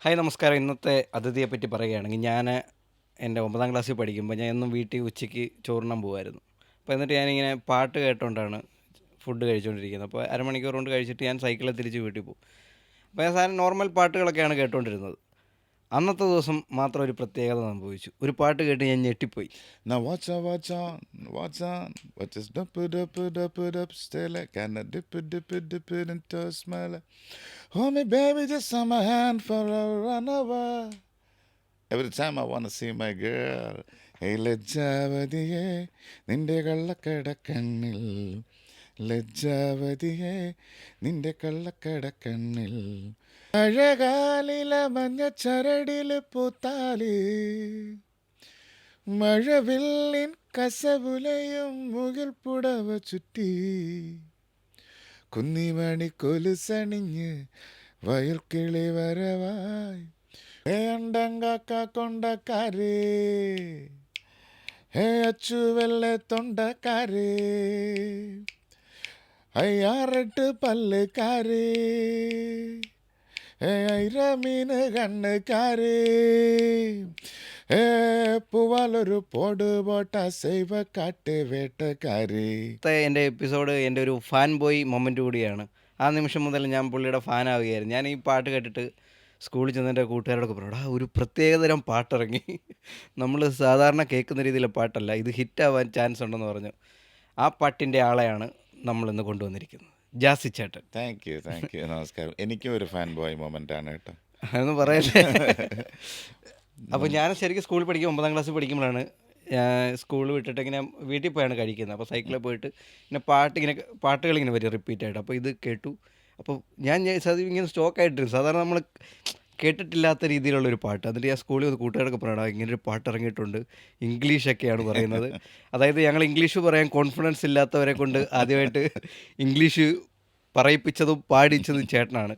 Hi നമസ്കാരം. ഇന്നത്തെ അതിഥിയെ പറ്റി പറയുകയാണെങ്കിൽ ഞാൻ എൻ്റെ 9ാം ക്ലാസ്സിൽ പഠിക്കുമ്പോൾ ഞാൻ എന്നും വീട്ടിൽ ഉച്ചയ്ക്ക് ചോറുണ്ണാൻ പോകുമായിരുന്നു. അപ്പോൾ എന്നിട്ട് ഞാനിങ്ങനെ പാട്ട് കേട്ടുകൊണ്ടാണ് ഫുഡ് കഴിച്ചുകൊണ്ടിരിക്കുന്നത്. അപ്പോൾ അരമണിക്കൂർ കൊണ്ട് കഴിച്ചിട്ട് ഞാൻ സൈക്കിളിൽ തിരിച്ച് വീട്ടിൽ പോകും. അപ്പോൾ ഞാൻ സാധാരണ നോർമൽ പാട്ടുകളൊക്കെയാണ് കേട്ടുകൊണ്ടിരുന്നത്. അന്നത്തെ ദിവസം മാത്രം ഒരു പ്രത്യേകത സംഭവിച്ചു. ഒരു പാട്ട് കേട്ട് ഞാൻ ഞെട്ടിപ്പോയി. Now watch on, what is dup stella, can I dip it into a smell? Hold me baby, just on my hand for a run over. Every time I wanna see my girl. Hey ലജ്ജാവതിയെ നിന്റെ കള്ളക്കടക്കണ്ണിൽ ലജ്ജാവതിയെ നിന്റെ കള്ളക്കടക്കണ്ണിൽ അഴകാലില മഞ്ഞ ചരടില് പൂത്താലി മഴവില്ലിൻ കസവുലയും മുകിൽ പുടവ ചുറ്റി കുന്നിമണി കൊലുസണിഞ്ഞ് വയൽക്കിളി വരവായി ഹേ അണ്ടങ്കാക്ക കൊണ്ടക്കാരേ ഹേ അച്ചുവെള്ള തൊണ്ടക്കാരേ അയ്യാറെട്ട് പല്ലുകാരേ ഹേ ഐരമീന് കണ്ണുകാരേ പൂവാലൊരു പോട് പോട്ട സൈവ കാട്ട് വേട്ടക്കാരി. ഇന്നത്തെ എൻ്റെ എപ്പിസോഡ് എൻ്റെ ഒരു ഫാൻ ബോയ് മൊമെൻ്റ് കൂടിയാണ്. ആ നിമിഷം മുതൽ ഞാൻ പുള്ളിയുടെ ഫാനാവുകയായിരുന്നു. ഞാൻ ഈ പാട്ട് കേട്ടിട്ട് സ്കൂളിൽ ചെന്ന് എൻ്റെ കൂട്ടുകാരോടൊക്കെ പറഞ്ഞു, ഒരു പ്രത്യേകതരം പാട്ടിറങ്ങി, നമ്മൾ സാധാരണ കേൾക്കുന്ന രീതിയിലെ പാട്ടല്ല, ഇത് ഹിറ്റാവാൻ ചാൻസ് ഉണ്ടെന്ന് പറഞ്ഞു. ആ പാട്ടിൻ്റെ ആളെയാണ് നമ്മളിന്ന് കൊണ്ടുവന്നിരിക്കുന്നത്, ജാസി ചേട്ടൻ. താങ്ക് യു നമസ്കാരം. എനിക്കും ഒരു ഫാൻ ബോയ് മൊമെന്റ് ആണ് കേട്ടോ. അതൊന്നും പറയല്ലേ. അപ്പോൾ ഞാൻ ശരിക്കും സ്കൂളിൽ പഠിക്കും 9ാം ക്ലാസ്സിൽ പഠിക്കുമ്പോഴാണ് സ്കൂൾ വിട്ടിട്ട് ഇങ്ങനെ വീട്ടിൽ പോയാണ് കഴിക്കുന്നത്. അപ്പോൾ സൈക്കിളിൽ പോയിട്ട് ഇങ്ങനെ പാട്ടുകളിങ്ങനെ വരും റിപ്പീറ്റായിട്ട്. അപ്പോൾ ഇത് കേട്ടു. അപ്പോൾ ഞാൻ ഇങ്ങനെ സ്റ്റോക്കായിട്ടിരുന്നു. സാധാരണ നമ്മൾ കേട്ടിട്ടില്ലാത്ത രീതിയിലുള്ളൊരു പാട്ട്. എന്നിട്ട് ഞാൻ സ്കൂളിൽ വന്ന് കൂട്ടുകാരൊക്കെ പറയണം, ഇങ്ങനൊരു പാട്ട് ഇറങ്ങിയിട്ടുണ്ട്, ഇംഗ്ലീഷൊക്കെയാണ് പറയുന്നത്. അതായത് ഞങ്ങൾ ഇംഗ്ലീഷ് പറയാൻ കോൺഫിഡൻസ് ഇല്ലാത്തവരെ കൊണ്ട് ആദ്യമായിട്ട് ഇംഗ്ലീഷ് പറയിപ്പിച്ചതും പാടിച്ചതും ചേട്ടനാണ്.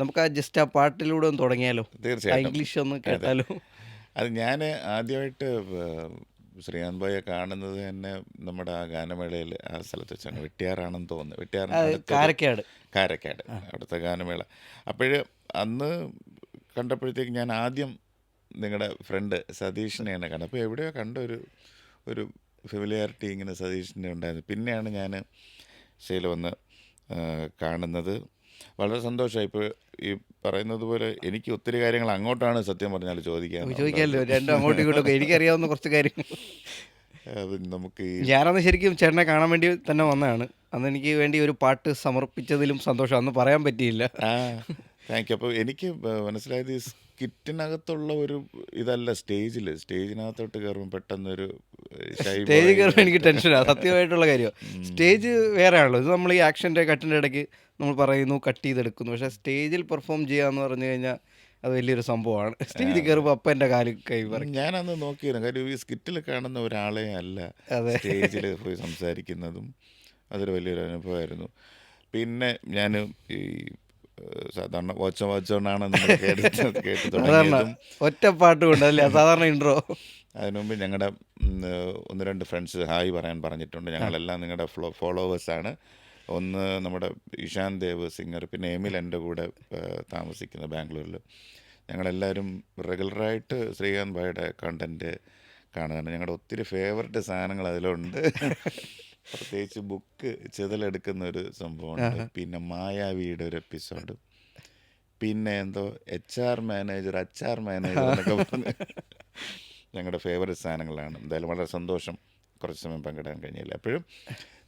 നമുക്ക് ജസ്റ്റ് ആ പാട്ടിലൂടെ ഒന്ന് തുടങ്ങിയാലോ? തീർച്ചയായിട്ടും. ഇംഗ്ലീഷ് ഒന്ന് കേട്ടാലോ? അത് ഞാൻ ആദ്യമായിട്ട് ശ്രീകാന്ത് ഭായിയെ കാണുന്നത് തന്നെ നമ്മുടെ ആ ഗാനമേളയിൽ ആ സ്ഥലത്ത് വെച്ചാണ്. വെട്ടിയാറാണെന്ന് തോന്നുന്നു. കാരക്കാട് കാരക്കാട് അവിടുത്തെ ഗാനമേള. അപ്പോഴ് അന്ന് കണ്ടപ്പോഴത്തേക്ക് ഞാൻ ആദ്യം നിങ്ങളുടെ ഫ്രണ്ട് സതീഷിനെയാണ് കണ്ടത്. അപ്പോൾ എവിടെയോ കണ്ട ഒരു ഫെമിലിയാരിറ്റി ഇങ്ങനെ സതീഷിൻ്റെ ഉണ്ടായിരുന്നു. പിന്നെയാണ് ഞാൻ ശൈല വന്ന് കാണുന്നത്. വളരെ സന്തോഷമായി. ഇപ്പോൾ ഈ പറയുന്നത് പോലെ എനിക്ക് ഒത്തിരി കാര്യങ്ങൾ അങ്ങോട്ടാണ് സത്യം പറഞ്ഞാൽ ചോദിക്കാമല്ലോ. രണ്ടും അങ്ങോട്ടും ഇങ്ങോട്ടും എനിക്കറിയാവുന്ന കുറച്ച് കാര്യങ്ങൾ. നമുക്ക് ഞാനന്ന് ശരിക്കും ചേട്ടനെ കാണാൻ വേണ്ടി തന്നെ വന്നതാണ്. അന്ന് എനിക്ക് വേണ്ടി ഒരു പാട്ട് സമർപ്പിച്ചതിലും സന്തോഷം. അന്ന് പറയാൻ പറ്റിയില്ല. Thank you. അപ്പോൾ എനിക്ക് മനസ്സിലായത് ഈ സ്കിറ്റിനകത്തുള്ള ഒരു ഇതല്ല സ്റ്റേജിനകത്തോട്ട് കയറുമ്പോൾ പെട്ടെന്നൊരു സ്റ്റേജിൽ കയറുമ്പോൾ എനിക്ക് ടെൻഷനാണ്, സത്യമായിട്ടുള്ള കാര്യമാണ്. സ്റ്റേജ് വേറെ ആണല്ലോ. ഇത് നമ്മൾ ഈ ആക്ഷൻ്റെ കട്ടിൻ്റെ ഇടയ്ക്ക് നമ്മൾ പറയുന്നു, കട്ട് ചെയ്തെടുക്കുന്നു. പക്ഷേ സ്റ്റേജിൽ പെർഫോം ചെയ്യാന്ന് പറഞ്ഞു കഴിഞ്ഞാൽ അത് വലിയൊരു സംഭവമാണ്. സ്റ്റേജിൽ കയറുമ്പോൾ അപ്പം എൻ്റെ കാല് കൈ പറയും. ഞാനന്ന് നോക്കിയിരുന്നു. കാര്യം ഈ സ്കിറ്റിൽ കാണുന്ന ഒരാളെ അല്ല സ്റ്റേജിൽ പോയി സംസാരിക്കുന്നതും അതൊരു വലിയൊരു അനുഭവമായിരുന്നു. പിന്നെ ഞാൻ ഈ സാധാരണ വാച്ചോണാണ് കേട്ട് തുടങ്ങിയതും ഒറ്റ പാട്ട് കൊണ്ടല്ലേ സാധാരണ ഇൻട്രോ. അതിനു മുമ്പ് ഞങ്ങളുടെ 1-2 ഫ്രണ്ട്സ് ഹായ് പറയാൻ പറഞ്ഞിട്ടുണ്ട്. ഞങ്ങളെല്ലാം നിങ്ങളുടെ ഫോളോവേഴ്സാണ്. ഒന്ന് നമ്മുടെ ഇഷാൻ ദേവ് സിംഗർ, പിന്നെ എമിൽ എൻ്റെ കൂടെ താമസിക്കുന്ന ബാംഗ്ലൂരിൽ. ഞങ്ങളെല്ലാവരും റെഗുലറായിട്ട് ശ്രീകാന്ത് ഭായിയുടെ കണ്ടൻറ്റ് കാണുകയാണ്. ഞങ്ങളുടെ ഒത്തിരി ഫേവററ്റ് സാധനങ്ങൾ അതിലുണ്ട്. പ്രത്യേകിച്ച് ബുക്ക് ചെതലെടുക്കുന്ന ഒരു സംഭവമുണ്ട്. പിന്നെ മായാവിയുടെ ഒരു എപ്പിസോഡ്, പിന്നെ എന്തോ HR മാനേജർ എന്നൊക്കെ പറഞ്ഞ് ഞങ്ങളുടെ ഫേവററ്റ് സാധനങ്ങളാണ്. എന്തായാലും വളരെ സന്തോഷം കുറച്ച് സമയം പങ്കിടാൻ കഴിഞ്ഞില്ല. എപ്പോഴും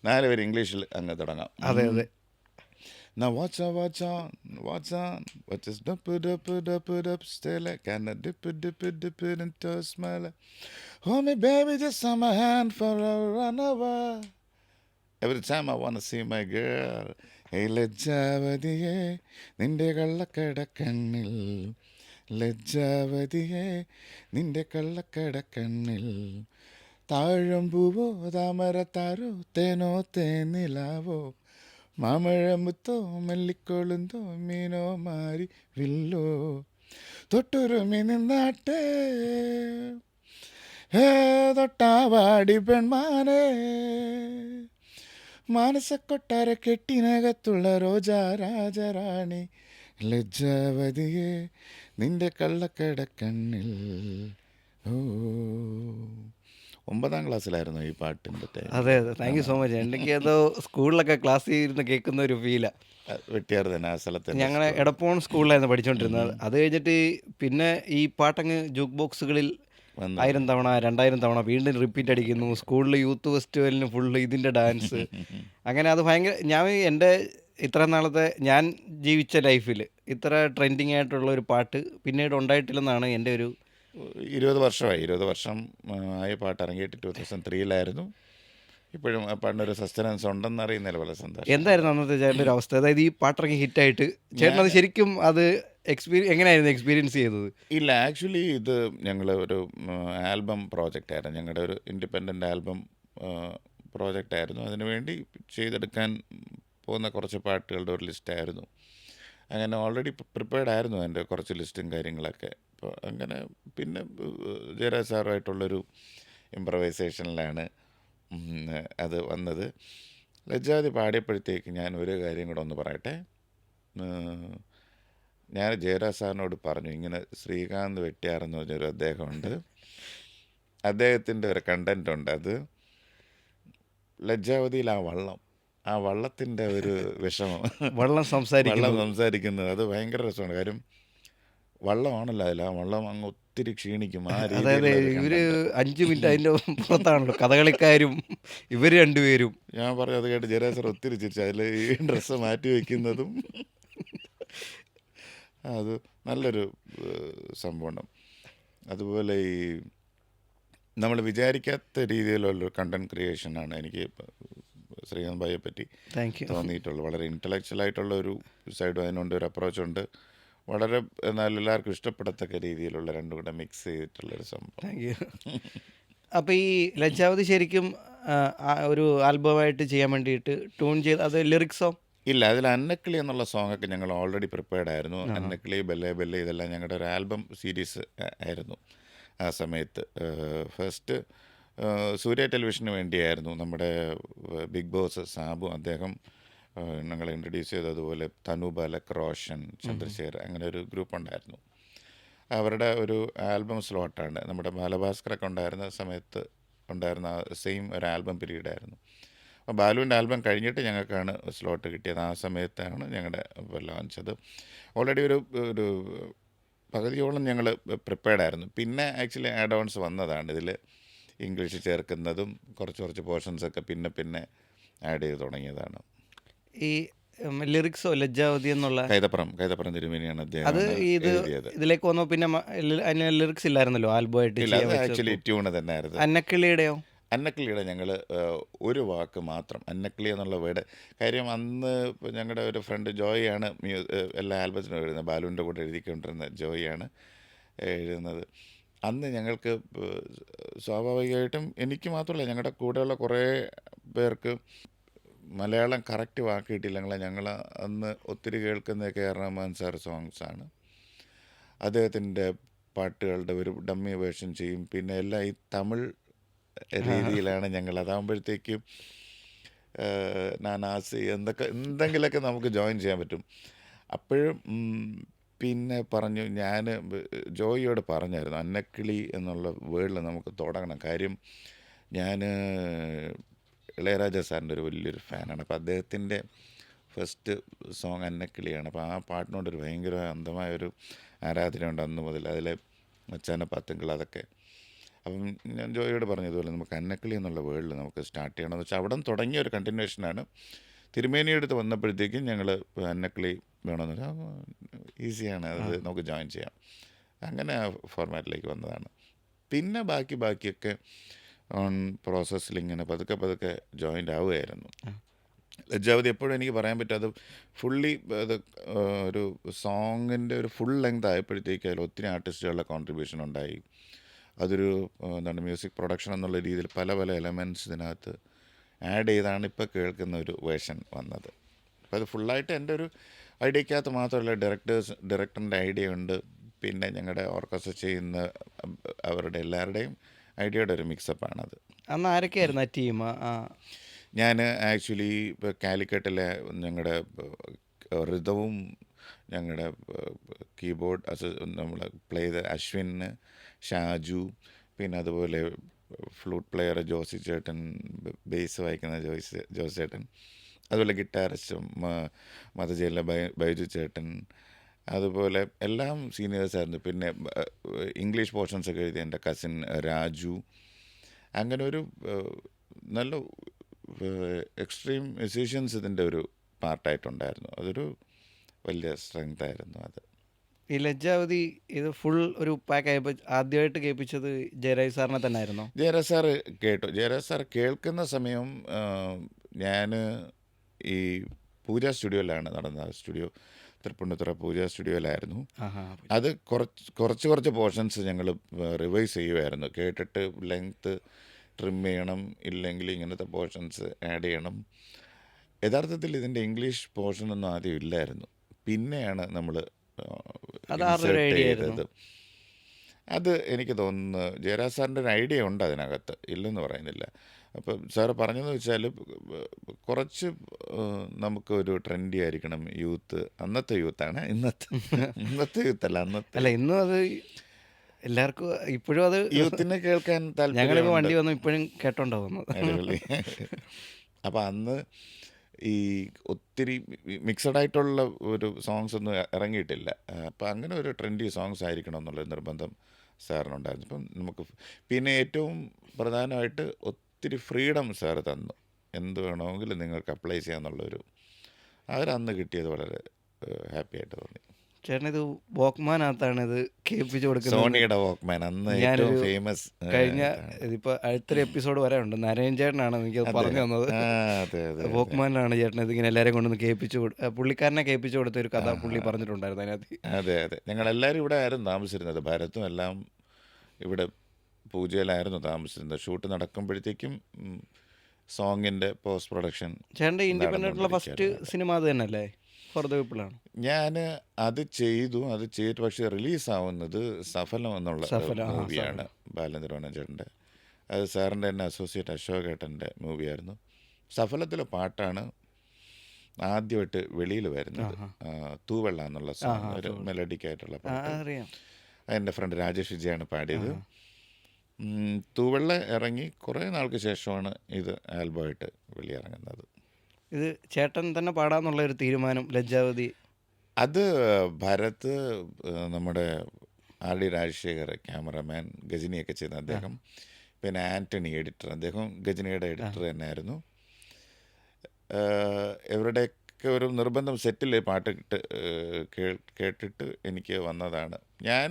4 പേര് ഇംഗ്ലീഷിൽ അങ്ങ് തുടങ്ങാം. അതെ അതെ. Now watch on, what is dup stella, can I dip it into a smell? Hold me baby, just on my hand for a run over. Every time I wanna see my girl. Hey ലജ്ജാവതിയെ നിന്റെ കള്ളക്കടക്കണ്ണിൽ ലജ്ജാവതിയെ നിന്റെ കള്ളക്കടക്കണ്ണിൽ താഴമ്പൂവോ താമരത്താരോ തേനോ തേനിലാവോ മാമഴമുത്തോ മല്ലിക്കൊളുന്തോ മീനോ മാരി willow തൊട്ടുരുമി നിന്നാട്ടെ തൊട്ടാവാടി പെൺമാനേ മാനസക്കൊട്ടാര കെട്ടിനകത്തുള്ള രോജാ രാജറാണി ലജ്ജാവതിയെ നിന്റെ കള്ളക്കടക്കണ്ണിൽ. ഓ, 9ാം ക്ലാസ്സിലായിരുന്നു ഈ പാട്ടിൻ്റെ time. അതെ അതെ, thank you so much. എനിക്ക് ഏതോ സ്കൂളിലൊക്കെ ക്ലാസ്സിൽ ഇരുന്ന് കേൾക്കുന്ന ഒരു ഫീലാണ്. വെട്ടിയാർ തന്നെ ആ സ്ഥലത്ത് തന്നെ ഞങ്ങളെ സ്കൂൾ. എടപ്പോൺ സ്കൂളിലായിരുന്നു പഠിച്ചുകൊണ്ടിരുന്നത്. അത് കഴിഞ്ഞിട്ട് പിന്നെ ഈ പാട്ടങ്ങ് ജൂക്ക് ബോക്സുകളിൽ വന്നു 1000 തവണ 2000 തവണ വീണ്ടും റിപ്പീറ്റ് അടിക്കുന്നു. സ്കൂളിൽ യൂത്ത് ഫെസ്റ്റിവലിന് ഫുള്ള് ഇതിൻ്റെ ഡാൻസ്. അങ്ങനെ അത് ഭയങ്കര, ഞാൻ എൻ്റെ ഇത്ര നാളത്തെ ഞാൻ ജീവിച്ച ലൈഫിൽ ഇത്ര ട്രെൻഡിങ് ആയിട്ടുള്ള ഒരു പാട്ട് പിന്നീട് ഉണ്ടായിട്ടില്ലെന്നാണ് എൻ്റെ ഒരു 20 വർഷമായി. 20 വർഷം ആയ പാട്ട് ഇറങ്ങിയിട്ട് 2003-ലായിരുന്നു. ഇപ്പോഴും ആ പാട്ടിനൊരു സസ്റ്റനൻസ് ഉണ്ടെന്ന് അറിയുന്നതിൽ വളരെ സന്തോഷം. എന്തായിരുന്നു അന്നത്തെ ചേട്ടൻ്റെ ഒരു അവസ്ഥ? അതായത് ഈ പാട്ടിറങ്ങി ഹിറ്റായിട്ട് ചേട്ടൻ അത് ശരിക്കും അത് എങ്ങനെയായിരുന്നു എക്സ്പീരിയൻസ് ചെയ്തത്? ഇല്ല, ആക്ച്വലി ഇത് ഞങ്ങൾ ഒരു ആൽബം പ്രോജക്റ്റ് ആയിരുന്നു. ഞങ്ങളുടെ ഒരു ഇൻഡിപെൻഡൻ്റ് ആൽബം പ്രോജക്റ്റ് ആയിരുന്നു. അതിനുവേണ്ടി ചെയ്തെടുക്കാൻ പോകുന്ന കുറച്ച് പാട്ടുകളുടെ ഒരു ലിസ്റ്റായിരുന്നു. അങ്ങനെ ഓൾറെഡി പ്രിപ്പയർഡ് ആയിരുന്നു എൻ്റെ കുറച്ച് ലിസ്റ്റും കാര്യങ്ങളൊക്കെ. അപ്പോൾ അങ്ങനെ പിന്നെ ജയരാജ് സാറുമായിട്ടുള്ളൊരു ഇമ്പ്രവൈസേഷനിലാണ് അത് വന്നത്. ലജ്ജാവതി പാടിയപ്പോഴത്തേക്ക് ഞാൻ ഒരു കാര്യം കൂടെ ഒന്ന് പറയട്ടെ. ഞാൻ ജയരാജ് സാറിനോട് പറഞ്ഞു, ഇങ്ങനെ ശ്രീകാന്ത് വെട്ടിയാർ എന്ന് പറഞ്ഞൊരു അദ്ദേഹമുണ്ട്, അദ്ദേഹത്തിൻ്റെ ഒരു കണ്ടൻ്റ് ഉണ്ട്. അത് ലജ്ജാവതിയിൽ ആ വള്ളത്തിൻ്റെ ഒരു വിഷമം, വെള്ളം സംസാരിക്കുന്നത് സംസാരിക്കുന്നത് അത് ഭയങ്കര രസമാണ്. കാര്യം വള്ളമാണല്ലോ അതിൽ, ആ വള്ളം അങ്ങ് ഒത്തിരി ക്ഷീണിക്കും. ആ അതായത് രീതിയിൽ ഇവര് 5 മിനിറ്റ് അതിൻ്റെ പുറത്താണല്ലോ കഥകളിക്കാരും ഇവർ രണ്ടുപേരും. ഞാൻ പറഞ്ഞു, അത് കേട്ട് ജയരാജ് സാർ ഒത്തിരി ചിരിച്ചു. അതിൽ ഈ ഡ്രസ്സ് മാറ്റി വയ്ക്കുന്നതും അത് നല്ലൊരു സംഭവമാണ്. അതുപോലെ ഈ നമ്മൾ വിചാരിക്കാത്ത രീതിയിലുള്ളൊരു കണ്ടൻറ് ക്രിയേഷനാണ് എനിക്ക് ശ്രീകാന്ത് ഭായിയെ പറ്റി താങ്ക് യു. തോന്നിയിട്ടുള്ളത്. വളരെ ഇൻ്റലക്ച്വലായിട്ടുള്ള ഒരു സൈഡും അതിനുണ്ട്, ഒരു അപ്രോച്ചുണ്ട്. വളരെ എന്നാൽ എല്ലാവർക്കും ഇഷ്ടപ്പെടത്തക്ക രീതിയിലുള്ള രണ്ടും കൂടെ മിക്സ് ചെയ്തിട്ടുള്ളൊരു സംഭവം. Thank you. അപ്പോൾ ഈ ലജ്ജാവതി ശരിക്കും ഒരു ആൽബമായിട്ട് ചെയ്യാൻ വേണ്ടിയിട്ട് ട്യൂൺ ചെയ്ത് അത് ലിറിക്സോ? ഇല്ല, അതിൽ അന്നക്കിളി എന്നുള്ള സോങ്ങൊക്കെ ഞങ്ങൾ ഓൾറെഡി പ്രിപ്പയർഡ് ആയിരുന്നു. അന്നക്കിളി, ബെല്ലേ ബെല്ലേ ഇതെല്ലാം ഞങ്ങളുടെ ഒരു ആൽബം സീരീസ് ആയിരുന്നു ആ സമയത്ത്. ഫസ്റ്റ് സൂര്യ ടെലിവിഷന് വേണ്ടിയായിരുന്നു. നമ്മുടെ ബിഗ് ബോസ് സാബു അദ്ദേഹം ഞങ്ങളെ ഇൻട്രൊഡ്യൂസ് ചെയ്തു. അതുപോലെ തനു ബാലക്, റോഷൻ, ചന്ദ്രശേഖർ, അങ്ങനെ ഒരു ഗ്രൂപ്പ് ഉണ്ടായിരുന്നു. അവരുടെ ഒരു ആൽബം സ്ലോട്ടാണ്. നമ്മുടെ ബാലഭാസ്കറൊക്കെ ഉണ്ടായിരുന്ന സമയത്ത് ഉണ്ടായിരുന്ന സെയിം ഒരു ആൽബം പീരീഡായിരുന്നു. അപ്പോൾ ബാലുവിൻ്റെ ആൽബം കഴിഞ്ഞിട്ട് ഞങ്ങൾക്കാണ് സ്ലോട്ട് കിട്ടിയത്. ആ സമയത്താണ് ഞങ്ങളുടെ ലോഞ്ച്. അത് ഓൾറെഡി ഒരു പകുതിയോളം ഞങ്ങൾ പ്രിപ്പയർഡ് ആയിരുന്നു. പിന്നെ ആക്ച്വലി ആഡ് ഓൺസ് വന്നതാണ്. ഇതിൽ ഇംഗ്ലീഷ് ചേർക്കുന്നതും കുറച്ച് പോർഷൻസൊക്കെ പിന്നെ ആഡ് ചെയ്ത് തുടങ്ങിയതാണ്. ഈ ലിറിക്സോ ലജ്ജാവതി എന്നുള്ള കൈതപ്പുറം തിരുമേനിയാണ് അത് അദ്ദേഹം ഇത് എഴുതിയത്. ഇതിലേക്ക് വന്നപ്പോൾ പിന്നെ അതിന് ലിറിക്സ് ഇല്ലായിരുന്നല്ലോ ആൽബമായിട്ട് ഇല്ല, ചെയ്യാൻ അത് വെച്ചപ്പോൾ. ആക്ച്വലി ട്യൂണ് തന്നെ ആയിരുന്നു. അന്നക്കിളിയുടെയോ? അന്നക്കിളിയുടെ ഞങ്ങൾ ഒരു വാക്ക് മാത്രം, അന്നക്കിളി എന്നുള്ള വേർഡ്. കാര്യം അന്ന് ഇപ്പോൾ ഞങ്ങളുടെ ഒരു ഫ്രണ്ട് ജോയിയാണ് എല്ലാ ആൽബത്തിനും എഴുതുന്നത്. ബാലുവിൻ്റെ കൂടെ എഴുതിക്കൊണ്ടിരുന്ന ജോയിയാണ് എഴുതുന്നത്. അന്ന് ഞങ്ങൾക്ക് സ്വാഭാവികമായിട്ടും എനിക്ക് മാത്രമല്ല, ഞങ്ങളുടെ കൂടെയുള്ള കുറേ പേർക്ക് മലയാളം കറക്റ്റ് വാക്ക് കിട്ടിയില്ലെങ്കിൽ ഞങ്ങൾ അന്ന് ഒത്തിരി കേൾക്കുന്ന കെ ആർ റഹ്മാൻ സാർ സോങ്സാണ്. അദ്ദേഹത്തിൻ്റെ പാട്ടുകളുടെ ഒരു ഡമ്മി വേർഷൻ ചെയ്യും. പിന്നെ എല്ലാം ഈ തമിഴ് രീതിയിലാണ് ഞങ്ങൾ. അതാകുമ്പോഴത്തേക്കും നാനാസി എന്തെങ്കിലുമൊക്കെ നമുക്ക് ജോയിൻ ചെയ്യാൻ പറ്റും. അപ്പോഴും പിന്നെ പറഞ്ഞു, ഞാൻ ജോയിയോട് പറഞ്ഞായിരുന്നു അന്നക്കിളി എന്നുള്ള വേർഡിൽ നമുക്ക് തുടങ്ങണം. കാര്യം ഞാൻ ഇളയരാജ സാറിൻ്റെ ഒരു വലിയൊരു ഫാനാണ്. അപ്പോൾ അദ്ദേഹത്തിൻ്റെ ഫസ്റ്റ് സോങ് അന്നക്കിളിയാണ്. അപ്പോൾ ആ പാട്ടിനോടൊരു ഭയങ്കര അന്ധമായൊരു ആരാധനയുണ്ട് അന്ന് മുതൽ. അതിലെ മച്ചാന പാത്തുങ്കൾ അതൊക്കെ. അപ്പം ഞാൻ ജോയിയോട് പറഞ്ഞതുപോലെ നമുക്ക് അന്നക്കിളി എന്നുള്ള വേർഡിൽ നമുക്ക് സ്റ്റാർട്ട് ചെയ്യണമെന്ന് വെച്ചാൽ അവിടെ നിന്ന് തുടങ്ങിയ ഒരു കണ്ടിന്യൂഷനാണ്. തിരുമേനിയെടുത്ത് വന്നപ്പോഴത്തേക്കും ഞങ്ങൾ അന്നക്കിളി വേണമെന്ന് വെച്ചാൽ ഈസിയാണ്, അത് നമുക്ക് ജോയിൻ ചെയ്യാം. അങ്ങനെ ആ ഫോർമാറ്റിലേക്ക് വന്നതാണ്. പിന്നെ ബാക്കിയൊക്കെ ഓൺ പ്രോസസ്സിൽ ഇങ്ങനെ പതുക്കെ ജോയിൻ്റ് ആവുകയായിരുന്നു. ലജ്ജാവതി എപ്പോഴും എനിക്ക് പറയാൻ പറ്റും, അത് ഫുള്ളി അത് ഒരു സോങ്ങിൻ്റെ ഒരു ഫുൾ ലെങ്ത് ആയപ്പോഴത്തേക്ക് അതിൽ ഒത്തിരി ആർട്ടിസ്റ്റുകളുടെ കോൺട്രിബ്യൂഷൻ ഉണ്ടായി. അതൊരു എന്താണ് മ്യൂസിക് പ്രൊഡക്ഷൻ എന്നുള്ള രീതിയിൽ പല എലമെൻറ്റ്സ് ഇതിനകത്ത് ആഡ് ചെയ്താണ് ഇപ്പോൾ കേൾക്കുന്ന ഒരു വേർഷൻ വന്നത്. അപ്പോൾ അത് ഫുള്ളായിട്ട് എൻ്റെ ഒരു ഐഡിയക്കകത്ത് മാത്രമല്ല, ഡയറക്ടറിൻ്റെ ഐഡിയ ഉണ്ട്. പിന്നെ ഞങ്ങളുടെ ഓർക്കസ്ട്ര ചെയ്യുന്ന അവരുടെ എല്ലാവരുടെയും ഐഡിയയുടെ ഒരു മിക്സപ്പാണത്. അന്ന് ആരൊക്കെയായിരുന്നു ആ ടീം? ഞാൻ ആക്ച്വലി ഇപ്പോൾ കാലിക്കട്ടിലെ ഞങ്ങളുടെ ഋതവും ഞങ്ങളുടെ കീബോർഡ് നമ്മൾ പ്ലേ ചെയ്ത അശ്വിന്, ഷാജു, പിന്നെ അതുപോലെ ഫ്ലൂട്ട് പ്ലെയർ ജോസി ചേട്ടൻ, ബേസ് വായിക്കുന്ന ജോസ് ചേട്ടൻ, അതുപോലെ ഗിറ്റാറിസ്റ്റ് മതജയിലെ ബൈജു ചേട്ടൻ, അതുപോലെ എല്ലാം സീനിയേഴ്സായിരുന്നു. പിന്നെ ഇംഗ്ലീഷ് പോർഷൻസ് ഒക്കെ എഴുതിയ എൻ്റെ കസിൻ രാജു. അങ്ങനെ ഒരു നല്ല എക്സ്ട്രീം മ്യൂസീഷ്യൻസ് ഇതിൻ്റെ ഒരു പാർട്ടായിട്ടുണ്ടായിരുന്നു. അതൊരു വലിയ സ്ട്രെങ്ത് ആയിരുന്നു അത്. ഈ ലജ്ജാവതി ഇത് ഫുൾ ഒരു പാക്ക് ആയപ്പോൾ ആദ്യമായിട്ട് കേൾപ്പിച്ചത് ജയരാജ് സാറിനെ തന്നെ ആയിരുന്നോ? ജയരാജ് സാറ് കേട്ടു. ജയരാജ് സാർ കേൾക്കുന്ന സമയം ഞാൻ ഈ പൂജ സ്റ്റുഡിയോയിലാണ് നടന്നത്. സ്റ്റുഡിയോ തൃപ്പൂണിത്തുറ പൂജ സ്റ്റുഡിയോയിലായിരുന്നു. അത് കുറച്ച് പോർഷൻസ് ഞങ്ങൾ റിവൈസ് ചെയ്യുമായിരുന്നു. കേട്ടിട്ട് ലെങ്ത്ത് ട്രിം ചെയ്യണം, ഇല്ലെങ്കിൽ ഇങ്ങനത്തെ പോർഷൻസ് ആഡ് ചെയ്യണം. യഥാർത്ഥത്തിൽ ഇതിൻ്റെ ഇംഗ്ലീഷ് പോർഷനൊന്നും ആദ്യം ഇല്ലായിരുന്നു. പിന്നെയാണ് നമ്മൾ ഇൻസേർട്ട് ചെയ്തത്. അത് എനിക്ക് തോന്നുന്നു ജയരാജ് സാറിൻ്റെ ഒരു ഐഡിയ ഉണ്ട് അതിനകത്ത്, ഇല്ലെന്ന് പറയുന്നില്ല. അപ്പം സാറ് പറഞ്ഞതെന്ന് വെച്ചാൽ കുറച്ച് നമുക്കൊരു ട്രെൻഡി ആയിരിക്കണം യൂത്ത്. അന്നത്തെ യൂത്താണ്, ഇന്നത്തെ യൂത്തല്ല, അല്ല ഇന്നും അത് എല്ലാവർക്കും ഇപ്പോഴും അത് യൂത്തിനെ കേൾക്കാൻ ഞങ്ങളിപ്പോൾ വണ്ടി വന്നു ഇപ്പോഴും കേട്ടോണ്ടാവുന്നത്. അപ്പം അന്ന് ഈ ഒത്തിരി മിക്സഡ് ആയിട്ടുള്ള ഒരു സോങ്സ് ഒന്നും ഇറങ്ങിയിട്ടില്ല. അപ്പം അങ്ങനെ ഒരു ട്രെൻഡി സോങ്സ് ആയിരിക്കണം എന്നുള്ളൊരു നിർബന്ധം സാറിനുണ്ടായിരുന്നു. അപ്പം നമുക്ക് പിന്നെ ഏറ്റവും പ്രധാനമായിട്ട് ഒത്തിരി ഫ്രീഡം സാറ് തന്നു. എന്ത് വേണമെങ്കിലും നിങ്ങൾക്ക് അപ്ലൈ ചെയ്യാമെന്നുള്ളൊരു അവരന്ന് കിട്ടിയത് വളരെ ഹാപ്പി ആയിട്ട് തോന്നി. ചേട്ടൻ ഇത് വോക്ക്മാനകത്താണ് ഇത് കേൾപ്പിച്ചു കൊടുക്കുന്നത്. സോണിയുടെ വോക്ക്മാൻ അന്ന് ഏറ്റവും ഫേമസ്. കഴിഞ്ഞ ഇതിപ്പോൾ അടുത്തൊരു എപ്പിസോഡ് വരെ ഉണ്ട്. നരയൻ ചേട്ടനാണ് എനിക്കത് പറഞ്ഞു തന്നത്. വോക്ക്മാനിലാണ് ചേട്ടൻ ഇതിങ്ങനെ എല്ലാവരെയും കൊണ്ടൊന്ന് കേൾപ്പിച്ചു പുള്ളിക്കാരനെ കേൾപ്പിച്ചു കൊടുത്ത ഒരു കഥ പുള്ളി പറഞ്ഞിട്ടുണ്ടായിരുന്നു അതിനകത്ത്. അതെ ഞങ്ങളെല്ലാവരും ഇവിടെ ആയിരുന്നു താമസിച്ചിരുന്നത്. ഭരത്തും എല്ലാം ഇവിടെ പൂജയിലായിരുന്നു താമസിച്ചിരുന്നത്. ഷൂട്ട് നടക്കുമ്പോഴത്തേക്കും സോങ്ങിൻ്റെ പോസ്റ്റ് പ്രൊഡക്ഷൻ. ചേട്ടൻ്റെ ഇൻഡിപെൻഡൻ്റുള്ള ഫസ്റ്റ് സിനിമ അത് തന്നെയല്ലേ? ഫോർ ദ പീപ്പിളാണ്. ഞാൻ അത് ചെയ്തിട്ട് പക്ഷേ റിലീസാവുന്നത് സഫലം എന്നുള്ള മൂവിയാണ്, ബാലചന്ദ്രമേനോൻ ചേട്ടൻ്റെ. അത് സാറിൻ്റെ തന്നെ അസോസിയേറ്റ് അശോകേട്ടൻ്റെ മൂവിയായിരുന്നു. സഫലത്തിലെ പാട്ടാണ് ആദ്യമായിട്ട് വെളിയിൽ വരുന്നത്. തൂവെള്ള എന്നുള്ള സോങ്, ഒരു മെലഡിക്കായിട്ടുള്ള പാട്ട്. എൻ്റെ ഫ്രണ്ട് രാജേഷ് വിജയാണ് പാടിയത്. തൂവെള്ള ഇറങ്ങി കുറേ നാൾക്ക് ശേഷമാണ് ഇത് ആൽബമായിട്ട് വെളിയിറങ്ങുന്നത്. ഇത് ചേട്ടൻ തന്നെ പാടാന്നുള്ള ഒരു തീരുമാനം ലജ്ജാവതി? അത് ഭരത്, നമ്മുടെ ആർ ഡി രാജശേഖർ ക്യാമറമാൻ, ഗജനിയൊക്കെ ചെയ്യുന്ന അദ്ദേഹം, പിന്നെ ആൻ്റണി എഡിറ്റർ, അദ്ദേഹം ഗജനിയുടെ എഡിറ്റർ തന്നെയായിരുന്നു. ഇവരുടെയൊക്കെ ഒരു നിർബന്ധം സെറ്റിൽ പാട്ട് കേട്ടിട്ട് എനിക്ക് വന്നതാണ്. ഞാൻ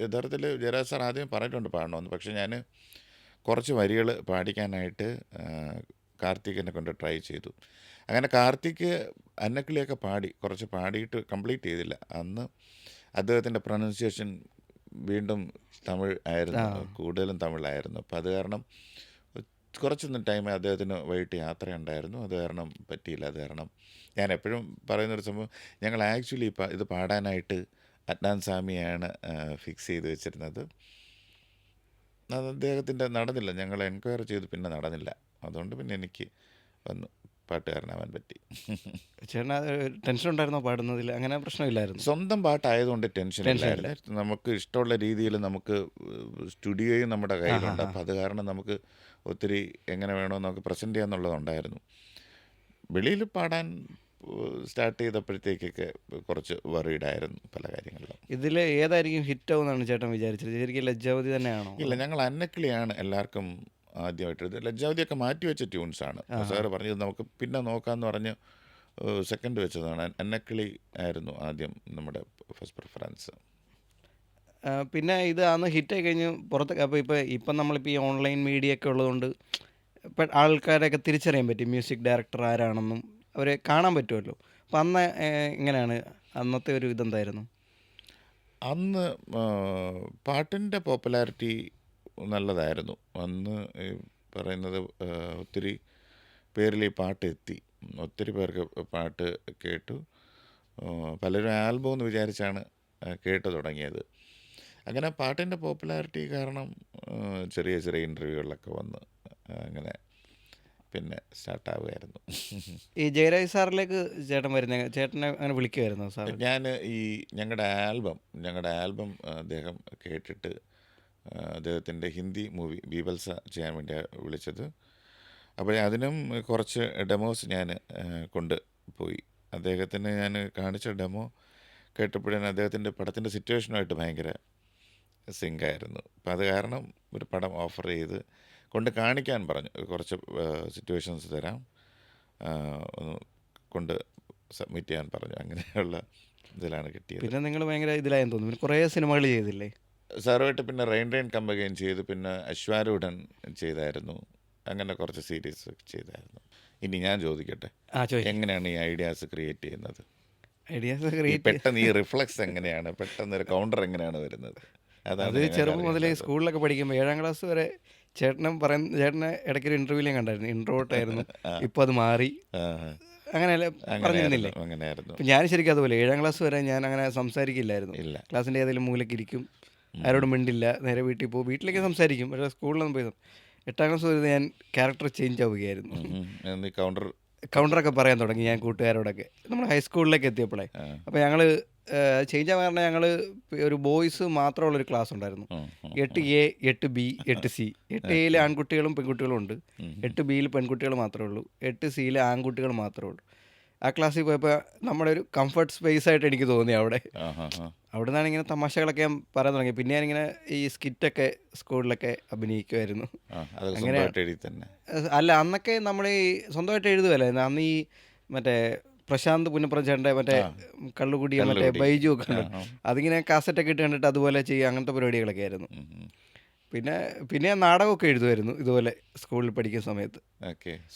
യഥാർത്ഥത്തിൽ ജയരാജ് സാർ ആദ്യം പറഞ്ഞിട്ടുണ്ട് പാടണമെന്ന്. പക്ഷേ ഞാൻ കുറച്ച് വരികൾ പാടിക്കാനായിട്ട് കാർത്തികിനെ കൊണ്ട് ട്രൈ ചെയ്തു. അങ്ങനെ കാർത്തിക് അന്നക്കിളിയൊക്കെ കുറച്ച് പാടിയിട്ട് കംപ്ലീറ്റ് ചെയ്തില്ല. അന്ന് അദ്ദേഹത്തിൻ്റെ പ്രൊനൗൺസിയേഷൻ വീണ്ടും തമിഴ് ആയിരുന്നു, കൂടുതലും തമിഴായിരുന്നു. അപ്പം അത് കാരണം കുറച്ചൊന്നും ടൈം അദ്ദേഹത്തിന് വൈകിട്ട് യാത്രയുണ്ടായിരുന്നു. അത് കാരണം പറ്റിയില്ല. അത് കാരണം ഞാൻ എപ്പോഴും പറയുന്നൊരു സംഭവം, ഞങ്ങൾ ആക്ച്വലി ഇത് പാടാനായിട്ട് അഡ്നാൻ സ്വാമിയാണ് ഫിക്സ് ചെയ്ത് വെച്ചിരുന്നത്. അത് അദ്ദേഹത്തിൻ്റെ നടന്നില്ല. ഞങ്ങൾ എൻക്വയറി ചെയ്ത് പിന്നെ നടന്നില്ല. അതുകൊണ്ട് പിന്നെ എനിക്ക് വന്നു പാട്ടുകാരനാവാൻ പറ്റി. ചേട്ടന് ടെൻഷൻ ഉണ്ടായിരുന്നോ പാടുന്നതിൽ? അങ്ങനെ പ്രശ്നമില്ലായിരുന്നു. സ്വന്തം പാട്ടായതുകൊണ്ട് ടെൻഷൻ ഇല്ലായിരുന്നു. നമുക്ക് ഇഷ്ടമുള്ള രീതിയിൽ നമുക്ക് സ്റ്റുഡിയോയും നമ്മുടെ കയ്യിലുണ്ട്. അപ്പം അത് കാരണം നമുക്ക് ഒത്തിരി എങ്ങനെ വേണമെന്ന് നമുക്ക് പ്രസൻറ്റ് ചെയ്യാന്നുള്ളതുണ്ടായിരുന്നു. വെളിയിൽ പാടാൻ സ്റ്റാർട്ട് ചെയ്തപ്പോഴത്തേക്കൊക്കെ കുറച്ച് വറീഡായിരുന്നു പല കാര്യങ്ങളിലും. ഇതിൽ ഏതായിരിക്കും ഹിറ്റ് ആവുമെന്നാണ് ചേട്ടൻ വിചാരിച്ചത്? ശരിക്കും ലജ്ജാവതി തന്നെയാണോ? ഇല്ല, ഞങ്ങൾ അന്നക്കിളിയാണ് എല്ലാവർക്കും ആദ്യമായിട്ട്. ലജ്ജാവതിയൊക്കെ മാറ്റിവെച്ച ട്യൂൺസാണ്. സാറ് പറഞ്ഞത് നമുക്ക് പിന്നെ നോക്കാമെന്ന് പറഞ്ഞ് സെക്കൻഡ് വെച്ചതാണ്. അന്നക്കിളി ആയിരുന്നു ആദ്യം നമ്മുടെ ഫസ്റ്റ് പ്രിഫറൻസ്. പിന്നെ ഇത് അന്ന് ഹിറ്റായി കഴിഞ്ഞ് പുറത്തൊക്കെ. അപ്പോൾ ഇപ്പം നമ്മളിപ്പോൾ ഈ ഓൺലൈൻ മീഡിയ ഒക്കെ ഉള്ളതുകൊണ്ട് ഇപ്പം ആൾക്കാരെയൊക്കെ തിരിച്ചറിയാൻ പറ്റും മ്യൂസിക് ഡയറക്ടർ ആരാണെന്നും അവരെ കാണാൻ പറ്റുമല്ലോ. അപ്പം അന്ന് എങ്ങനെയാണ് അന്നത്തെ ഒരു ഇതെന്തായിരുന്നു? അന്ന് പാട്ടിൻ്റെ പോപ്പുലാരിറ്റി നല്ലതായിരുന്നു. അന്ന് പറയുന്നത് ഒത്തിരി പേരിൽ ഈ പാട്ട് എത്തി. ഒത്തിരി പേർക്ക് പാട്ട് കേട്ടു. പലരും ആൽബം എന്ന് വിചാരിച്ചാണ് കേട്ടു തുടങ്ങിയത്. അങ്ങനെ പാട്ടിൻ്റെ പോപ്പുലാരിറ്റി കാരണം ചെറിയ ചെറിയ ഇൻ്റർവ്യൂകളിലൊക്കെ വന്ന് അങ്ങനെ പിന്നെ സ്റ്റാർട്ടാവുമായിരുന്നു. ഈ ജയരാജ് സാറിലേക്ക് ചേട്ടൻ വരുന്ന ചേട്ടനെ അങ്ങനെ വിളിക്കുമായിരുന്നു സാർ? ഞാൻ ഈ ഞങ്ങളുടെ ആൽബം അദ്ദേഹം കേട്ടിട്ട് അദ്ദേഹത്തിൻ്റെ ഹിന്ദി മൂവി ബീബൽസ ചെയ്യാൻ വേണ്ടിയാണ് വിളിച്ചത്. അപ്പോൾ അതിനും കുറച്ച് ഡെമോസ് ഞാൻ കൊണ്ടുപോയി. അദ്ദേഹത്തിന് ഞാൻ കാണിച്ച ഡെമോ കേട്ടപ്പോഴേ അദ്ദേഹത്തിൻ്റെ പടത്തിൻ്റെ സിറ്റുവേഷനുമായിട്ട് ഭയങ്കര സിങ്കായിരുന്നു. അപ്പം അത് കാരണം ഒരു പടം ഓഫർ ചെയ്ത് കൊണ്ട് കാണിക്കാൻ പറഞ്ഞു. കുറച്ച് സിറ്റുവേഷൻസ് തരാം, ഒന്ന് കൊണ്ട് സബ്മിറ്റ് ചെയ്യാൻ പറഞ്ഞു. അങ്ങനെയുള്ള ഇതിലാണ് കിട്ടിയത്. പിന്നെ നിങ്ങൾ ഭയങ്കര ഇതിലായെന്ന് തോന്നുന്നു. പിന്നെ കുറേ സിനിമകൾ ചെയ്തില്ലേ സാറുമായിട്ട്? പിന്നെ റെയിൻ കമ്പകയും ചെയ്തു, പിന്നെ അശ്വാരൂഢൻ ചെയ്തായിരുന്നു. അങ്ങനെ കുറച്ച് സീരീസ് ചെയ്തായിരുന്നു. ഇനി ഞാൻ ചോദിക്കട്ടെ, എങ്ങനെയാണ് ഈ ഐഡിയാസ് ക്രിയേറ്റ് ചെയ്യുന്നത്? ഐഡിയാസ് ഈ പെട്ടെന്ന് ഈ റിഫ്ലക്സ് എങ്ങനെയാണ്, പെട്ടെന്ന് ഒരു കൗണ്ടർ എങ്ങനെയാണ് വരുന്നത്? അത് ചെറുപ്പം മുതലേ സ്കൂളിലൊക്കെ പഠിക്കുമ്പോൾ 7ാം ക്ലാസ് വരെ ചേട്ടനെ ഇടയ്ക്കൊരു ഇൻ്റർവ്യൂവിലും കണ്ടായിരുന്നു. ഇൻട്രോട്ടായിരുന്നു, ഇപ്പോൾ അത് മാറി. അങ്ങനെയല്ല പറഞ്ഞിരുന്നില്ലേ? അങ്ങനെയായിരുന്നു. ഇപ്പം ഞാൻ ശരിക്കും അതുപോലെ 7ാം ക്ലാസ് വരെ ഞാൻ അങ്ങനെ സംസാരിക്കില്ലായിരുന്നു. ക്ലാസ്സിൻ്റെ ഏതെങ്കിലും മൂലയ്ക്ക് ഇരിക്കും, ആരോടും മിണ്ടില്ല, നേരെ വീട്ടിൽ പോകും. വീട്ടിലേക്ക് സംസാരിക്കും, പക്ഷേ സ്കൂളിലൊന്നും പോയി. 8ാം ക്ലാസ് വരെ ഞാൻ ക്യാരക്ടർ ചേഞ്ച് ആവുകയായിരുന്നു. കൗണ്ടറൊക്കെ പറയാൻ തുടങ്ങി ഞാൻ കൂട്ടുകാരോടൊക്കെ, നമ്മൾ ഹൈസ്കൂളിലേക്ക് എത്തിയപ്പോഴേ. അപ്പോൾ ഞങ്ങൾ ചേഞ്ച് ആവാൻ കാരണം ഞങ്ങൾ ഒരു ബോയ്സ് മാത്രമുള്ളൊരു ക്ലാസ് ഉണ്ടായിരുന്നു. 8A 8B 8C. 8Aയിൽ ആൺകുട്ടികളും പെൺകുട്ടികളും ഉണ്ട്, 8Bയിൽ പെൺകുട്ടികൾ മാത്രമേ ഉള്ളൂ, 8Cയിൽ ആൺകുട്ടികൾ മാത്രമേ ഉള്ളൂ. ആ ക്ലാസ്സിൽ പോയപ്പോൾ നമ്മുടെ ഒരു കംഫർട്ട് സ്പേസ് ആയിട്ട് എനിക്ക് തോന്നി അവിടെ. അവിടെ നിന്നാണ് ഇങ്ങനെ തമാശകളൊക്കെ ഞാൻ പറയാൻ തുടങ്ങി. പിന്നെ ഞാനിങ്ങനെ ഈ സ്കിറ്റൊക്കെ സ്കൂളിലൊക്കെ അഭിനയിക്കുമായിരുന്നു. അങ്ങനെ അല്ല, അന്നൊക്കെ നമ്മൾ ഈ സ്വന്തമായിട്ട് എഴുതുമല്ലേ. അന്ന് ഈ മറ്റേ പ്രശാന്ത് പുന്നപ്രചേട്ടൻ്റെ മറ്റേ കള്ളുകുടിയ മറ്റേ ബൈജു ഒക്കെ ഉണ്ട്, അതിങ്ങനെ കാസറ്റൊക്കെ ഇട്ട് കണ്ടിട്ട് അതുപോലെ ചെയ്യുക, അങ്ങനത്തെ പരിപാടികളൊക്കെ ആയിരുന്നു. പിന്നെ ഞാൻ നാടകമൊക്കെ എഴുതുമായിരുന്നു ഇതുപോലെ സ്കൂളിൽ പഠിക്കുന്ന സമയത്ത്.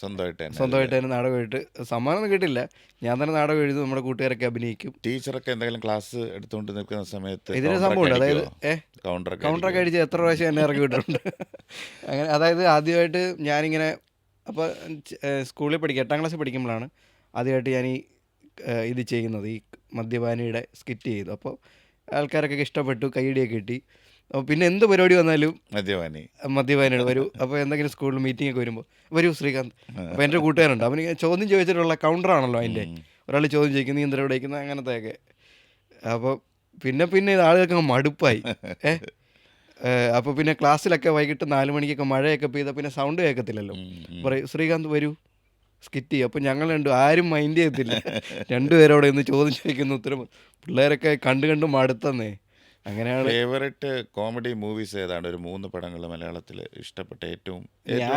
സ്വന്തമായിട്ട് തന്നെ നാടകം എഴുതിട്ട് സമ്മാനമൊന്നും കിട്ടില്ല, ഞാൻ തന്നെ നാടകം എഴുതും, നമ്മുടെ കൂട്ടുകാരൊക്കെ അഭിനയിക്കും. ടീച്ചറൊക്കെ എന്തെങ്കിലും ക്ലാസ് എടുത്തുകൊണ്ട് നിൽക്കുന്ന സമയത്ത് ഇതിന് സംഭവമുണ്ട്. അതായത് കൗണ്ടറൊക്കെ അടിച്ച് എത്ര പ്രാവശ്യം എന്നെ ഇറക്കി വിട്ടിട്ടുണ്ട്. അങ്ങനെ അതായത് ആദ്യമായിട്ട് ഞാനിങ്ങനെ, അപ്പോൾ സ്കൂളിൽ 8ാം ക്ലാസ്സിൽ പഠിക്കുമ്പോഴാണ് ആദ്യമായിട്ട് ഞാൻ ഈ ഇത് ചെയ്യുന്നത്, ഈ മദ്യപാനിയുടെ സ്കിറ്റ് ചെയ്തു. അപ്പോൾ ആൾക്കാരൊക്കെ ഇഷ്ടപ്പെട്ടു, കൈയടിയൊക്കെ കിട്ടി. അപ്പോൾ പിന്നെ എന്ത് പരിപാടി വന്നാലും മദ്യപാനിയുടെ വരൂ. അപ്പോൾ എന്തെങ്കിലും സ്കൂളിൽ മീറ്റിംഗ് ഒക്കെ വരുമ്പോൾ വരൂ ശ്രീകാന്ത്. അപ്പോൾ എൻ്റെ കൂട്ടുകാരുണ്ട്, അവന് ചോദ്യം ചോദിച്ചിട്ടുള്ള കൗണ്ടറാണല്ലോ അതിൻ്റെ. ഒരാൾ ചോദ്യം ചോദിക്കുന്നത്, നീ എന്തിനാ വിളിക്കുന്നത്, അങ്ങനത്തെയൊക്കെ. അപ്പോൾ പിന്നെ ആളുകൾക്ക് മടുപ്പായി. അപ്പോൾ പിന്നെ ക്ലാസ്സിലൊക്കെ വൈകിട്ട് 4 മണിക്കൊക്കെ മഴയൊക്കെ പെയ്താൽ പിന്നെ സൗണ്ട് കേൾക്കത്തില്ലല്ലോ. പറയും ശ്രീകാന്ത് വരൂ സ്കിറ്റ് ചെയ്യും. അപ്പോൾ ഞങ്ങൾ ആരും മൈൻഡ് ചെയ്യത്തില്ല, രണ്ടുപേരോടെ ഇന്ന് ചോദ്യം ചോദിക്കുന്ന ഉത്തരം. പിള്ളേരൊക്കെ കണ്ട് മടുത്തന്നേ. അങ്ങനെയാണ്. ഫേവറേറ്റ് കോമഡി മൂവീസ് ഏതാണ്? ഒരു 3 പടങ്ങൾ മലയാളത്തിൽ ഇഷ്ടപ്പെട്ട ഏറ്റവും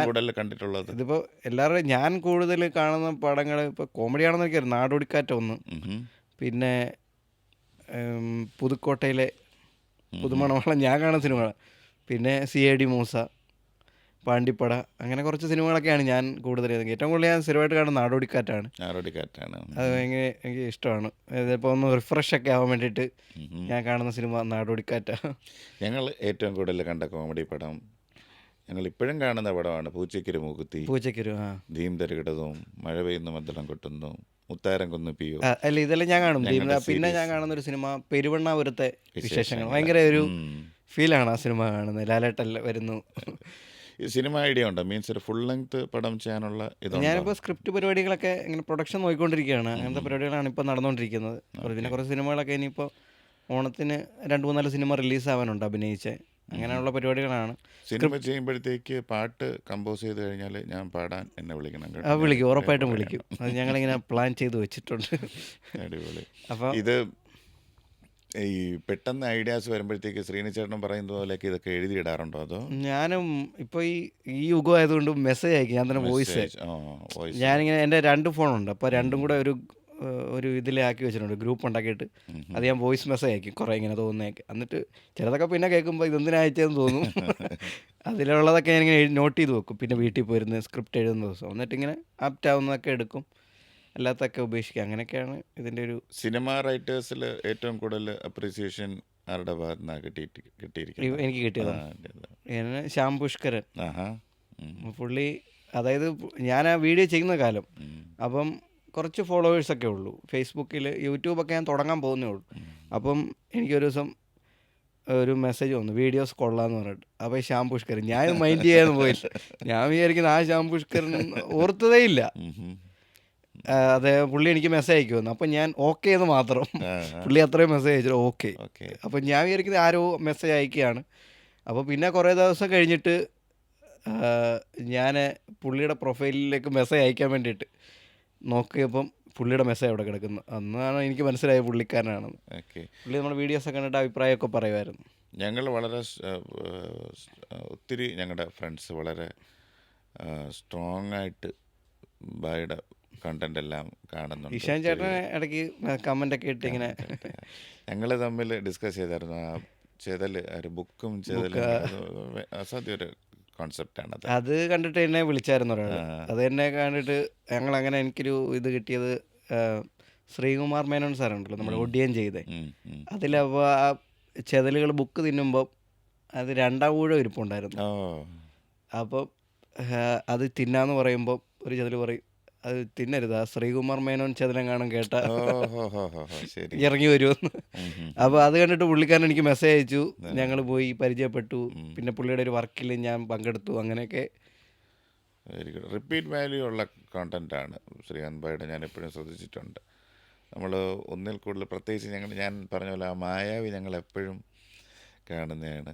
കൂടുതൽ കണ്ടിട്ടുള്ളത്? ഇതിപ്പോൾ എല്ലാവരും ഞാൻ കൂടുതൽ കാണുന്ന പടങ്ങൾ ഇപ്പോൾ കോമഡിയാണെന്ന് എനിക്കറിയാം. നാടോടിക്കാറ്റ് ഒന്ന്, പിന്നെ പുതുക്കോട്ടയിലെ പുതുമണവാളം ഞാൻ കാണുന്ന സിനിമകൾ, പിന്നെ CID മൂസ, പാണ്ടിപ്പട, അങ്ങനെ കുറച്ച് സിനിമകളൊക്കെയാണ് ഞാൻ കൂടുതൽ. ഏറ്റവും കൂടുതൽ ഞാൻ സ്ഥിരമായിട്ട് കാണുന്ന നാടോടിക്കാറ്റാണ്. അത് ഭയങ്കര എനിക്ക് ഇഷ്ടമാണ്. ഇതിപ്പോൾ ഒന്ന് റിഫ്രഷൊക്കെ ആവാൻ വേണ്ടിയിട്ട് ഞാൻ കാണുന്ന സിനിമ നാടോടിക്കാറ്റാണ്. ഞങ്ങൾ ഏറ്റവും കൂടുതൽ കണ്ട കോമഡി പടം, ഞങ്ങൾ ഇപ്പോഴും കാണുന്ന പടമാണ് പൂച്ചയ്ക്കൊരു മൂക്കുത്തി, ധീം തരുകിടതും, മഴ പെയ്യുന്ന മദ്ദളം കൊട്ടുന്നു, മുത്താരം കൊന്നു പിയോ. അല്ല, ഇതെല്ലാം ഞാൻ കാണും. പിന്നെ ഞാൻ കാണുന്നൊരു സിനിമ പെരുവണ്ണാപുരത്തെ വിശേഷങ്ങൾ. ഭയങ്കര ഒരു ഫീലാണ് ആ സിനിമ കാണുന്നത്. ലാലേട്ടൻ വരുന്നു. സിനിമ ഐഡിയ ഉണ്ടോ? മീൻസ് ഒരു ഫുൾ ലെങ്ത് പടം ചെയ്യാനുള്ള ഇത്? ഞാനിപ്പോൾ സ്ക്രിപ്റ്റ് പരിപാടികളൊക്കെ ഇങ്ങനെ പ്രൊഡക്ഷൻ നോക്കിക്കൊണ്ടിരിക്കുകയാണ്. അങ്ങനത്തെ പരിപാടികളാണ് ഇപ്പോൾ നടന്നുകൊണ്ടിരിക്കുന്നത്. പിന്നെ കുറച്ച് സിനിമകളൊക്കെ ഇനിയിപ്പോൾ ഓണത്തിന് 2-3 സിനിമ റിലീസാവാനുണ്ട് അഭിനയിച്ച്. അങ്ങനെയുള്ള പരിപാടികളാണ്. സിനിമ ചെയ്യുമ്പോഴത്തേക്ക് പാട്ട് കമ്പോസ് ചെയ്ത് കഴിഞ്ഞാൽ ഞാൻ പാടാൻ എന്നെ വിളിക്കണം. വിളിക്കും, ഉറപ്പായിട്ടും വിളിക്കും. അത് ഞങ്ങളിങ്ങനെ പ്ലാൻ ചെയ്ത് വെച്ചിട്ടുണ്ട്. അടിപൊളി. അപ്പോൾ ഇത് ഈ പെട്ടെന്ന് ഐഡിയാസ് വരുമ്പോഴത്തേക്ക് ശ്രീനിച്ചേട്ടൻ പറയുന്ന പോലെയൊക്കെ ഇതൊക്കെ എഴുതിയിടാറുണ്ടോ? അതോ? ഞാനും ഇപ്പോൾ ഈ യുഗമായതുകൊണ്ട് മെസ്സേജ് അയക്കും. ഞാൻ തന്നെ വോയിസ് ഞാനിങ്ങനെ എൻ്റെ 2 ഫോണുണ്ട്. അപ്പോൾ രണ്ടും കൂടെ ഒരു ഇതിലാക്കി വെച്ചിട്ടുണ്ട്, ഗ്രൂപ്പ് ഉണ്ടാക്കിയിട്ട്. അത് ഞാൻ വോയിസ് മെസ്സേജ് അയക്കും, കുറേ ഇങ്ങനെ തോന്നുന്നതൊക്കെ. എന്നിട്ട് ചിലതൊക്കെ പിന്നെ കേൾക്കുമ്പോൾ ഇതെന്തിനാ അയച്ചതെന്ന് തോന്നും. അതിലുള്ളതൊക്കെ ഞാനിങ്ങനെ നോട്ട് ചെയ്ത് വെക്കും. പിന്നെ വീട്ടിൽ പോയിരുന്ന് സ്ക്രിപ്റ്റ് എഴുതുന്ന ദിവസം എന്നിട്ടിങ്ങനെ ആപ്റ്റാവുന്നതൊക്കെ എടുക്കും, അല്ലാത്തൊക്കെ ഉപേക്ഷിക്കുക. അങ്ങനെയൊക്കെയാണ് ഇതിൻ്റെ ഒരു. സിനിമ റൈറ്റേഴ്സിൽ ഏറ്റവും കൂടുതൽ അപ്രീസിയേഷൻ ആരുടെ ഭാഗത്തുനിന്നാണ് കിട്ടിയിരിക്കുന്നത്? എനിക്ക് കിട്ടിയതാണ് ശ്യാം പുഷ്കരൻ. പുള്ളി, അതായത് ഞാൻ ആ വീഡിയോ ചെയ്യുന്ന കാലം, അപ്പം കുറച്ച് ഫോളോവേഴ്സൊക്കെ ഉള്ളൂ ഫേസ്ബുക്കിൽ. യൂട്യൂബൊക്കെ ഞാൻ തുടങ്ങാൻ പോകുന്നേ ഉള്ളൂ. അപ്പം എനിക്കൊരു ദിവസം ഒരു മെസ്സേജ് വന്നു വീഡിയോസ് കൊള്ളാന്ന് പറഞ്ഞിട്ട്. അപ്പോൾ ശ്യാം പുഷ്കരൻ ഞാൻ മൈൻഡ് ചെയ്യാതെ പോയില്ല. ഞാൻ വിചാരിക്കുന്നത് ആ ശ്യാം പുഷ്കരൻ ഓർത്തതേ ഇല്ല. അതെ പുള്ളി എനിക്ക് മെസ്സേജ് അയക്കുമെന്ന്. അപ്പം ഞാൻ ഓക്കെ എന്ന് മാത്രം. പുള്ളി അത്രയും മെസ്സേജ് അയച്ചിട്ട് ഓക്കെ. ഓക്കെ. അപ്പം ഞാൻ വിചാരിക്കുന്നത് ആരോ മെസ്സേജ് അയക്കുകയാണ്. അപ്പോൾ പിന്നെ കുറേ ദിവസം കഴിഞ്ഞിട്ട് ഞാൻ പുള്ളിയുടെ പ്രൊഫൈലിലേക്ക് മെസ്സേജ് അയക്കാൻ വേണ്ടിയിട്ട് നോക്കിയപ്പം പുള്ളിയുടെ മെസ്സേജ് അവിടെ കിടക്കുന്നു. അന്നാണ് എനിക്ക് മനസ്സിലായത് പുള്ളിക്കാരനാണെന്ന്. ഓക്കെ. പുള്ളി നമ്മുടെ വീഡിയോസൊക്കെ കണ്ടിട്ട് അഭിപ്രായമൊക്കെ പറയുമായിരുന്നു. ഞങ്ങൾ വളരെ ഒത്തിരി ഞങ്ങളുടെ ഫ്രണ്ട്സ് വളരെ സ്ട്രോങ് ആയിട്ട് ബായുടെ കണ്ടന്റ് എല്ലാം കാണുന്നുണ്ട്. ഇഷാൻ ചേട്ടനെ ഇടയ്ക്ക് കമൻ്റൊക്കെ ഇട്ട് ഇങ്ങനെ ഞങ്ങൾ തമ്മിൽ ഡിസ്കസ് ചെയ്തായിരുന്നു ആ ചെതൽ ഒരു ബുക്കും ചെതലും അസാധ്യ ഒരു കോൺസെപ്റ്റാണ് അത് കണ്ടിട്ട് എന്നെ വിളിച്ചായിരുന്നു ഒരാൾ. അത് എന്നെ കണ്ടിട്ട് ഞങ്ങളങ്ങനെ എനിക്കൊരു ഇത് കിട്ടിയത് ശ്രീകുമാർ മേനോൻ സാറുണ്ടല്ലോ നമ്മുടെ ഒഡിയൻ ചെയ്തേ. അതിലപ്പോൾ ആ ചെതലുകൾ ബുക്ക് തിന്നുമ്പോൾ അത് 2 ഊഴം ഇരിപ്പുണ്ടായിരുന്നു. അപ്പോൾ അത് തിന്നാന്ന് പറയുമ്പോൾ ഒരു ചെതൽ പറയും അത് തിന്നരുത്, ആ ശ്രീകുമാർ മേനോൻ ചെതലെങ്ങാനും കേട്ട ഇറങ്ങി വരുമെന്ന്. അപ്പോൾ അത് കണ്ടിട്ട് പുള്ളിക്കാരൻ എനിക്ക് മെസ്സേജ് അയച്ചു. ഞങ്ങൾ പോയി പരിചയപ്പെട്ടു. പിന്നെ പുള്ളിയുടെ ഒരു വർക്കിൽ ഞാൻ പങ്കെടുത്തു. അങ്ങനെയൊക്കെ വെരി ഗുഡ്. റിപ്പീറ്റ് വാല്യൂ ഉള്ള കോണ്ടന്റാണ് ശ്രീകാന്ത് ഭായിയുടെ. ഞാൻ എപ്പോഴും ശ്രദ്ധിച്ചിട്ടുണ്ട്. നമ്മൾ ഒന്നിൽ കൂടുതൽ പ്രത്യേകിച്ച് ഞാൻ പറഞ്ഞ പോലെ ആ മായാവി ഞങ്ങൾ എപ്പോഴും കാണുന്നതാണ്.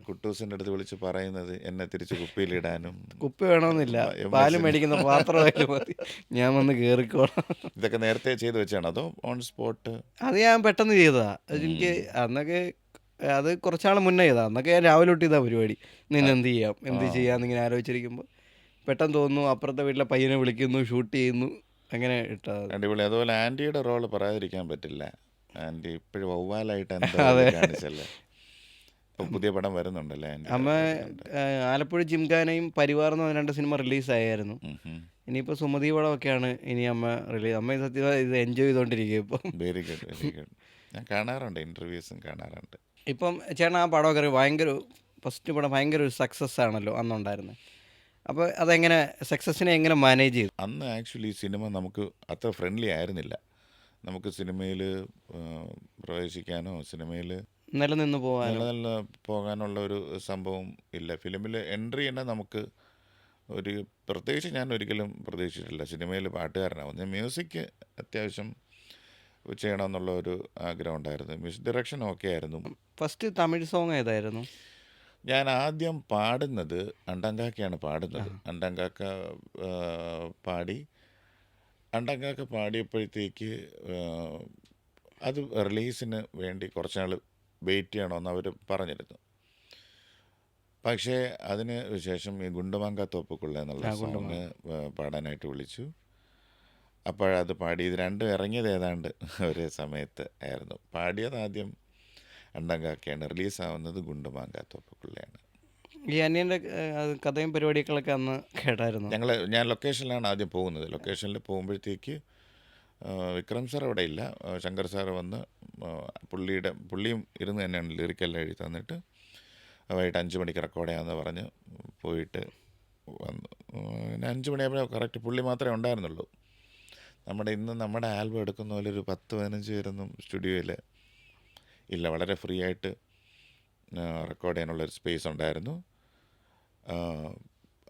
കുട്ടൂസിൻ്റെ അടുത്ത് വിളിച്ച് പറയുന്നത് എന്നെ തിരിച്ച് കുപ്പിയിലിടാനും. കുപ്പി വേണമെന്നില്ല, പാല് മേടിക്കുന്ന പാത്രമായാലും മതി, ഞാൻ വന്ന് കയറിക്കോളാം. ഇതൊക്കെ നേരത്തെ ചെയ്ത് വെച്ചാണ് അതോ ഓൺ സ്പോട്ട്? അത് ഞാൻ പെട്ടെന്ന് ചെയ്തതാ. എനിക്ക് അന്നൊക്കെ അത് കുറച്ചാൾ മുന്നേ ചെയ്താ. അന്നൊക്കെ ഞാൻ രാവിലെ തൊട്ട് ചെയ്താ പരിപാടി. നിന്ന് എന്ത് ചെയ്യാന്നിങ്ങനെ ആലോചിച്ചിരിക്കുമ്പോൾ പെട്ടെന്ന് തോന്നുന്നു അപ്പുറത്തെ വീട്ടിലെ പയ്യനെ വിളിക്കുന്നു, ഷൂട്ട് ചെയ്യുന്നു, അങ്ങനെ ഇട്ടാ. അടിപൊളി. അതുപോലെ ആൻറ്റിയുടെ റോള് പറയാതിരിക്കാൻ പറ്റില്ല. ആൻറ്റി ഇപ്പോഴും വവ്വാലായിട്ട് എന്താ കാണിച്ചല്ലേ. ഇപ്പം പുതിയ പടം വരുന്നുണ്ടല്ലേ അമ്മ. ആലപ്പുഴ ജിംഖാനയും പരിവാർ എന്ന് 2 സിനിമ റിലീസായിരുന്നു. ഇനിയിപ്പോൾ സുമതി പടമൊക്കെയാണ് ഇനി അമ്മ റിലീസ്. അമ്മ സത്യം ഇത് എൻജോയ് ചെയ്തുകൊണ്ടിരിക്കുക ഇപ്പം. Very good, very good. ഞാൻ കാണാറുണ്ട്, ഇൻ്റർവ്യൂസും കാണാറുണ്ട്. ഇപ്പം ചേട്ടൻ ആ പടമൊക്കെ ഭയങ്കര ഫസ്റ്റ് പടം ഭയങ്കര ഒരു സക്സസ് ആണല്ലോ അന്നുണ്ടായിരുന്നത്. അപ്പോൾ അതെങ്ങനെ സക്സസ്സിനെ എങ്ങനെ മാനേജ് ചെയ്തു? അന്ന് ആക്ച്വലി സിനിമ നമുക്ക് അത്ര ഫ്രണ്ട്ലി ആയിരുന്നില്ല. നമുക്ക് സിനിമയിൽ പ്രവേശിക്കാനോ സിനിമയിൽ നിലനിന്ന് പോകാനുള്ള ഒരു സംഭവം ഇല്ല. ഫിലിമിൽ എൻട്രി തന്നെ നമുക്ക് ഒരു പ്രത്യേകിച്ച് ഞാൻ ഒരിക്കലും പ്രതീക്ഷിച്ചിട്ടില്ല സിനിമയിൽ പാട്ടുകാരനാവും. ഞാൻ മ്യൂസിക് അത്യാവശ്യം ചെയ്യണമെന്നുള്ള ഒരു ആഗ്രഹം ഉണ്ടായിരുന്നു. മ്യൂസിക് ഡയറക്ഷൻ ഓക്കെ ആയിരുന്നു. ഫസ്റ്റ് തമിഴ് സോങ് ഏതായിരുന്നു? ഞാൻ ആദ്യം പാടുന്നത് അണ്ടങ്കാക്കയാണ് പാടുന്നത്. അണ്ടങ്കാക്ക പാടിയപ്പോഴത്തേക്ക് അത് റിലീസിന് വേണ്ടി കുറച്ചാൾ വെയിറ്റ് ചെയ്യണമെന്ന് അവർ പറഞ്ഞിരുന്നു. പക്ഷേ അതിന് ശേഷം ഈ ഗുണ്ടുമാങ്ക തോപ്പുക്കുള്ള എന്നുള്ള സോങ് പാടാനായിട്ട് വിളിച്ചു. അപ്പോഴത് പാടി. ഇത് രണ്ടും ഇറങ്ങിയത് ഏതാണ്ട് ഒരേ സമയത്ത് ആയിരുന്നു. പാടിയത് ആദ്യം അണ്ടങ്കാക്കയാണ്, റിലീസാവുന്നത് ഗുണ്ടുമാങ്ക തോപ്പുക്കുള്ളയാണ്. ഈ അനിയൻ്റെ കഥയും പരിപാടികളൊക്കെ അന്ന് കേട്ടായിരുന്നു. ഞാൻ ലൊക്കേഷനിലാണ് ആദ്യം പോകുന്നത്. ലൊക്കേഷനിൽ പോകുമ്പോഴത്തേക്ക് വിക്രം സാർ അവിടെ ഇല്ല, ശങ്കർ സാർ വന്ന് പുള്ളിയും ഇരുന്ന് തന്നെയാണ് ലിറിക്കെല്ലാം എഴുതി തന്നിട്ട് വൈകിട്ട് 5 മണിക്ക് റെക്കോർഡ് ചെയ്യാമെന്ന് പറഞ്ഞ് പോയിട്ട് വന്നു. പിന്നെ 5 മണിയാകുമ്പോൾ കറക്റ്റ് പുള്ളി മാത്രമേ ഉണ്ടായിരുന്നുള്ളൂ. നമ്മുടെ ആൽബം എടുക്കുന്ന പോലെ ഒരു 10-15 പേരൊന്നും സ്റ്റുഡിയോയിൽ ഇല്ല. വളരെ ഫ്രീ ആയിട്ട് റെക്കോർഡ് ചെയ്യാനുള്ളൊരു സ്പേസ് ഉണ്ടായിരുന്നു.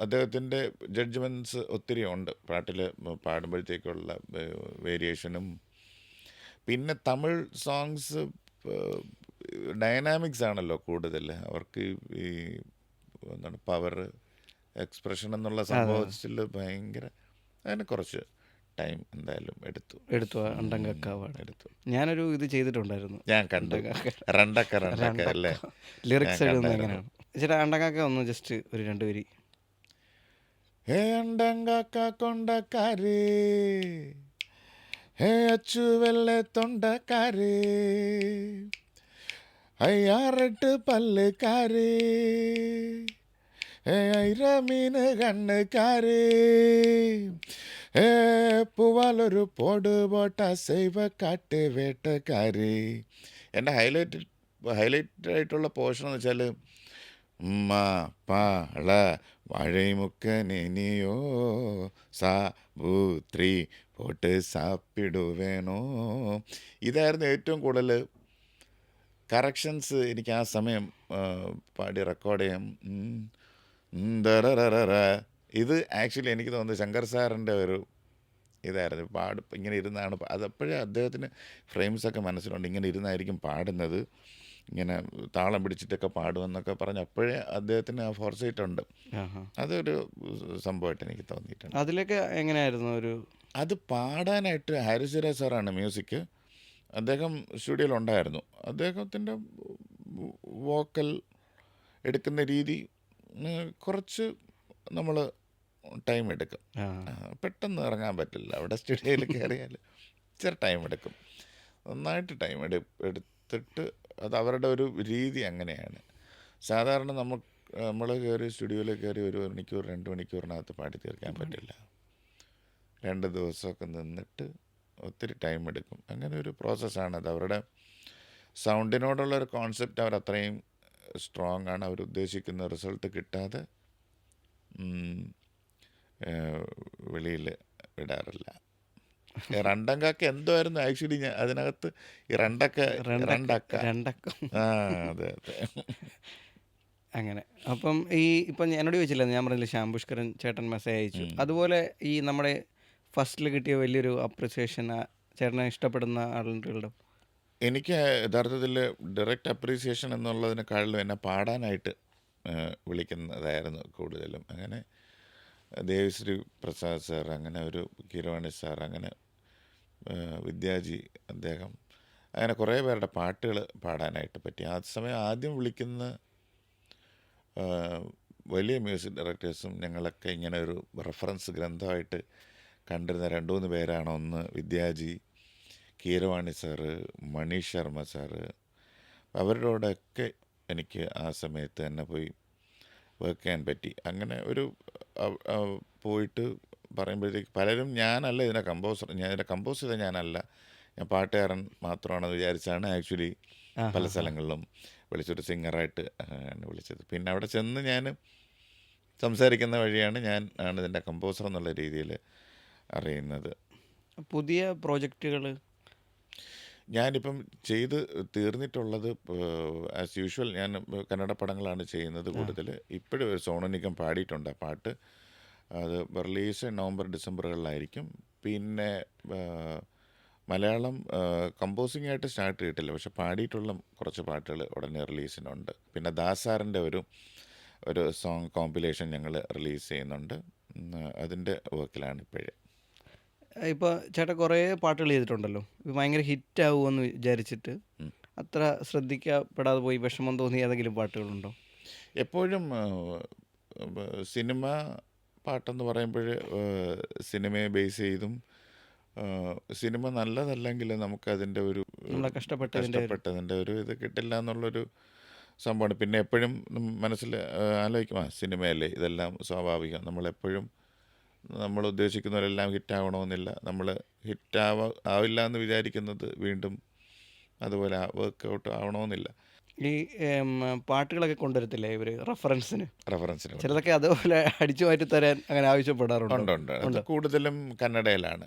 അദ്ദേഹത്തിൻ്റെ ജഡ്ജ്മെൻറ്റ്സ് ഒത്തിരി ഉണ്ട് പാട്ടിൽ പാടുമ്പോഴത്തേക്കുള്ള വേരിയേഷനും. പിന്നെ തമിഴ് സോങ്സ് ഡൈനാമിക്സ് ആണല്ലോ കൂടുതൽ. അവർക്ക് ഈ എന്താണ് പവർ എക്സ്പ്രഷൻ എന്നുള്ള സംഭവത്തിൽ ഭയങ്കര അതിന് കുറച്ച് ടൈം എന്തായാലും എടുത്തു. എടുത്തു. ഞാനൊരു ഇത് ചെയ്തിട്ടുണ്ടായിരുന്നു, ഞാൻ കണ്ടു. രണ്ടക്ക അല്ലേ ലിറിക്സ് എഴുതുന്നത് എങ്ങനെയാണ് ചേട്ടാ? അണ്ടങ്കാക്ക ഒന്ന് ജസ്റ്റ് ഒരു 2 വരി. ഹേ അണ്ടങ്കാക്ക കൊണ്ടക്കാരേ, ഹേ അച്ചു വെള്ള തൊണ്ടക്കാരേ, അയ്യാറെട്ട് പല്ലുകാരേ, ഹേ ഐരമീന് കണ്ണുകാരേ, ഹേ പൂവാലൊരു പോട് പോട്ട സൈവ കാട്ട് വേട്ടക്കാരി. എൻ്റെ ഹൈലൈറ്റ് ആയിട്ടുള്ള പോർഷൻ എന്ന് വെച്ചാൽ പാള വാഴമുക്കനെനിയോ സാബൂത്രി പോട്ട് സാപ്പിടുവേണോ. ഇതായിരുന്നു ഏറ്റവും കൂടുതൽ കറക്ഷൻസ് എനിക്ക് ആ സമയം പാടി റെക്കോർഡ് ചെയ്യാം. ദററററ. ഇത് ആക്ച്വലി എനിക്ക് തോന്നുന്നത് ശങ്കർ സാറിൻ്റെ ഒരു ഇതായിരുന്നു. ഇങ്ങനെ ഇരുന്നാണ് അതപ്പോഴേ അദ്ദേഹത്തിന് ഫ്രെയിംസൊക്കെ മനസ്സിലുണ്ട്. ഇങ്ങനെ ഇരുന്നായിരിക്കും പാടുന്നത്, ഇങ്ങനെ താളം പിടിച്ചിട്ടൊക്കെ പാടുമെന്നൊക്കെ പറഞ്ഞ് അപ്പോഴേ അദ്ദേഹത്തിന് ആ ഫോർസൈറ്റ് ഉണ്ട്. ആഹാ. അതൊരു സംഭവമായിട്ട് എനിക്ക് തോന്നിയിട്ടുണ്ട്. അതിലൊക്കെ എങ്ങനെയായിരുന്നു ഒരു അത് പാടാനായിട്ട് ഹാരിസ് സാറാണ് മ്യൂസിക്. അദ്ദേഹം സ്റ്റുഡിയോയിലുണ്ടായിരുന്നു. അദ്ദേഹത്തിൻ്റെ വോക്കൽ എടുക്കുന്ന രീതി കുറച്ച് നമ്മൾ ടൈം എടുക്കും. ആ പെട്ടെന്ന് ഇറങ്ങാൻ പറ്റില്ല. അവിടെ സ്റ്റുഡിയോയിൽ കയറിയാൽ ഇച്ചിരി ടൈം എടുക്കും. നന്നായിട്ട് ടൈം എടുത്തിട്ട് അത് അവരുടെ ഒരു രീതി അങ്ങനെയാണ്. സാധാരണ നമ്മൾ കയറി സ്റ്റുഡിയോയിൽ കയറി 1 മണിക്കൂർ 2 മണിക്കൂറിനകത്ത് പാടി തീർക്കാൻ പറ്റില്ല. 2 ദിവസമൊക്കെ നിന്നിട്ട് ഒത്തിരി ടൈം എടുക്കും. അങ്ങനെ ഒരു പ്രോസസ്സാണത്. അവരുടെ സൗണ്ടിനോടുള്ളൊരു കോൺസെപ്റ്റ് അവരത്രയും സ്ട്രോങ് ആണ്. അവരുദ്ദേശിക്കുന്ന റിസൾട്ട് കിട്ടാതെ വെളിയിൽ വിടാറില്ല. രണ്ടങ്കാക്ക എന്തായിരുന്നു ആക്ച്വലി അതിനകത്ത് ഈ രണ്ടക്ക. രണ്ടക്കം ആ അതെ അതെ. അങ്ങനെ. അപ്പം ഇപ്പം എന്നോട് ചോദിച്ചില്ല, ഞാൻ പറഞ്ഞില്ല ശ്യാം പുഷ്കരൻ ചേട്ടൻ മെസ്സേജ് അയച്ചു. അതുപോലെ ഈ നമ്മുടെ ഫസ്റ്റിൽ കിട്ടിയ വലിയൊരു അപ്രിസിയേഷൻ ചേട്ടനെ ഇഷ്ടപ്പെടുന്ന ആളുകളുടെ എനിക്ക് യഥാർത്ഥത്തിൽ ഡയറക്റ്റ് അപ്രീസിയേഷൻ എന്നുള്ളതിനെക്കാളും എന്നെ പാടാനായിട്ട് വിളിക്കുന്നതായിരുന്നു കൂടുതലും. അങ്ങനെ ദേവിശ്രീ പ്രസാദ് സാർ, അങ്ങനെ ഒരു കീരവാണി സാർ, അങ്ങനെ വിദ്യാജി അദ്ദേഹം, അങ്ങനെ കുറേ പേരുടെ പാട്ടുകൾ പാടാനായിട്ട് പറ്റി. ആ സമയം ആദ്യം വിളിക്കുന്ന വലിയ മ്യൂസിക് ഡയറക്ടേഴ്സും ഞങ്ങളൊക്കെ ഇങ്ങനെ ഒരു റെഫറൻസ് ഗ്രന്ഥമായിട്ട് കണ്ടിരുന്ന 2-3 പേരാണ്. ഒന്ന് വിദ്യാജി, കീരവാണി സാറ്, മനീഷ് ശർമ്മ സാറ്. അവരുടെ കൂടെയൊക്കെ എനിക്ക് ആ സമയത്ത് തന്നെ പോയി വർക്ക് ചെയ്യാൻ പറ്റി. അങ്ങനെ ഒരു പോയിട്ട് പറയുമ്പോഴത്തേക്ക് പലരും ഞാനല്ല ഇതിനെ കമ്പോസർ, ഞാൻ ഇതിനെ കമ്പോസ് ചെയ്ത ഞാനല്ല, ഞാൻ പാട്ടുകാരൻ മാത്രമാണെന്ന് വിചാരിച്ചാണ് ആക്ച്വലി പല സ്ഥലങ്ങളിലും വിളിച്ചൊരു സിംഗറായിട്ട് ആണ് വിളിച്ചത്. പിന്നെ അവിടെ ചെന്ന് ഞാൻ സംസാരിക്കുന്ന വഴിയാണ് ആണ് ഇതിൻ്റെ കമ്പോസർ എന്നുള്ള രീതിയിൽ അറിയുന്നത്. പുതിയ പ്രോജക്റ്റുകൾ ഞാനിപ്പം ചെയ്ത് തീർന്നിട്ടുള്ളത് ആസ് യൂഷ്വൽ ഞാൻ കന്നഡ പടങ്ങളാണ് ചെയ്യുന്നത് കൂടുതൽ. ഇപ്പോഴും സോണു നിഗം പാടിയിട്ടുണ്ട് ആ പാട്ട്. അത് റിലീസ് നവംബർ ഡിസംബറുകളിലായിരിക്കും. പിന്നെ മലയാളം കമ്പോസിംഗ് ആയിട്ട് സ്റ്റാർട്ട് ചെയ്തിട്ടില്ല, പക്ഷെ പാടിയിട്ടുള്ള കുറച്ച് പാട്ടുകൾ ഉടനെ റിലീസിനുണ്ട്. പിന്നെ ദാസാറിൻ്റെ ഒരു സോങ് കോമ്പിലേഷൻ ഞങ്ങൾ റിലീസ് ചെയ്യുന്നുണ്ട്. അതിൻ്റെ വർക്കിലാണ് ഇപ്പോഴേ. ഇപ്പോൾ ചേട്ടൻ കുറേ പാട്ടുകൾ ചെയ്തിട്ടുണ്ടല്ലോ. ഇത് ഭയങ്കര ഹിറ്റ് ആവുമെന്ന് വിചാരിച്ചിട്ട് അത്ര ശ്രദ്ധിക്കപ്പെടാതെ പോയി വിഷമം തോന്നിയ ഏതെങ്കിലും പാട്ടുകളുണ്ടോ? എപ്പോഴും സിനിമ പാട്ടെന്ന് പറയുമ്പോൾ സിനിമയെ ബേസ് ചെയ്തും സിനിമ നല്ലതല്ലെങ്കിൽ നമുക്കതിൻ്റെ ഒരു നമ്മളെ കഷ്ടപ്പെട്ടതിൻ്റെ ഒരു ഇത് കിട്ടില്ല എന്നുള്ളൊരു സംഭവമാണ്. പിന്നെ എപ്പോഴും മനസ്സിൽ ആലോചിക്കും, സിനിമയല്ലേ, ഇതെല്ലാം സ്വാഭാവികം. നമ്മളെപ്പോഴും നമ്മൾ ഉദ്ദേശിക്കുന്നവരെല്ലാം ഹിറ്റാവണമെന്നില്ല. നമ്മൾ ആവില്ല എന്ന് വിചാരിക്കുന്നത് വീണ്ടും അതുപോലെ വർക്കൗട്ട് ആവണമെന്നില്ല. ഈ പാട്ടുകളൊക്കെ കൊണ്ടുവരത്തില്ലേ ഇവർ റെഫറൻസിന്? റെഫറൻസിന് ചിലതൊക്കെ അതുപോലെ അടിച്ചു മാറ്റി തരാൻ അങ്ങനെ ആവശ്യപ്പെടാറുണ്ട്. ഉണ്ട്. അത് കൂടുതലും കന്നഡയിലാണ്.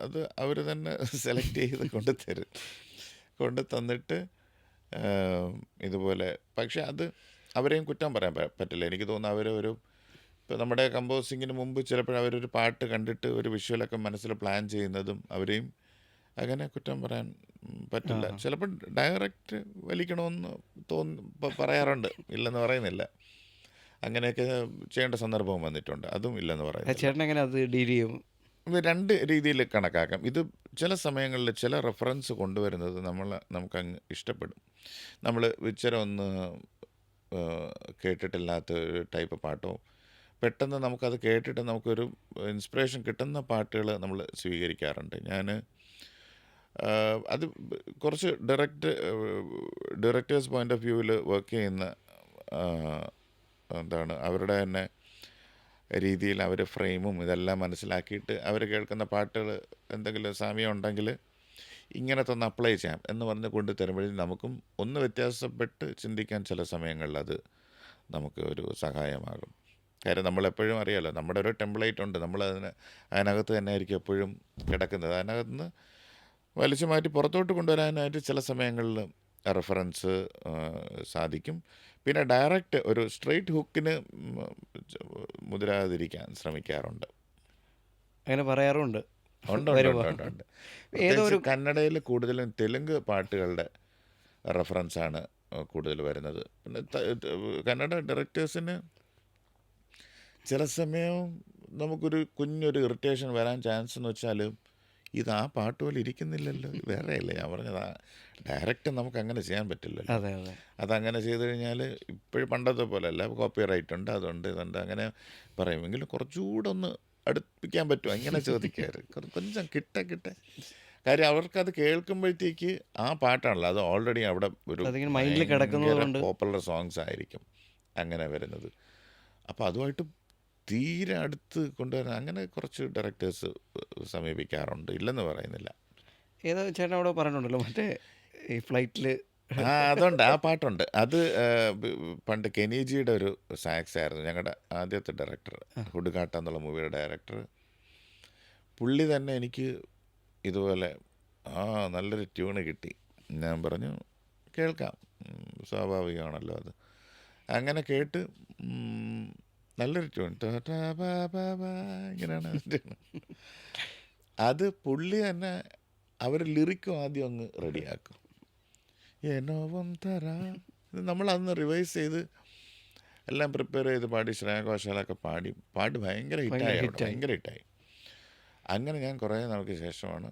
അത് അവർ തന്നെ സെലക്ട് ചെയ്ത് കൊണ്ടു തന്നിട്ട് ഇതുപോലെ. പക്ഷെ അത് അവരെയും കുറ്റം പറയാൻ പറ്റില്ല. എനിക്ക് തോന്നുന്നു ഇപ്പോൾ നമ്മുടെ കമ്പോസിങ്ങിന് മുമ്പ് ചിലപ്പോൾ അവരൊരു പാട്ട് കണ്ടിട്ട് ഒരു വിഷ്വലൊക്കെ മനസ്സിൽ പ്ലാൻ ചെയ്യുന്നതും അവരെയും അങ്ങനെ കുറ്റം പറയാൻ പറ്റില്ല. ചിലപ്പോൾ ഡയറക്റ്റ് വലിക്കണമെന്ന് പറയാറുണ്ട്, ഇല്ലെന്ന് പറയുന്നില്ല. അങ്ങനെയൊക്കെ ചെയ്യേണ്ട സന്ദർഭവും വന്നിട്ടുണ്ട്, അതും ഇല്ലെന്ന് പറയുന്നത്. ചേട്ടൻ എങ്ങനെ അത് ഡീൽ ചെയ്യും? ഇത് 2 രീതിയിൽ കണക്കാക്കാം. ഇത് ചില സമയങ്ങളിൽ ചില റെഫറൻസ് കൊണ്ടുവരുന്നത് നമുക്കങ്ങ് ഇഷ്ടപ്പെടും. നമ്മൾ ഇച്ചിരി ഒന്ന് കേട്ടിട്ടില്ലാത്ത ഒരു ടൈപ്പ് പാട്ടോ പെട്ടെന്ന് നമുക്കത് കേട്ടിട്ട് നമുക്കൊരു ഇൻസ്പിറേഷൻ കിട്ടുന്ന പാട്ടുകൾ നമ്മൾ സ്വീകരിക്കാറുണ്ട്. ഞാൻ അത് കുറച്ച് ഡയറക്ടേഴ്സ് പോയിൻ്റ് ഓഫ് വ്യൂവിൽ വർക്ക് ചെയ്യുന്ന അവരുടെ തന്നെ രീതിയിൽ അവർ ഫ്രെയിമും ഇതെല്ലാം മനസ്സിലാക്കിയിട്ട് അവർ കേൾക്കുന്ന പാട്ടുകൾ എന്തെങ്കിലും സാമ്യം ഉണ്ടെങ്കിൽ ഇങ്ങനത്തെ ഒന്ന് അപ്ലൈ ചെയ്യാം എന്ന് പറഞ്ഞ് കൊണ്ട് തരുമ്പോഴേക്കും നമുക്കും ഒന്ന് വ്യത്യാസപ്പെട്ട് ചിന്തിക്കാൻ ചില സമയങ്ങളിൽ അത് നമുക്ക് ഒരു സഹായമാകും. കാര്യം നമ്മളെപ്പോഴും അറിയാമല്ലോ, നമ്മുടെ ഒരു ടെംപ്ലേറ്റ് ഉണ്ട്, അതിനകത്ത് തന്നെ ആയിരിക്കും എപ്പോഴും കിടക്കുന്നത്. അതിനകത്ത് നിന്ന് വലിച്ചു മാറ്റി പുറത്തോട്ട് കൊണ്ടുവരാനായിട്ട് ചില സമയങ്ങളിൽ റെഫറൻസ് സാധിക്കും. പിന്നെ ഡയറക്റ്റ് ഒരു സ്ട്രെയിറ്റ് ഹുക്കിന് മുതിരാതിരിക്കാൻ ശ്രമിക്കാറുണ്ട്. അങ്ങനെ പറയാറുണ്ട് ഉണ്ട് ഉണ്ട് വരുമ്പോൾ. ഉണ്ട് ഉണ്ട് ഉണ്ട്. ഏതോ പ്രത്യേകിച്ച് ഒരു കന്നഡയിൽ കൂടുതലും തെലുങ്ക് പാട്ടുകളുടെ റെഫറൻസാണ് കൂടുതൽ വരുന്നത്. പിന്നെ കന്നഡ ഡയറക്ടേഴ്സിന് ചില സമയം നമുക്കൊരു കുഞ്ഞൊരു ഇറിറ്റേഷൻ വരാൻ ചാൻസ് എന്ന് വെച്ചാൽ ഇത് ആ പാട്ട് പോലെ ഇരിക്കുന്നില്ലല്ലോ, ഇത് വേറെ അല്ലേ. ഞാൻ പറഞ്ഞത് ഡയറക്റ്റ് നമുക്ക് അങ്ങനെ ചെയ്യാൻ പറ്റില്ലല്ലോ. അതെ അതെ അതങ്ങനെ ചെയ്ത് കഴിഞ്ഞാൽ ഇപ്പോഴും പണ്ടത്തെ പോലെ അല്ല, കോപ്പി റൈറ്റ് ഉണ്ട്, അതുണ്ട് ഇതുണ്ട്, അങ്ങനെ പറയുമെങ്കിലും കുറച്ചുകൂടെ ഒന്ന് അടുപ്പിക്കാൻ പറ്റുമോ അങ്ങനെ ചോദിക്കാറ്. കൊഞ്ചം കിട്ടെ കാര്യം അവർക്കത് കേൾക്കുമ്പോഴത്തേക്ക് ആ പാട്ടാണല്ലോ, അത് ഓൾറെഡി അവിടെ ഒരു അതിങ്ങനെ മൈൻഡിൽ കിടക്കുന്നത് ഭയങ്കര കൊണ്ട്. പോപ്പുലർ സോങ്സ് ആയിരിക്കും അങ്ങനെ വരുന്നത്. അപ്പോൾ അതുമായിട്ട് തീരെ അടുത്ത് കൊണ്ടുവരാൻ അങ്ങനെ കുറച്ച് ഡയറക്ടേഴ്സ് സമീപിക്കാറുണ്ട്, ഇല്ലെന്ന് പറയുന്നില്ല. ഏതോ ചേട്ടൻ അവിടെ പറഞ്ഞിട്ടുണ്ടല്ലോ മറ്റേ ഈ ഫ്ലൈറ്റിൽ. അതുണ്ട്, ആ പാട്ടുണ്ട്. അത് പണ്ട് കെനിജിയുടെ ഒരു സാക്സ് ആയിരുന്നു ഞങ്ങളുടെ ആദ്യത്തെ ഡയറക്ടർ, ഹുഡുകാട്ട എന്നുള്ള മൂവിയുടെ ഡയറക്ടർ. പുള്ളി തന്നെ എനിക്ക് ഇതുപോലെ നല്ലൊരു ട്യൂണ് കിട്ടി. ഞാൻ പറഞ്ഞു കേൾക്കാം, സ്വാഭാവികമാണല്ലോ അത്. അങ്ങനെ കേട്ട് നല്ലൊരു ട്യൂൺ ഇങ്ങനെയാണ് അത് പുള്ളി തന്നെ അവർ ലിറിക്കും ആദ്യം അങ്ങ് റെഡിയാക്കും. നോവം തരാ നമ്മളന്ന് റിവൈസ് ചെയ്ത് എല്ലാം പ്രിപ്പയർ ചെയ്ത് പാടി, ശ്രേയ ഘോഷാലൊക്കെ പാട്ട് ഭയങ്കര ഹിറ്റായി, അവിടെ ഭയങ്കര ഹിറ്റായി. അങ്ങനെ ഞാൻ കുറേ നാൾക്ക് ശേഷമാണ്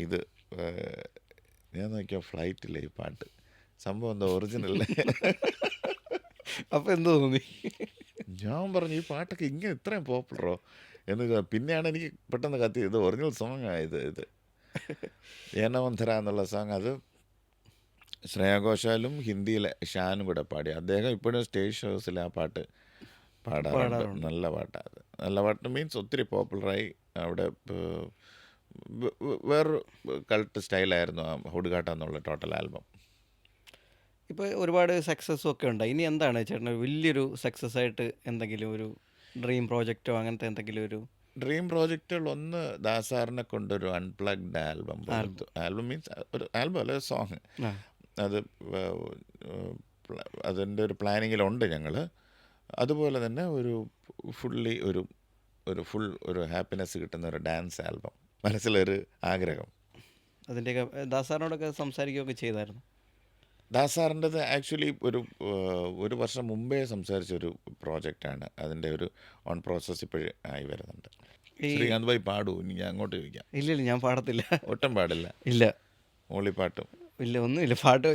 ഇത് ഞാൻ നോക്കിയ ഫ്ലൈറ്റിലെ ഈ പാട്ട് സംഭവം എന്താ ഒറിജിനൽ. അപ്പോൾ എന്തോ തോന്നി? ഞാൻ പറഞ്ഞു ഈ പാട്ടൊക്കെ ഇങ്ങനെ ഇത്രയും പോപ്പുലറോ എന്ന്. പിന്നെയാണ് എനിക്ക് പെട്ടെന്ന് കത്തി ഇത് ഒറിജിനൽ സോങ് ആയത്. ഇത് ഏനവന്ധര എന്നുള്ള സോങ് അത് ശ്രേയ ഘോഷാലും ഹിന്ദിയിലെ ഷാനും കൂടെ പാടി. അദ്ദേഹം ഇപ്പോഴും സ്റ്റേജ് ഷോസിൽ ആ പാട്ട് പാടാറുണ്ട്. നല്ല പാട്ടാണ് അത്. നല്ല പാട്ട് മീൻസ് ഒത്തിരി പോപ്പുലറായി. അവിടെ വേറൊരു കൾട്ട് സ്റ്റൈലായിരുന്നു ആ ഹുഡുകാട്ട എന്നുള്ള ടോട്ടൽ ആൽബം. ഇപ്പോൾ ഒരുപാട് സക്സസ്സും ഒക്കെ ഉണ്ട്. ഇനി എന്താണ് ചേട്ടൻ വലിയൊരു സക്സസ് ആയിട്ട് എന്തെങ്കിലും ഒരു ഡ്രീം പ്രോജക്റ്റോ അങ്ങനത്തെ എന്തെങ്കിലും ഒരു ഡ്രീം പ്രോജക്റ്റുകൾ? ഒന്ന് ദാസാറിനെ കൊണ്ടൊരു അൺപ്ലഗ്ഡ് ആൽബം പുറത്തു. ആൽബം മീൻസ് ഒരു ആൽബം അല്ല, സോങ്. അത് അതിൻ്റെ ഒരു പ്ലാനിങ്ങിലുണ്ട് ഞങ്ങൾ. അതുപോലെ തന്നെ ഒരു ഫുള്ളി ഒരു ഹാപ്പിനെസ് കിട്ടുന്ന ഒരു ഡാൻസ് ആൽബം മനസ്സിലൊരു ആഗ്രഹം. അതിൻ്റെയൊക്കെ ദാസാറിനോടൊക്കെ സംസാരിക്കുകയൊക്കെ ചെയ്തായിരുന്നു? ദാസാറിൻ്റെത് ആക്ച്വലി ഒരു വർഷം മുമ്പേ സംസാരിച്ചൊരു പ്രോജക്റ്റാണ്. അതിൻ്റെ ഒരു ഓൺ പ്രോസസ് ഇപ്പോഴും ആയി വരുന്നുണ്ട്. ശ്രീകാന്ത് ഭായി പാടൂ, ഇനി ഞാൻ അങ്ങോട്ട് ചോദിക്കാം. ഇല്ല ഞാൻ പാടത്തില്ല. ഒട്ടും പാടില്ല? ഇല്ല. മൂളിപ്പാട്ടും ഇല്ല, ഒന്നുമില്ല. പാട്ട്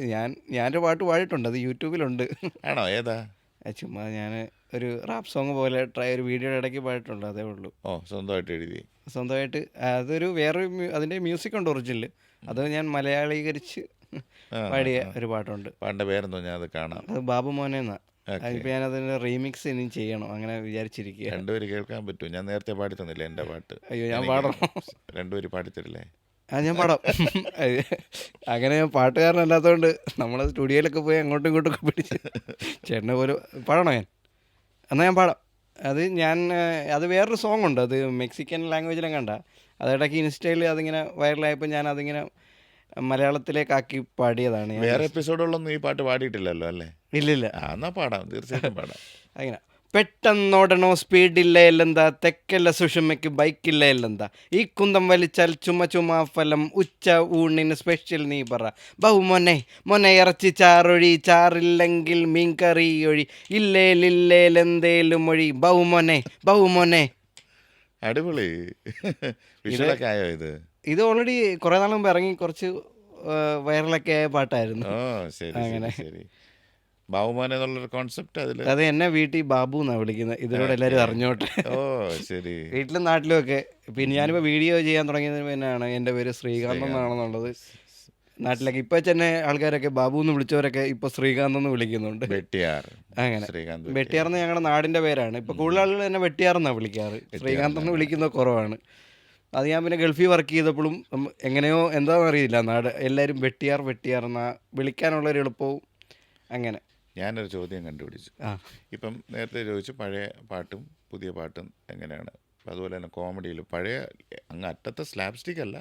ഞാനൊരു പാട്ട് പാടിയിട്ടുണ്ട്, അത് യൂട്യൂബിലുണ്ട്. ആണോ? ഏതാ? ചുമ്മാ ഞാൻ ഒരു റാപ്പ് സോങ് പോലെ ഒരു വീഡിയോയുടെ ഇടയ്ക്ക് പാടിയിട്ടുണ്ട്, അതേ ഉള്ളൂ. സ്വന്തമായിട്ട് എഴുതി? സ്വന്തമായിട്ട്. അതൊരു വേറൊരു അതിൻ്റെ മ്യൂസിക് ഉണ്ട് ഒറിജിനൽ, അത് ഞാൻ മലയാളീകരിച്ച് പാടിയ ഒരു പാട്ടുണ്ട്. പാട്ടിൻ്റെ പേരെന്തോ? ഞാൻ അത് കാണാം. അത് ബാബു മോനെ എന്നാ. അതിപ്പോൾ ഞാനതിൻ്റെ റീമിക്സ് ഇനി ചെയ്യണം, അങ്ങനെ വിചാരിച്ചിരിക്കുക. രണ്ടുപേര് കേൾക്കാൻ പറ്റുമോ? ഞാൻ നേരത്തെ പാടി തന്നില്ലേ എൻ്റെ പാട്ട്? അയ്യോ, ഞാൻ പാടണം. രണ്ടുപേര് പാടിത്തരില്ലേ? ഞാൻ പാടാം. അങ്ങനെ ഞാൻ പാട്ടുകാരനല്ലാത്തതുകൊണ്ട് നമ്മൾ സ്റ്റുഡിയോയിലൊക്കെ പോയി അങ്ങോട്ടും ഇങ്ങോട്ടൊക്കെ പിടിച്ച് ചേട്ടനെ പോലെ പാടണോ ഞാൻ? എന്നാൽ ഞാൻ പാടാം. അത് വേറൊരു സോങ് ഉണ്ട്, അത് മെക്സിക്കൻ ലാംഗ്വേജിലും കണ്ട. അതിടയ്ക്ക് ഇൻസ്റ്റയിൽ അതിങ്ങനെ വൈറലായപ്പോൾ ഞാൻ അതിങ്ങനെ മലയാളത്തിലേക്കാക്കി പാടിയതാണ്. വേറെ എപ്പിസോഡുകളൊന്നും ഈ പാട്ട് പാടിയിട്ടില്ലല്ലോ അല്ലേ? ഇല്ലില്ല. എന്നാ പാടാം, തീർച്ചയായിട്ടും പാടാം. അങ്ങനെ പെട്ടെന്നോടണോ സ്പീഡില്ല എല്ലെന്താ, തെക്കല്ല സുഷമയ്ക്ക് ബൈക്കില്ല എല്ലെന്താ, ഈ കുന്തം വലിച്ചാൽ ചുമ ഫലം, ഉച്ച ഊണിന് സ്പെഷ്യൽ നീ പറ, ബഹുമൊനെ ഇറച്ചി ചാറൊഴി, ചാറില്ലെങ്കിൽ മീൻകറി ഒഴി, ഇല്ലേലെന്തേലും മൊഴി, ബഹുമൊനെ. അടിപൊളി. വിഷുവൊക്കെ ആയോ ഇത്? ഇത് ഓൾറെഡി കുറേ നാൾ മുമ്പ് ഇറങ്ങി, കുറച്ച് വൈറലൊക്കെ ആയ പാട്ടായിരുന്നു. ശരി ശരി. ബാബുമോനെ എന്നുള്ളൊരു കോൺസെപ്റ്റ് അതിൽ. അത് എന്നെ വീട്ടിൽ ബാബു എന്നാണ് വിളിക്കുന്നത്, ഇതിലൂടെ എല്ലാവരും അറിഞ്ഞോട്ടെ. ശരി. വീട്ടിലും നാട്ടിലും ഒക്കെ. പിന്നെ ഞാനിപ്പോൾ വീഡിയോ ചെയ്യാൻ തുടങ്ങിയതിന് പിന്നെയാണ് എൻ്റെ പേര് ശ്രീകാന്ത് എന്നാണെന്നുള്ളത് നാട്ടിലൊക്കെ. ഇപ്പോൾ തന്നെ ആൾക്കാരൊക്കെ ബാബു എന്ന് വിളിച്ചവരൊക്കെ ഇപ്പോൾ ശ്രീകാന്ത് എന്ന് വിളിക്കുന്നുണ്ട്. അങ്ങനെ വെട്ടിയാർ എന്ന് ഞങ്ങളുടെ നാടിൻ്റെ പേരാണ്. ഇപ്പോൾ കൂടുതൽ ആളുകൾ എന്നെ വെട്ടിയാർ എന്നാണ് വിളിക്കാറ്, ശ്രീകാന്ത് എന്ന് വിളിക്കുന്നത് കുറവാണ്. അത് ഞാൻ പിന്നെ ഗൾഫിൽ വർക്ക് ചെയ്തപ്പോഴും എങ്ങനെയോ എന്താണെന്ന് അറിയില്ല, നാട് എല്ലാവരും വെട്ടിയാർ എന്നാ വിളിക്കാനുള്ളൊരു എളുപ്പവും. അങ്ങനെ ഞാനൊരു ചോദ്യം കണ്ടുപിടിച്ചു. ഇപ്പം നേരത്തെ ചോദിച്ചു പഴയ പാട്ടും പുതിയ പാട്ടും എങ്ങനെയാണ്. അതുപോലെ തന്നെ കോമഡിയിൽ പഴയ അങ്ങ് അറ്റത്തെ സ്ലാപ്സ്റ്റിക് അല്ല,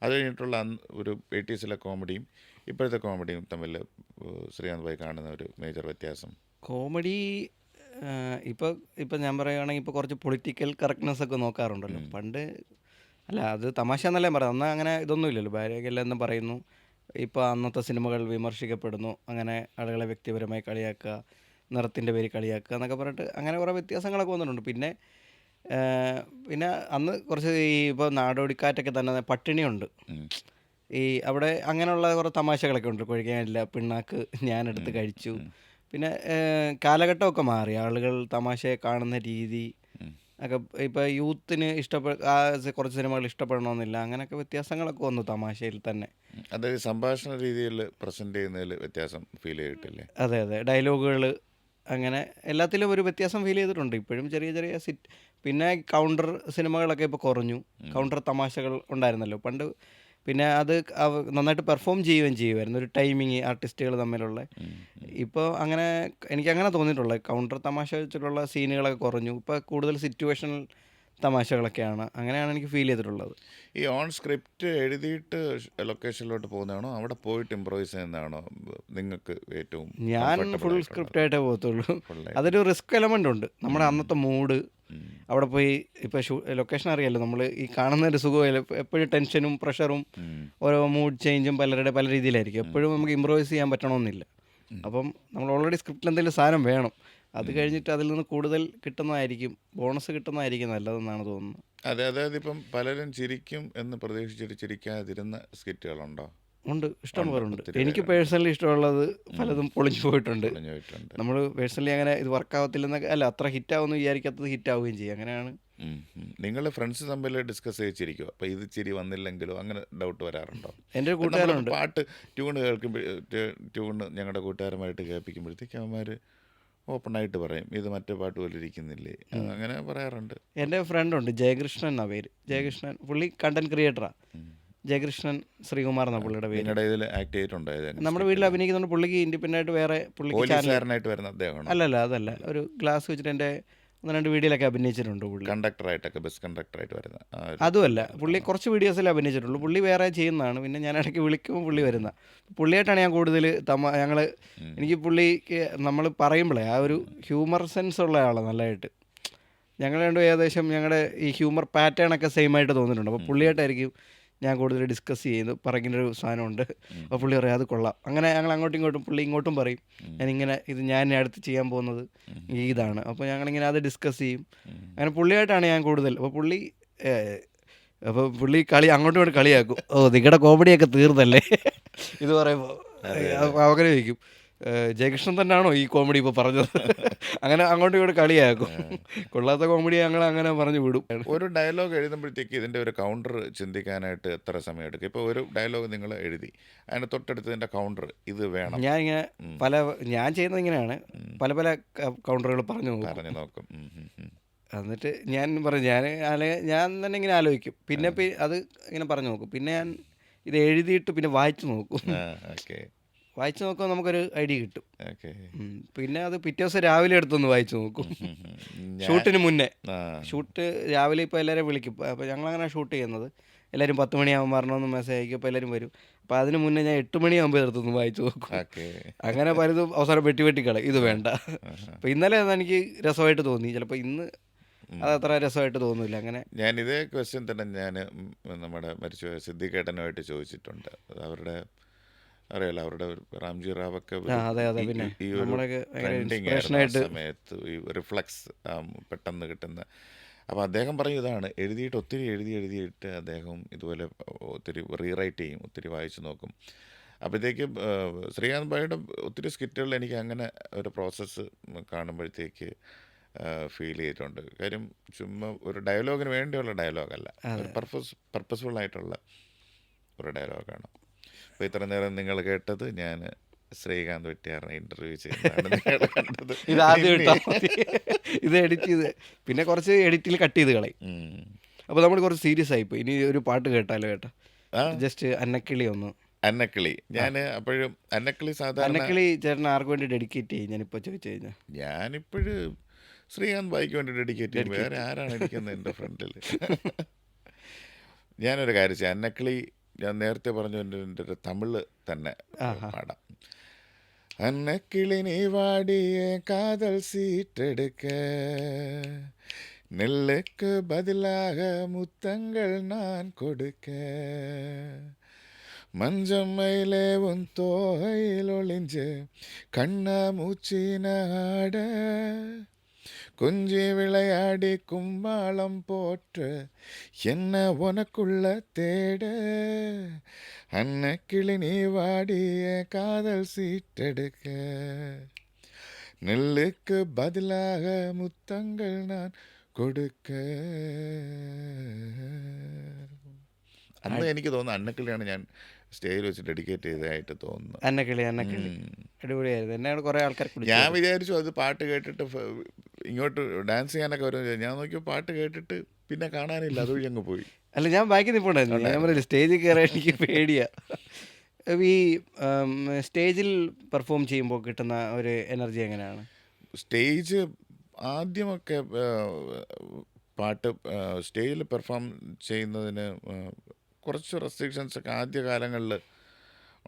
അത് കഴിഞ്ഞിട്ടുള്ള ഒരു 80s കോമഡിയും ഇപ്പോഴത്തെ കോമഡിയും തമ്മിൽ ശ്രീകാന്ത് ഭായി കാണുന്ന ഒരു മേജർ വ്യത്യാസം? കോമഡി ഇപ്പോൾ ഇപ്പം ഞാൻ പറയുകയാണെങ്കിൽ ഇപ്പോൾ കുറച്ച് പൊളിറ്റിക്കൽ കറക്റ്റ്നെസ് ഒക്കെ നോക്കാറുണ്ടല്ലോ. പണ്ട് അല്ല അത് തമാശ എന്നല്ലേ പറയാം, അന്ന് അങ്ങനെ ഇതൊന്നും ഇല്ലല്ലോ. ഭാര്യയ്ക്കെല്ലാം എന്നും പറയുന്നു. ഇപ്പോൾ അന്നത്തെ സിനിമകൾ വിമർശിക്കപ്പെടുന്നു, അങ്ങനെ ആളുകളെ വ്യക്തിപരമായി കളിയാക്കുക, നിറത്തിൻ്റെ പേര് കളിയാക്കുക എന്നൊക്കെ പറഞ്ഞിട്ട് അങ്ങനെ കുറേ വ്യത്യാസങ്ങളൊക്കെ വന്നിട്ടുണ്ട്. പിന്നെ പിന്നെ അന്ന് കുറച്ച് ഈ ഇപ്പോൾ നാടോടിക്കാറ്റൊക്കെ തന്നെ പട്ടിണിയുണ്ട്. ഉം. ഈ അവിടെ അങ്ങനെയുള്ള കുറേ തമാശകളൊക്കെ ഉണ്ട്. കൊഴിക്കാനില്ല പിണ്ണാക്ക് ഞാനെടുത്ത് കഴിച്ചു. ഉം. പിന്നെ കാലഘട്ടമൊക്കെ മാറി. ആളുകൾ തമാശയെ കാണുന്ന രീതി ഉം. ഒക്കെ ഇപ്പോൾ യൂത്തിന് കുറച്ച് സിനിമകൾ ഇഷ്ടപ്പെടണമെന്നില്ല. അങ്ങനെയൊക്കെ വ്യത്യാസങ്ങളൊക്കെ വന്നു തമാശയിൽ തന്നെ. അതായത് സംഭാഷണ രീതിയിൽ പ്രസൻറ്റ് ചെയ്യുന്നതിൽ വ്യത്യാസം ഫീൽ ചെയ്തിട്ടില്ലേ? അതെ അതെ, ഡയലോഗുകൾ അങ്ങനെ എല്ലാത്തിലും ഒരു വ്യത്യാസം ഫീൽ ചെയ്തിട്ടുണ്ട്. ഇപ്പോഴും ചെറിയ ചെറിയ പിന്നെ കൗണ്ടർ സിനിമകളൊക്കെ ഇപ്പോൾ കുറഞ്ഞു. കൗണ്ടർ തമാശകൾ ഉണ്ടായിരുന്നല്ലോ പണ്ട്. പിന്നെ അത് നന്നായിട്ട് പെർഫോം ചെയ്യുമായിരുന്നു, ഒരു ടൈമിങ് ആർട്ടിസ്റ്റുകൾ തമ്മിലുള്ള. ഇപ്പോൾ അങ്ങനെ എനിക്കങ്ങനെ തോന്നിയിട്ടുള്ളത്, കൗണ്ടർ തമാശ വെച്ചിട്ടുള്ള സീനുകളൊക്കെ കുറഞ്ഞു. ഇപ്പോൾ കൂടുതൽ സിറ്റുവേഷണൽ തമാശകളൊക്കെയാണ്. അങ്ങനെയാണ് എനിക്ക് ഫീൽ ചെയ്തിട്ടുള്ളത്. ഈ ഓൺ സ്ക്രിപ്റ്റ് എഴുതിയിട്ട് ലൊക്കേഷനിലോട്ട് പോകുന്നതാണോ, അവിടെ പോയിട്ട് ഇമ്പ്രൂവൈസ് ചെയ്യുന്നതാണോ നിങ്ങൾക്ക് ഏറ്റവും ഞാൻ ഫുൾ സ്ക്രിപ്റ്റായിട്ടേ പോകത്തുള്ളൂ. അതൊരു റിസ്ക് എലമെൻ്റ് ഉണ്ട്. നമ്മുടെ അന്നത്തെ മൂഡ് അവിടെ പോയി ഇപ്പോൾ ലൊക്കേഷൻ അറിയാമല്ലോ, നമ്മൾ ഈ കാണുന്നൊരു സുഖമില്ല. എപ്പോഴും ടെൻഷനും പ്രഷറും ഓരോ മൂഡ് ചേഞ്ചും പല രീതിയിലായിരിക്കും. എപ്പോഴും നമുക്ക് ഇമ്പ്രൂവൈസ് ചെയ്യാൻ പറ്റണമെന്നില്ല. അപ്പം നമ്മൾ ഓൾറെഡി സ്ക്രിപ്റ്റിൽ എന്തെങ്കിലും സാധനം വേണം. അത് കഴിഞ്ഞിട്ട് അതിൽ നിന്ന് കൂടുതൽ കിട്ടുന്നതായിരിക്കും, ബോണസ് കിട്ടുന്നതായിരിക്കും നല്ലതെന്നാണ് തോന്നുന്നത്. അതെ, അതായത് ഇപ്പം പലരും ചിരിക്കും എന്ന് പ്രതീക്ഷിച്ചിട്ട് ചിരിക്കാതിരുന്ന സ്കിറ്റുകളുണ്ടോ? ഉണ്ട്, ഇഷ്ടം പോലെ ഉണ്ട്. എനിക്ക് പേഴ്സണലി ഇഷ്ടമുള്ളത് പലതും പൊളിഞ്ഞു പോയിട്ടുണ്ട്. നമ്മൾ പേഴ്സണലി അങ്ങനെ ഇത് വർക്കാവത്തില്ലെന്നൊക്കെ അല്ല, അത്ര ഹിറ്റാവുമെന്ന് വിചാരിക്കാത്തത് ഹിറ്റാവുകയും ചെയ്യും. അങ്ങനെയാണ്. നിങ്ങൾ ഫ്രണ്ട്സ് തമ്മിൽ ഡിസ്കസ് ചെയ്തിരിക്കുമോ? അപ്പോൾ ഇത് ചിരി വന്നില്ലെങ്കിലോ അങ്ങനെ ഡൗട്ട് വരാറുണ്ടോ? എൻ്റെ ഒരു കൂട്ടുകാരുണ്ട്, പാട്ട് ട്യൂണ് കേൾക്കുമ്പോൾ ട്യൂണ് ഞങ്ങളുടെ കൂട്ടുകാരുമായിട്ട് കേൾപ്പിക്കുമ്പോഴത്തേക്ക് അവന്മാർ ഓപ്പണായിട്ട് പറയും, ഇത് മറ്റേ പാട്ട് പോലെ ഇരിക്കുന്നില്ലേ, അങ്ങനെ പറയാറുണ്ട്. എൻ്റെ ഫ്രണ്ടുണ്ട്, ജയകൃഷ്ണൻ എന്നാ പേര്. ജയകൃഷ്ണൻ, പുള്ളി കണ്ടന്റ് ക്രിയേറ്ററാണ്. ജയകൃഷ്ണൻ ശ്രീകുമാർ എന്നാണ് പുള്ളിയുടെ പേര്. നിങ്ങളുടെ ഇതിൽ ആക്ട് ചെയ്തിട്ടുണ്ടോ? നമ്മുടെ വീട്ടിൽ അഭിനയിക്കുന്നുണ്ട്. പുള്ളിക്ക് ഇൻഡിപെൻഡൻ്റ് ആയിട്ട് വേറെ പോലീസുകാരനായിട്ട് വരുന്ന അദ്ദേഹമാണ്? അല്ലല്ല, അതല്ല, ഒരു ഗ്ലാസ് വെച്ചിട്ട് എൻ്റെ 1-2 വീഡിയോയിലൊക്കെ അഭിനയിച്ചിട്ടുണ്ട് പുള്ളി. കണ്ടക്ടറായിട്ടൊക്കെ, ബസ് കണ്ടക്ടറായിട്ട് വരുന്ന അതുമല്ല, പുള്ളി കുറച്ച് വീഡിയോസിൽ അഭിനയിച്ചിട്ടുള്ളൂ. പുള്ളി വേറെ ചെയ്യുന്നതാണ്. പിന്നെ ഞാൻ ഇടയ്ക്ക് വിളിക്കുമ്പോൾ പുള്ളി വരുന്ന പുള്ളിയായിട്ടാണ് ഞാൻ കൂടുതൽ ഞങ്ങൾ എനിക്ക് പുള്ളിക്ക് നമ്മൾ പറയുമ്പോഴേ ആ ഒരു ഹ്യൂമർ സെൻസ് ഉള്ള ആളാണ് നല്ലതായിട്ട്. ഞങ്ങൾ രണ്ടും ഏകദേശം ഞങ്ങളുടെ ഈ ഹ്യൂമർ പാറ്റേൺ ഒക്കെ സെയിം ആയിട്ട് തോന്നിയിട്ടുണ്ട്. അപ്പോൾ പുള്ളിയായിട്ടായിരിക്കും ഞാൻ കൂടുതൽ ഡിസ്കസ് ചെയ്യുന്നു. പറയുന്നൊരു സാധനമുണ്ട്, അപ്പോൾ പുള്ളി പറയും അത് കൊള്ളാം. അങ്ങനെ ഞങ്ങൾ അങ്ങോട്ടും ഇങ്ങോട്ടും, പുള്ളി ഇങ്ങോട്ടും പറയും ഞാനിങ്ങനെ ഞാൻ അടുത്ത് ചെയ്യാൻ പോകുന്നത് ഇതാണ്. അപ്പോൾ ഞങ്ങളിങ്ങനെ അത് ഡിസ്കസ് ചെയ്യും. അങ്ങനെ പുള്ളിയായിട്ടാണ് ഞാൻ കൂടുതൽ. അപ്പോൾ പുള്ളി അങ്ങോട്ടും ഇങ്ങോട്ട് കളിയാക്കും. ഓ നിങ്ങളുടെ കോമഡിയൊക്കെ തീർന്നല്ലേ ഇത് പറയുമ്പോൾ അങ്ങനെ ചോദിക്കും, ജയകൃഷ്ണൻ തന്നെയാണോ ഈ കോമഡി ഇപ്പോൾ പറഞ്ഞത്? അങ്ങനെ അങ്ങോട്ടും ഇങ്ങോട്ട് കളിയാക്കും. കൊള്ളാത്ത കോമഡി ഞങ്ങൾ അങ്ങനെ പറഞ്ഞു വിടും. ഒരു ഡയലോഗ് എഴുതുമ്പോഴത്തേക്ക് ഇതിൻ്റെ ഒരു കൗണ്ടർ ചിന്തിക്കാനായിട്ട് എത്ര സമയം എടുക്കും? ഇപ്പോൾ ഒരു ഡയലോഗ് നിങ്ങൾ എഴുതി, അതിന് തൊട്ടടുത്തതിൻ്റെ കൗണ്ടർ ഇത് വേണം. ഞാൻ ചെയ്യുന്നത് ഇങ്ങനെയാണ്, പല കൗണ്ടറുകൾ പറഞ്ഞു നോക്കും. എന്നിട്ട് ഞാൻ പറയും, ഞാൻ തന്നെ ഇങ്ങനെ ആലോചിക്കും. പിന്നെ അത് ഇങ്ങനെ പറഞ്ഞു നോക്കും. പിന്നെ ഞാൻ ഇത് എഴുതിയിട്ട് പിന്നെ വായിച്ചു നോക്കും. വായിച്ചു നോക്കുമ്പോൾ നമുക്കൊരു ഐഡിയ കിട്ടും. പിന്നെ അത് പിറ്റേ ദിവസം രാവിലെ എടുത്തൊന്ന് വായിച്ചു നോക്കും. ഷൂട്ടിന് മുന്നേ. ഷൂട്ട് രാവിലെ ഇപ്പോൾ എല്ലാവരും വിളിക്കും. അപ്പോൾ ഞങ്ങളങ്ങനെ ഷൂട്ട് ചെയ്യുന്നത്. എല്ലാവരും 10 മണിയാകുമ്പോൾ വരണമെന്ന് മെസ്സേജ് അയക്കും. അപ്പോൾ എല്ലാവരും വരും. അപ്പോൾ അതിന് മുന്നേ ഞാൻ 8 മണിയാകുമ്പോൾ എടുത്തൊന്ന് വായിച്ചു നോക്കും. അങ്ങനെ പലതും അവസാനം വെട്ടിക്കളയും, ഇത് വേണ്ട. അപ്പോൾ ഇന്നലെ എനിക്ക് രസമായിട്ട് തോന്നി, ചിലപ്പോൾ ഇന്ന് അതത്ര രസമായിട്ട് തോന്നില്ല. അങ്ങനെ ഞാൻ ഇതേ ക്വസ്റ്റ്യൻ തന്നെ ഞാൻ നമ്മുടെ മരിച്ചുപോയ സിദ്ദിഖേട്ടനുമായിട്ട് ചോദിച്ചിട്ടുണ്ട്. അവരുടെ അറിയാലോ, അവരുടെ റാംജി റാവൊക്കെ ഈ ഒരു ട്രെൻഡിങ് ആയിരുന്ന സമയത്ത് ഈ റിഫ്ലക്സ് പെട്ടെന്ന് കിട്ടുന്ന. അപ്പോൾ അദ്ദേഹം പറയും ഇതാണ്, എഴുതിയിട്ട് ഒത്തിരി എഴുതിയിട്ട് അദ്ദേഹം ഇതുപോലെ ഒത്തിരി റീറൈറ്റ് ചെയ്യും, ഒത്തിരി വായിച്ചു നോക്കും. അപ്പോഴത്തേക്കും ശ്രീകാന്ത് ഭായിയുടെ ഒത്തിരി സ്കിറ്റുകളിൽ എനിക്ക് അങ്ങനെ ഒരു പ്രോസസ്സ് കാണുമ്പോഴത്തേക്ക് ഫീൽ ചെയ്തിട്ടുണ്ട്. കാര്യം ചുമ്മാ ഒരു ഡയലോഗിന് വേണ്ടിയുള്ള ഡയലോഗല്ല, ഒരു പർപ്പസ്ഫുൾ ആയിട്ടുള്ള ഒരു ഡയലോഗാണ്. അപ്പോൾ ഇത്ര നേരം നിങ്ങൾ കേട്ടത് ഞാൻ ശ്രീകാന്ത് വെട്ടിയാറിനെ ഇൻ്റർവ്യൂ ചെയ്യുന്നതാണ് നിങ്ങൾ കണ്ടത്. ഇത് എഡിറ്റ് ചെയ്ത് പിന്നെ കുറച്ച് എഡിറ്റിൽ കട്ട് ചെയ്ത് കളയും. അപ്പോൾ നമ്മൾ കുറച്ച് സീരിയസ് ആയിപ്പോയി. ഇനി ഒരു പാട്ട് കേട്ടാലോ? ജസ്റ്റ് അന്നക്കിളി ഒന്ന്. അന്നക്കിളി ഞാൻ അപ്പോഴും അന്നക്കിളി സാധാരണ അന്നക്കിളി ചേട്ടൻ ആർക്ക് വേണ്ടി ഡെഡിക്കേറ്റ് ചെയ്യും? ഞാനിപ്പോൾ ചോദിച്ചു കഴിഞ്ഞാൽ ഞാനിപ്പോഴും ശ്രീകാന്ത് ഭായിക്ക് വേണ്ടി ഡെഡിക്കേറ്റ് ചെയ്യും. വേറെ ആരാണ് ഇരിക്കുന്നത് എൻ്റെ ഫ്രണ്ടിൽ? ഞാനൊരു കാര്യം ചെയ്യാം, അന്നക്കിളി ഞാൻ നേരത്തെ പറഞ്ഞു എൻ്റെ ഒരു തമിഴ് തന്നെ ആഹാ. പാടാം. அன்னக்கிளி நீ வாடிய காதல் சீட்டெடுக்க நெல்லுக்கு பதிலாக முத்தங்கள் நான் கொடுக்க மஞ்சம் மயிலே உன் தோகையில் ஒளிஞ்சு கண்ணா மூச்சின ஆட கொஞ்சி விளையாடி கும்பாளம் போற்று என்ன உனக்குள்ள தேட அன்னக்கிளி நீ வாடிய காதல் சீட்டெடுக்க நெல்லுக்கு பதிலாக முத்தங்கள் நான் കൊടുക്ക. അന്ന് എനിക്ക് തോന്നുന്നു അന്നക്കിളിയാണ് ഞാൻ സ്റ്റേജിൽ വെച്ച് ഡെഡിക്കേറ്റ് ചെയ്തതായിട്ട് തോന്നുന്നു. അന്നക്കിളി അടിപൊളിയായിരുന്നു. എന്നെയാണ് കുറേ ആൾക്കാർ ഞാൻ കുളിച്ചായിരുന്നു. വിചാരിച്ചു അത് പാട്ട് കേട്ടിട്ട് ഇങ്ങോട്ട് ഡാൻസ് ചെയ്യാനൊക്കെ വരും. ഞാൻ നോക്കിയപ്പോൾ പാട്ട് കേട്ടിട്ട് പിന്നെ കാണാനില്ല, അതുവഴി അങ്ങ് പോയി. അല്ല, ഞാൻ ബാക്കി നിൽപ്പുണ്ടായിരുന്നു. ഞാൻ പറയില്ല, സ്റ്റേജിൽ കയറാൻ എനിക്ക് പേടിയാ. ഈ സ്റ്റേജിൽ പെർഫോം ചെയ്യുമ്പോൾ കിട്ടുന്ന ഒരു എനർജി എങ്ങനെയാണ്? സ്റ്റേജ് ആദ്യമൊക്കെ പാട്ട് സ്റ്റേജിൽ പെർഫോം ചെയ്യുന്നതിന് കുറച്ച് റെസ്ട്രിക്ഷൻസ് ഒക്കെ ആദ്യ കാലങ്ങളിൽ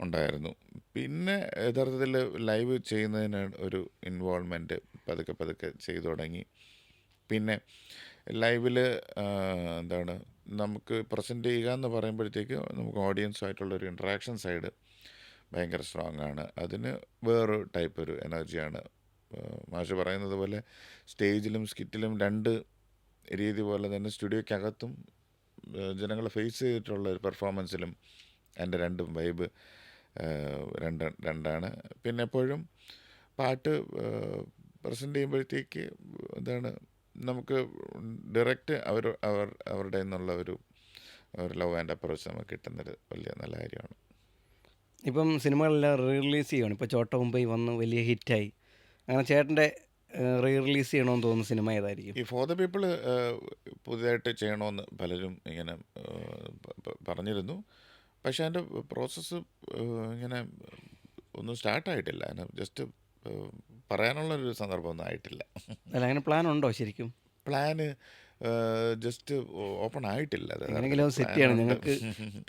ഉണ്ടായിരുന്നു. പിന്നെ യഥാർത്ഥത്തിൽ ലൈവ് ചെയ്യുന്നതിന് ഒരു ഇൻവോൾവ്മെൻറ്റ് പതുക്കെ പതുക്കെ ചെയ്തു തുടങ്ങി. പിന്നെ ലൈവിൽ എന്താണ് നമുക്ക് പ്രസൻറ്റ് ചെയ്യുക എന്ന് പറയുമ്പോഴത്തേക്ക് നമുക്ക് ഓഡിയൻസുമായിട്ടുള്ളൊരു ഇൻട്രാക്ഷൻ സൈഡ് ഭയങ്കര സ്ട്രോങ് ആണ്. അതിന് വേറൊരു ടൈപ്പ് ഒരു എനർജിയാണ്. മാഷ് പറയുന്നത് പോലെ സ്റ്റേജിലും സ്കിറ്റിലും രണ്ട് രീതി പോലെ തന്നെ സ്റ്റുഡിയോയ്ക്കകത്തും ജനങ്ങളെ ഫേസ് ചെയ്തിട്ടുള്ള ഒരു പെർഫോമൻസിലും എൻ്റെ രണ്ടും വൈബ് രണ്ടാണ്. പിന്നെ എപ്പോഴും പാട്ട് പ്രസൻറ്റ് ചെയ്യുമ്പോഴത്തേക്ക് എന്താണ് നമുക്ക് ഡയറക്റ്റ് അവരുടെ നിന്നുള്ള ഒരു ലവ് ആൻഡ് അപ്രോച്ച് നമുക്ക് കിട്ടുന്നൊരു വലിയ നല്ല കാര്യമാണ്. ഇപ്പം സിനിമകളെല്ലാം റിലീസ് ചെയ്യണം. ഇപ്പോൾ ചോട്ട മുംബൈ വന്ന് വലിയ ഹിറ്റായി. അങ്ങനെ ചേട്ടൻ്റെ റിലീസ് ചെയ്യണമെന്ന് തോന്നുന്ന സിനിമ ഏതായിരിക്കും? ഈ ഫോർ ദ പീപ്പിൾ പുതിയതായിട്ട് ചെയ്യണമെന്ന് പലരും ഇങ്ങനെ പറഞ്ഞിരുന്നു. പക്ഷേ അതിൻ്റെ പ്രോസസ്സ് ഇങ്ങനെ ഒന്നും സ്റ്റാർട്ടായിട്ടില്ല. അതിന് ജസ്റ്റ് പറയാനുള്ളൊരു സന്ദർഭമൊന്നും ആയിട്ടില്ല. അല്ല, അങ്ങനെ പ്ലാൻ ഉണ്ടോ ശരിക്കും? പ്ലാന് ജസ്റ്റ് ഓപ്പൺ ആയിട്ടില്ല. എങ്ങനെയെങ്കിലും സെറ്റ് ചെയ്യണം. ഞങ്ങൾക്ക്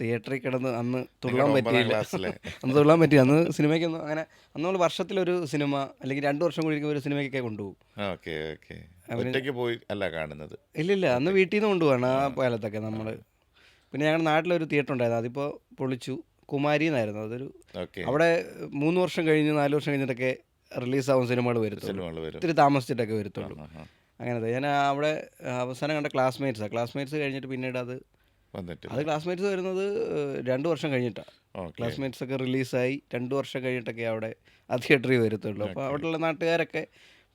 തിയേറ്ററിൽ കിടന്ന് അന്ന് തുള്ളാൻ പറ്റിയില്ല. ക്ലാസ്സിലെ അന്ന് തുള്ളാൻ പറ്റില്ല. അന്ന് സിനിമയ്ക്കൊന്നും അങ്ങനെ അന്ന് നമ്മൾ വർഷത്തിലൊരു സിനിമ അല്ലെങ്കിൽ 2 വർഷം കൂടി ഒരു സിനിമയ്ക്കൊക്കെ കൊണ്ടുപോകും. ഓക്കെ ഓക്കെ ഒറ്റയ്ക്ക് പോയി അല്ല കാണുന്നത്. ഇല്ലില്ല, അന്ന് വീട്ടിൽ നിന്ന് കൊണ്ടുപോകണം ആ കാലത്തൊക്കെ നമ്മൾ. പിന്നെ ഞങ്ങളുടെ നാട്ടിലൊരു തിയേറ്റർ ഉണ്ടായിരുന്നു, അതിപ്പോൾ പൊളിച്ചു. കുമാരി എന്നായിരുന്നു അതൊരു. ഓക്കെ അവിടെ 3 വർഷം കഴിഞ്ഞ് 4 വർഷം കഴിഞ്ഞിട്ടൊക്കെ റിലീസാവും സിനിമകൾ വരും. സിനിമകൾ വരും. ഇത്തിരി താമസിച്ചിട്ടൊക്കെ വരത്തുള്ളൂ. അങ്ങനത്തെ ഞാൻ അവിടെ അവസാനം കണ്ട ക്ലാസ്മേറ്റ്സ് കഴിഞ്ഞിട്ട് പിന്നീട് അത് വന്നിട്ടില്ല. ക്ലാസ്മേറ്റ്സ് വരുന്നത് 2 വർഷം കഴിഞ്ഞിട്ടാണ്. ഓക്കെ ക്ലാസ്മേറ്റ്സ് ഒക്കെ റിലീസായി 2 വർഷം കഴിഞ്ഞിട്ടൊക്കെ അവിടെ ആ തിയേറ്ററിൽ വരത്തുള്ളൂ. അപ്പോൾ അവിടെയുള്ള നാട്ടുകാരൊക്കെ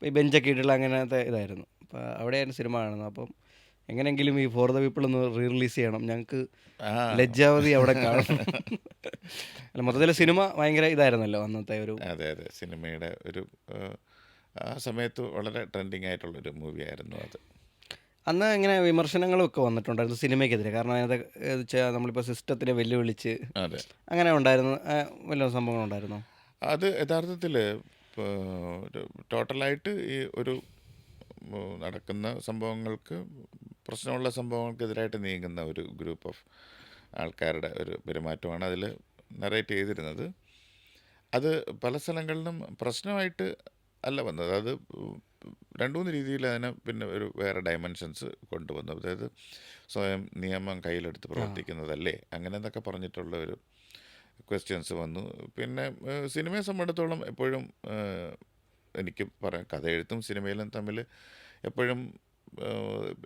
ഈ ബെഞ്ചൊക്കെ ഇട്ടുള്ള അങ്ങനത്തെ ഇതായിരുന്നു. അപ്പോൾ അവിടെയാണ് സിനിമ കാണുന്നത്. അപ്പം എങ്ങനെയെങ്കിലും ഈ ഫോർ ദ പീപ്പിൾ ഒന്ന് റിലീസ് ചെയ്യണം. ഞങ്ങൾക്ക് ലജ്ജാവതി അവിടെ കാണണം. അല്ല, മൊത്തത്തിൽ സിനിമ ഭയങ്കര ഇതായിരുന്നല്ലോ അന്നത്തെ ഒരു. അതെ അതെ, സിനിമയുടെ ഒരു ആ സമയത്ത് വളരെ ട്രെൻഡിങ് ആയിട്ടുള്ളൊരു മൂവിയായിരുന്നു അത്. അന്ന് ഇങ്ങനെ വിമർശനങ്ങളും ഒക്കെ വന്നിട്ടുണ്ടായിരുന്നു സിനിമയ്ക്കെതിരെ. കാരണം അതിനകത്ത് നമ്മളിപ്പോൾ സിസ്റ്റത്തിനെ വെല്ലുവിളിച്ച് അതെ അങ്ങനെ ഉണ്ടായിരുന്നു. വല്ല സംഭവങ്ങളുണ്ടായിരുന്നോ? അത് യഥാർത്ഥത്തിൽ ടോട്ടലായിട്ട് ഈ ഒരു നടക്കുന്ന സംഭവങ്ങൾക്ക്, പ്രശ്നമുള്ള സംഭവങ്ങൾക്കെതിരായിട്ട് നീങ്ങുന്ന ഒരു ഗ്രൂപ്പ് ഓഫ് ആൾക്കാരുടെ ഒരു പെരുമാറ്റമാണ് അതിൽ നറേറ്റ് ചെയ്തിരുന്നത്. അത് പല സ്ഥലങ്ങളിലും പ്രശ്നമായിട്ട് അല്ല വന്നത്. അത് 2-3 രീതിയിൽ അതിനെ പിന്നെ ഒരു വേറെ ഡയമെൻഷൻസ് കൊണ്ടുവന്നു. അതായത് സ്വയം നിയമം കയ്യിലെടുത്ത് പ്രവർത്തിക്കുന്നതല്ലേ അങ്ങനെ എന്നൊക്കെ പറഞ്ഞിട്ടുള്ള ഒരു ക്വസ്റ്റ്യൻസ് വന്നു. പിന്നെ സിനിമയെ സംബന്ധിച്ചിടത്തോളം എപ്പോഴും എനിക്ക് പറയാം, കഥയെഴുത്തും സിനിമയിലും തമ്മിൽ എപ്പോഴും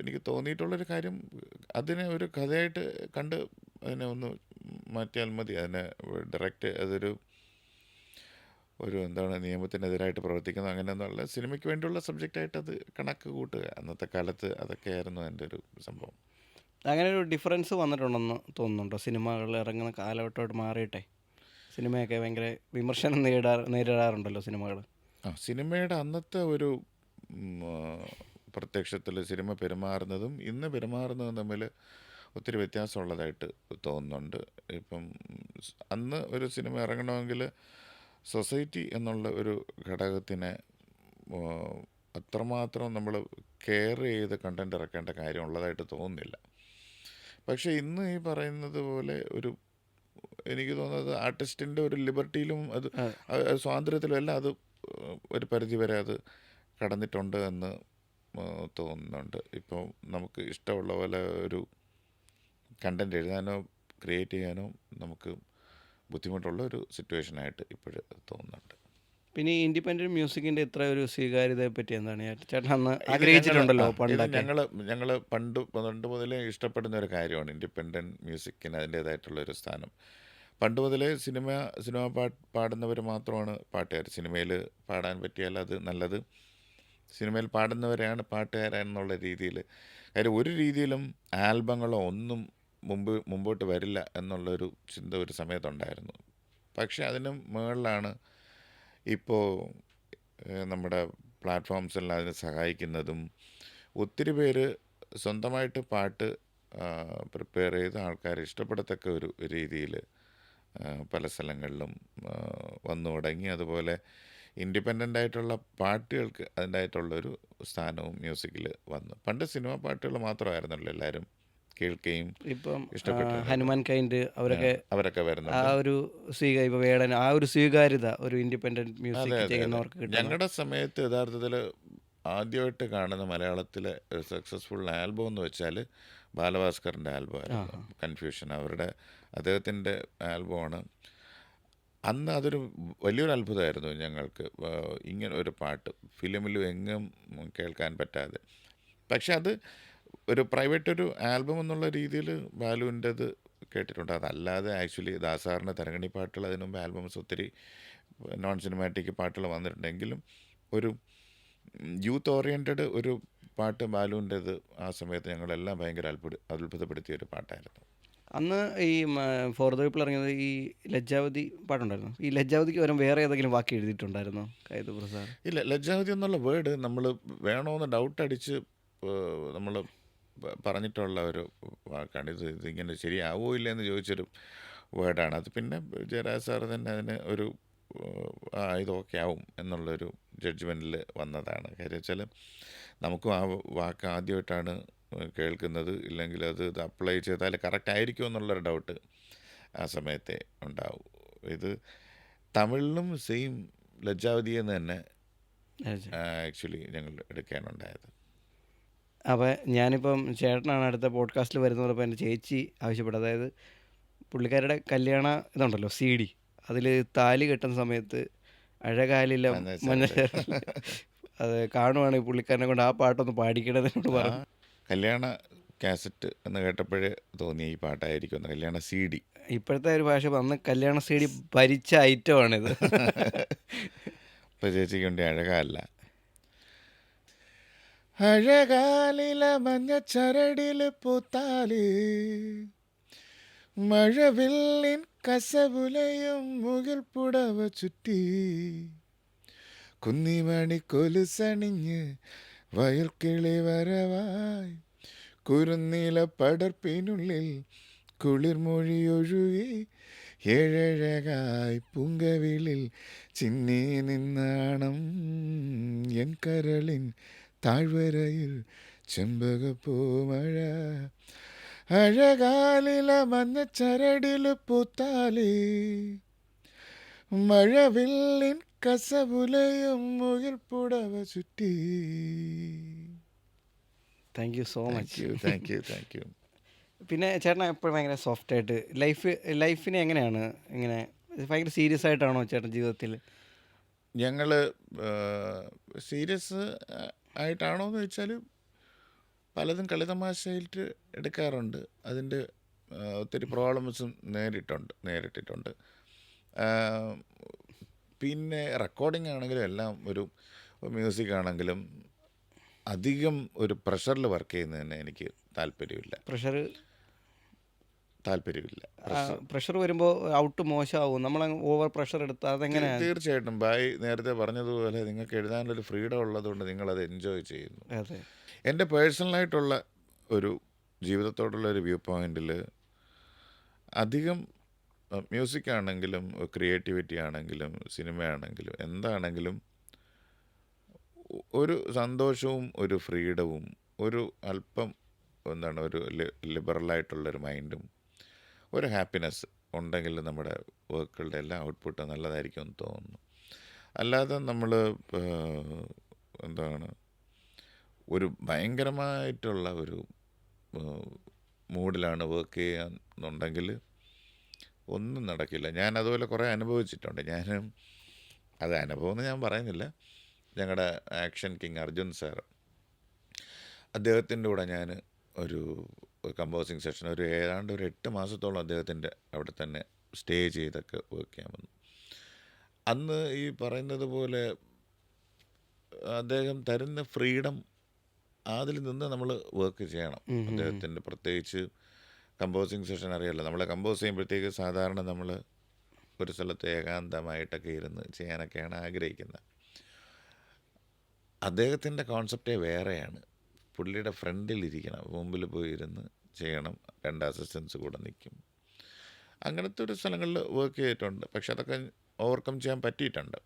എനിക്ക് തോന്നിയിട്ടുള്ളൊരു കാര്യം, അതിനെ ഒരു കഥയായിട്ട് കണ്ട് അതിനെ ഒന്ന് മാറ്റിയാൽ മതി. അതിനെ ഡയറക്റ്റ് അതൊരു എന്താണ് നിയമത്തിനെതിരായിട്ട് പ്രവർത്തിക്കുന്നത് അങ്ങനെയൊന്നുള്ള സിനിമയ്ക്ക് വേണ്ടിയുള്ള സബ്ജക്റ്റായിട്ട് അത് കണക്ക് കൂട്ടുക. അന്നത്തെ കാലത്ത് അതൊക്കെയായിരുന്നു എൻ്റെ ഒരു സംഭവം. അങ്ങനെ ഒരു ഡിഫറൻസ് വന്നിട്ടുണ്ടെന്ന് തോന്നുന്നുണ്ടോ? സിനിമകൾ ഇറങ്ങുന്ന കാലഘട്ടമായിട്ട് മാറിയിട്ടെ സിനിമയൊക്കെ ഭയങ്കര വിമർശനം നേരിടാറുണ്ടല്ലോ സിനിമകൾ. സിനിമയുടെ അന്നത്തെ ഒരു പ്രത്യക്ഷത്തിൽ സിനിമ പെരുമാറുന്നതും ഇന്ന് പെരുമാറുന്നതും തമ്മിൽ ഒത്തിരി വ്യത്യാസമുള്ളതായിട്ട് തോന്നുന്നുണ്ട്. ഇപ്പം അന്ന് ഒരു സിനിമ ഇറങ്ങണമെങ്കിൽ സൊസൈറ്റി എന്നുള്ള ഒരു ഘടകത്തിനെ അത്രമാത്രം നമ്മൾ കെയർ ചെയ്ത് കണ്ടൻറ് ഇറക്കേണ്ട കാര്യം ഉള്ളതായിട്ട് തോന്നുന്നില്ല. പക്ഷേ ഇന്ന് ഈ പറയുന്നത് പോലെ ഒരു എനിക്ക് തോന്നുന്നത് ആർട്ടിസ്റ്റിൻ്റെ ഒരു ലിബർട്ടിയിലും അത് ആ, സ്വാതന്ത്ര്യത്തിലും എല്ലാം അത് ഒരു പരിധി വരെ അത് കടന്നിട്ടുണ്ട് എന്ന് തോന്നുന്നുണ്ട്. ഇപ്പോൾ നമുക്ക് ഇഷ്ടമുള്ള പോലെ ഒരു കണ്ടൻറ് എഴുതാനോ ക്രിയേറ്റ് ചെയ്യാനോ നമുക്ക് ബുദ്ധിമുട്ടുള്ള ഒരു സിറ്റുവേഷനായിട്ട് ഇപ്പോഴും തോന്നുന്നുണ്ട്. പിന്നെ ഈ ഇൻഡിപെൻഡൻറ്റ് മ്യൂസിക്കിൻ്റെ ഇത്ര ഒരു സ്വീകാര്യതയെ പറ്റി എന്താണ് ചേട്ടൻ അന്ന് ഇത് ആഗ്രഹിച്ചിട്ടുണ്ടല്ലോ ഇത് പണ്ടൊക്കെ? ഞങ്ങൾ പണ്ട് മുതലേ ഇഷ്ടപ്പെടുന്ന ഒരു കാര്യമാണ് ഇൻഡിപെൻഡൻറ്റ് മ്യൂസിക്കിന് അതിൻ്റേതായിട്ടുള്ളൊരു സ്ഥാനം. പണ്ട് മുതലേ സിനിമ പാടുന്നവർ മാത്രമാണ് പാട്ടുകാർ. സിനിമയിൽ പാടാൻ പറ്റിയാൽ അത് നല്ലത്, സിനിമയിൽ പാടുന്നവരെയാണ് പാട്ടുകാരെന്നുള്ള രീതിയിൽ. കാര്യം ഒരു രീതിയിലും ആൽബങ്ങളോ ഒന്നും മുമ്പോട്ട് വരില്ല എന്നുള്ളൊരു ചിന്ത ഒരു സമയത്തുണ്ടായിരുന്നു. പക്ഷെ അതിന് മുകളിലാണ് ഇപ്പോൾ നമ്മുടെ പ്ലാറ്റ്ഫോംസെല്ലാം അതിനെ സഹായിക്കുന്നതും ഒത്തിരി പേര് സ്വന്തമായിട്ട് പാട്ട് പ്രിപ്പയർ ചെയ്ത് ആൾക്കാർ ഇഷ്ടപ്പെടത്തക്ക ഒരു രീതിയിൽ പല സ്ഥലങ്ങളിലും വന്നു തുടങ്ങി. അതുപോലെ ഇൻഡിപെൻഡൻ്റ് ആയിട്ടുള്ള പാട്ടുകൾക്ക് അതിൻ്റെതായിട്ടുള്ളൊരു സ്ഥാനവും മ്യൂസിക്കിൽ വന്നു. പണ്ട് സിനിമ പാട്ടുകൾ മാത്രമായിരുന്നല്ലോ എല്ലാവരും കേൾക്കുകയും ഇപ്പം ഇഷ്ടപ്പെട്ടിരുന്നത്. ഹനുമാൻ കൈൻഡ് അവരൊക്കെ അവരൊക്കെ ആ വരുന്നുണ്ട്. ഒരു ഇപ്പോൾ വേടൻ ആ ഒരു സ്വീകാര്യത ഒരു ഇൻഡിപെൻഡൻറ്റ് അതെ മ്യൂസിക് അതെ അതെ. ചെയ്യുന്നവർക്ക് കിട്ടുന്ന. ഞങ്ങളുടെ സമയത്ത് യഥാർത്ഥത്തിൽ ആദ്യമായിട്ട് കാണുന്ന മലയാളത്തിലെ ഒരു സക്സസ്ഫുൾ ആൽബം എന്ന് വെച്ചാൽ ബാലഭാസ്കറിൻ്റെ ആ ആൽബമായിരുന്നു കൺഫ്യൂഷൻ. അദ്ദേഹത്തിൻ്റെ ആൽബമാണ്. അന്ന് അതൊരു വലിയൊരു അത്ഭുതമായിരുന്നു ഞങ്ങൾക്ക്. ഇങ്ങനെ ഒരു പാട്ട് ഫിലിമിലും എങ്ങും കേൾക്കാൻ പറ്റാതെ. പക്ഷെ അത് ഒരു പ്രൈവറ്റ് ഒരു ആൽബം എന്നുള്ള രീതിയിൽ ബാലുവിൻ്റെത് കേട്ടിട്ടുണ്ട്. അതല്ലാതെ ആക്ച്വലി ദാസാറിൻ്റെ തരങ്ങണി പാട്ടുകൾ അതിനു മുമ്പ് ആൽബംസ് ഒത്തിരി നോൺ സിനിമാറ്റിക് പാട്ടുകൾ വന്നിട്ടുണ്ടെങ്കിലും ഒരു യൂത്ത് ഓറിയൻറ്റഡ് ഒരു പാട്ട് ബാലുവിൻ്റെത് ആ സമയത്ത് ഞങ്ങളെല്ലാം ഭയങ്കര അത്ഭുതപ്പെടുത്തിയ ഒരു പാട്ടായിരുന്നു. അന്ന് ഈ ഫോർ ദ പീപ്പിൾ ഇറങ്ങിയത് ഈ ലജ്ജാവതി പാട്ടുണ്ടായിരുന്നു. ഈ ലജ്ജാവതിക്ക് വരും വേറെ ഏതെങ്കിലും വാക്ക് എഴുതിയിട്ടുണ്ടായിരുന്നോ കൈതപ്രസാദ് സാർ? ഇല്ല, ലജ്ജാവതി എന്നുള്ള വേർഡ് നമ്മൾ വേണമെന്ന് ഡൗട്ട് അടിച്ച് നമ്മൾ പറഞ്ഞിട്ടുള്ള ഒരു വാക്കാണ്. ഇതിങ്ങനെ ശരിയാവോ ഇല്ല എന്ന് ചോദിച്ചൊരു വേർഡാണ് അത്. പിന്നെ ജയരാജ് സാർ തന്നെ അതിന് ഒരു ഇത് ഓക്കെ ആവും എന്നുള്ളൊരു ജഡ്ജ്മെൻറ്റിൽ വന്നതാണ്. കാര്യം വെച്ചാൽ നമുക്കും ആ വാക്ക് ആദ്യമായിട്ടാണ് കേൾക്കുന്നത്. ഇല്ലെങ്കിൽ അത് അപ്ലൈ ചെയ്താൽ കറക്റ്റ് ആയിരിക്കുമോ എന്നുള്ളൊരു ഡൗട്ട് ആ സമയത്തെ ഉണ്ടാവും. ഇത് തമിഴിലും സെയിം ലജ്ജാവതി എന്ന് തന്നെ ആക്ച്വലി ഞങ്ങൾ എടുക്കാനുണ്ടായത്. അപ്പോൾ ഞാനിപ്പം ചേട്ടനാണ് അടുത്ത പോഡ്കാസ്റ്റിൽ വരുന്നതപ്പോൾ എൻ്റെ ചേച്ചി ആവശ്യപ്പെട്ടു. അതായത് പുള്ളിക്കാരുടെ കല്യാണ ഇതുണ്ടല്ലോ CD, അതിൽ താലി കെട്ടുന്ന സമയത്ത് അഴകാലില്ല മഞ്ഞ അത് കാണുവാണെങ്കിൽ പുള്ളിക്കാരനെ കൊണ്ട് ആ പാട്ടൊന്ന് പാടിക്കണതിനോട് ആ പറഞ്ഞു. കല്യാണ കാസറ്റ് എന്ന് കേട്ടപ്പോഴേ തോന്നിയ ഈ പാട്ടായിരിക്കും എന്ന്. കല്യാണ CD. ഇപ്പോഴത്തെ ഒരു ഭാഷ അന്ന് കല്യാണ CD ഭരിച്ച ഐറ്റമാണിത്. ഇപ്പം ചേച്ചിക്ക് വേണ്ടി അഴകല്ല. അഴകാലില മഞ്ഞച്ചരടിൽ പൂത്താല് മഴവില്ലിൻ കസവുലയും മുകിൽ പുടവ ചുറ്റി കുന്നിമണി കൊലുസണിഞ്ഞ് വയൽക്കിളി വരവായി കുരുന്നീല പടർപ്പിനുള്ളിൽ കുളിർമൊഴിയൊഴുകി ഏഴഴകായി പൂങ്കവിളിൽ ചിന്നി നിന്നാണം എൻ കരളിൻ താഴ്വരയിൽ ചെമ്പകപ്പൂമഴ അഴകാലില മഞ്ഞച്ചരടിൽ പൂത്താലി മഴവില്ലിൻ കസവുലയും മുകിൽ പുടവ ചുറ്റി. Thank you so much. Thank you. പിന്നെ ചേട്ടൻ എപ്പോഴും ഭയങ്കര സോഫ്റ്റായിട്ട് ലൈഫിനെ എങ്ങനെയാണ് ഇങ്ങനെ ഭയങ്കര സീരിയസ് ആയിട്ടാണോ ചേട്ടൻ ജീവിതത്തിൽ? ഞങ്ങൾ സീരിയസ് ആയിട്ടാണോ എന്ന് വെച്ചാൽ പലതും കളിതമാശയിട്ട് എടുക്കാറുണ്ട്. അതിൻ്റെ ഒത്തിരി പ്രോബ്ലംസും നേരിട്ടിട്ടുണ്ട്. പിന്നെ റെക്കോർഡിംഗ് ആണെങ്കിലും എല്ലാം ഒരു മ്യൂസിക് ആണെങ്കിലും അധികം ഒരു പ്രഷറിൽ വർക്ക് ചെയ്യുന്നതിന് എനിക്ക് താല്പര്യമില്ല. പ്രഷർ വരുമ്പോൾ ഔട്ട് മോശമാവും, നമ്മൾ ഓവർ പ്രഷർ എടുത്താൽ അതെങ്ങനെ? തീർച്ചയായിട്ടും ബായ് നേരത്തെ പറഞ്ഞതുപോലെ നിങ്ങൾക്ക് എഴുതാനുള്ളൊരു ഫ്രീഡം ഉള്ളതുകൊണ്ട് നിങ്ങളത് എൻജോയ് ചെയ്യുന്നു. അതെ. എൻ്റെ പേഴ്സണലായിട്ടുള്ള ഒരു ജീവിതത്തോടുള്ള ഒരു വ്യൂ പോയിന്റിൽ അധികം മ്യൂസിക് ആണെങ്കിലും ക്രിയേറ്റിവിറ്റി ആണെങ്കിലും സിനിമയാണെങ്കിലും എന്താണെങ്കിലും ഒരു സന്തോഷവും ഒരു ഫ്രീഡവും ഒരു അല്പം ഒരു ലിബറലായിട്ടുള്ളൊരു മൈൻഡും ഒരു ഹാപ്പിനെസ് ഉണ്ടെങ്കിൽ നമ്മുടെ വർക്കുകളുടെ എല്ലാ ഔട്ട്പുട്ട് നല്ലതായിരിക്കും എന്ന് തോന്നുന്നു. അല്ലാതെ നമ്മൾ എന്താണ് ഒരു ഭയങ്കരമായിട്ടുള്ള ഒരു മൂഡിലാണ് വർക്ക് ചെയ്യാന്നുണ്ടെങ്കിൽ ഒന്നും നടക്കില്ല. ഞാൻ അതുപോലെ കുറേ അനുഭവിച്ചിട്ടുണ്ട്. അത് അനുഭവം എന്ന് ഞാൻ പറയുന്നില്ല. ഞങ്ങളുടെ ആക്ഷൻ കിങ് അർജുൻ സാർ, അദ്ദേഹത്തിൻ്റെ കൂടെ ഞാൻ ഒരു കമ്പോസിങ് സെഷൻ ഏതാണ്ട് ഒരു 8 മാസത്തോളം അദ്ദേഹത്തിൻ്റെ അവിടെ തന്നെ സ്റ്റേ ചെയ്തൊക്കെ വർക്ക് ചെയ്യാൻ വന്നു. അന്ന് ഈ പറയുന്നത് പോലെ അദ്ദേഹം തരുന്ന ഫ്രീഡം, അതിൽ നിന്ന് നമ്മൾ വർക്ക് ചെയ്യണം. അദ്ദേഹത്തിൻ്റെ പ്രത്യേകിച്ച് കമ്പോസിങ് സെഷൻ അറിയാമല്ലോ, നമ്മൾ കമ്പോസ് ചെയ്യുമ്പോഴത്തേക്ക് സാധാരണ നമ്മൾ ഒരു സ്ഥലത്ത് ഏകാന്തമായിട്ടൊക്കെ ഇരുന്ന് ചെയ്യാനൊക്കെയാണ് ആഗ്രഹിക്കുന്നത്. അദ്ദേഹത്തിൻ്റെ കോൺസെപ്റ്റേ വേറെയാണ്. പുള്ളിയുടെ ഫ്രണ്ടിലിരിക്കണം, മുമ്പിൽ പോയി ഇരുന്ന് ചെയ്യണം, 2 അസിസ്റ്റൻസ് കൂടെ നിൽക്കും. അങ്ങനത്തെ ഒരു സ്ഥലങ്ങളിൽ വർക്ക് ചെയ്തിട്ടുണ്ട്. പക്ഷെ അതൊക്കെ ഓവർകം ചെയ്യാൻ പറ്റിയിട്ടുണ്ട്.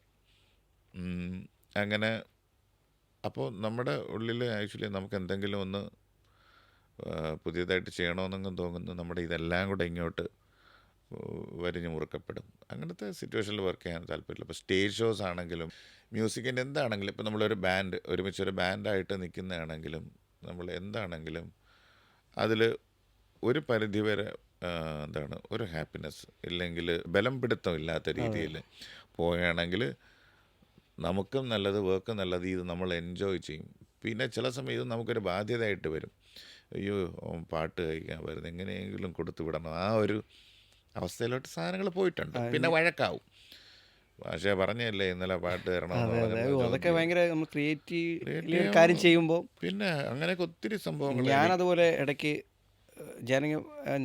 അങ്ങനെ അപ്പോൾ നമ്മുടെ ഉള്ളിൽ ആക്ച്വലി നമുക്ക് എന്തെങ്കിലും ഒന്ന് പുതിയതായിട്ട് ചെയ്യണമെന്നെങ്കിലും തോന്നുന്നു, നമ്മുടെ ഇതെല്ലാം കൂടെ ഇങ്ങോട്ട് വരിഞ്ഞ് മുറുക്കപ്പെടും. അങ്ങനത്തെ സിറ്റുവേഷനിൽ വർക്ക് ചെയ്യാൻ താല്പര്യമില്ല. ഇപ്പോൾ സ്റ്റേജ് ഷോസ് ആണെങ്കിലും മ്യൂസിക്കിൻ്റെ എന്താണെങ്കിലും, ഇപ്പോൾ നമ്മളൊരു ബാൻഡ് ഒരുമിച്ചൊരു ബാൻഡായിട്ട് നിൽക്കുന്നതാണെങ്കിലും നമ്മൾ എന്താണെങ്കിലും അതിൽ ഒരു പരിധിവരെ എന്താണ് ഒരു ഹാപ്പിനെസ് ഇല്ലെങ്കിൽ ബലം പിടുത്തം ഇല്ലാത്ത രീതിയിൽ പോവുകയാണെങ്കിൽ നമുക്കും നല്ലത്, വർക്കും നല്ലത്, ഇത് നമ്മൾ എൻജോയ് ചെയ്യും. പിന്നെ ചില സമയം ഇത് നമുക്കൊരു ബാധ്യതയായിട്ട് വരും. അയ്യോ പാട്ട് കഴിക്കാൻ വരുന്നത് എങ്ങനെയെങ്കിലും കൊടുത്തു വിടണം, ആ ഒരു അവസ്ഥയിലോട്ട് സാധനങ്ങൾ പോയിട്ടുണ്ട്. പിന്നെ വഴക്കാവും. പക്ഷേ പറഞ്ഞല്ലേ ഇന്നലെ പാട്ട് അതൊക്കെ ഭയങ്കര നമ്മൾ ക്രിയേറ്റീവ് കാര്യം ചെയ്യുമ്പോൾ പിന്നെ അങ്ങനെയൊക്കെ ഒത്തിരി സംഭവങ്ങൾ. ഞാനതുപോലെ ഇടയ്ക്ക്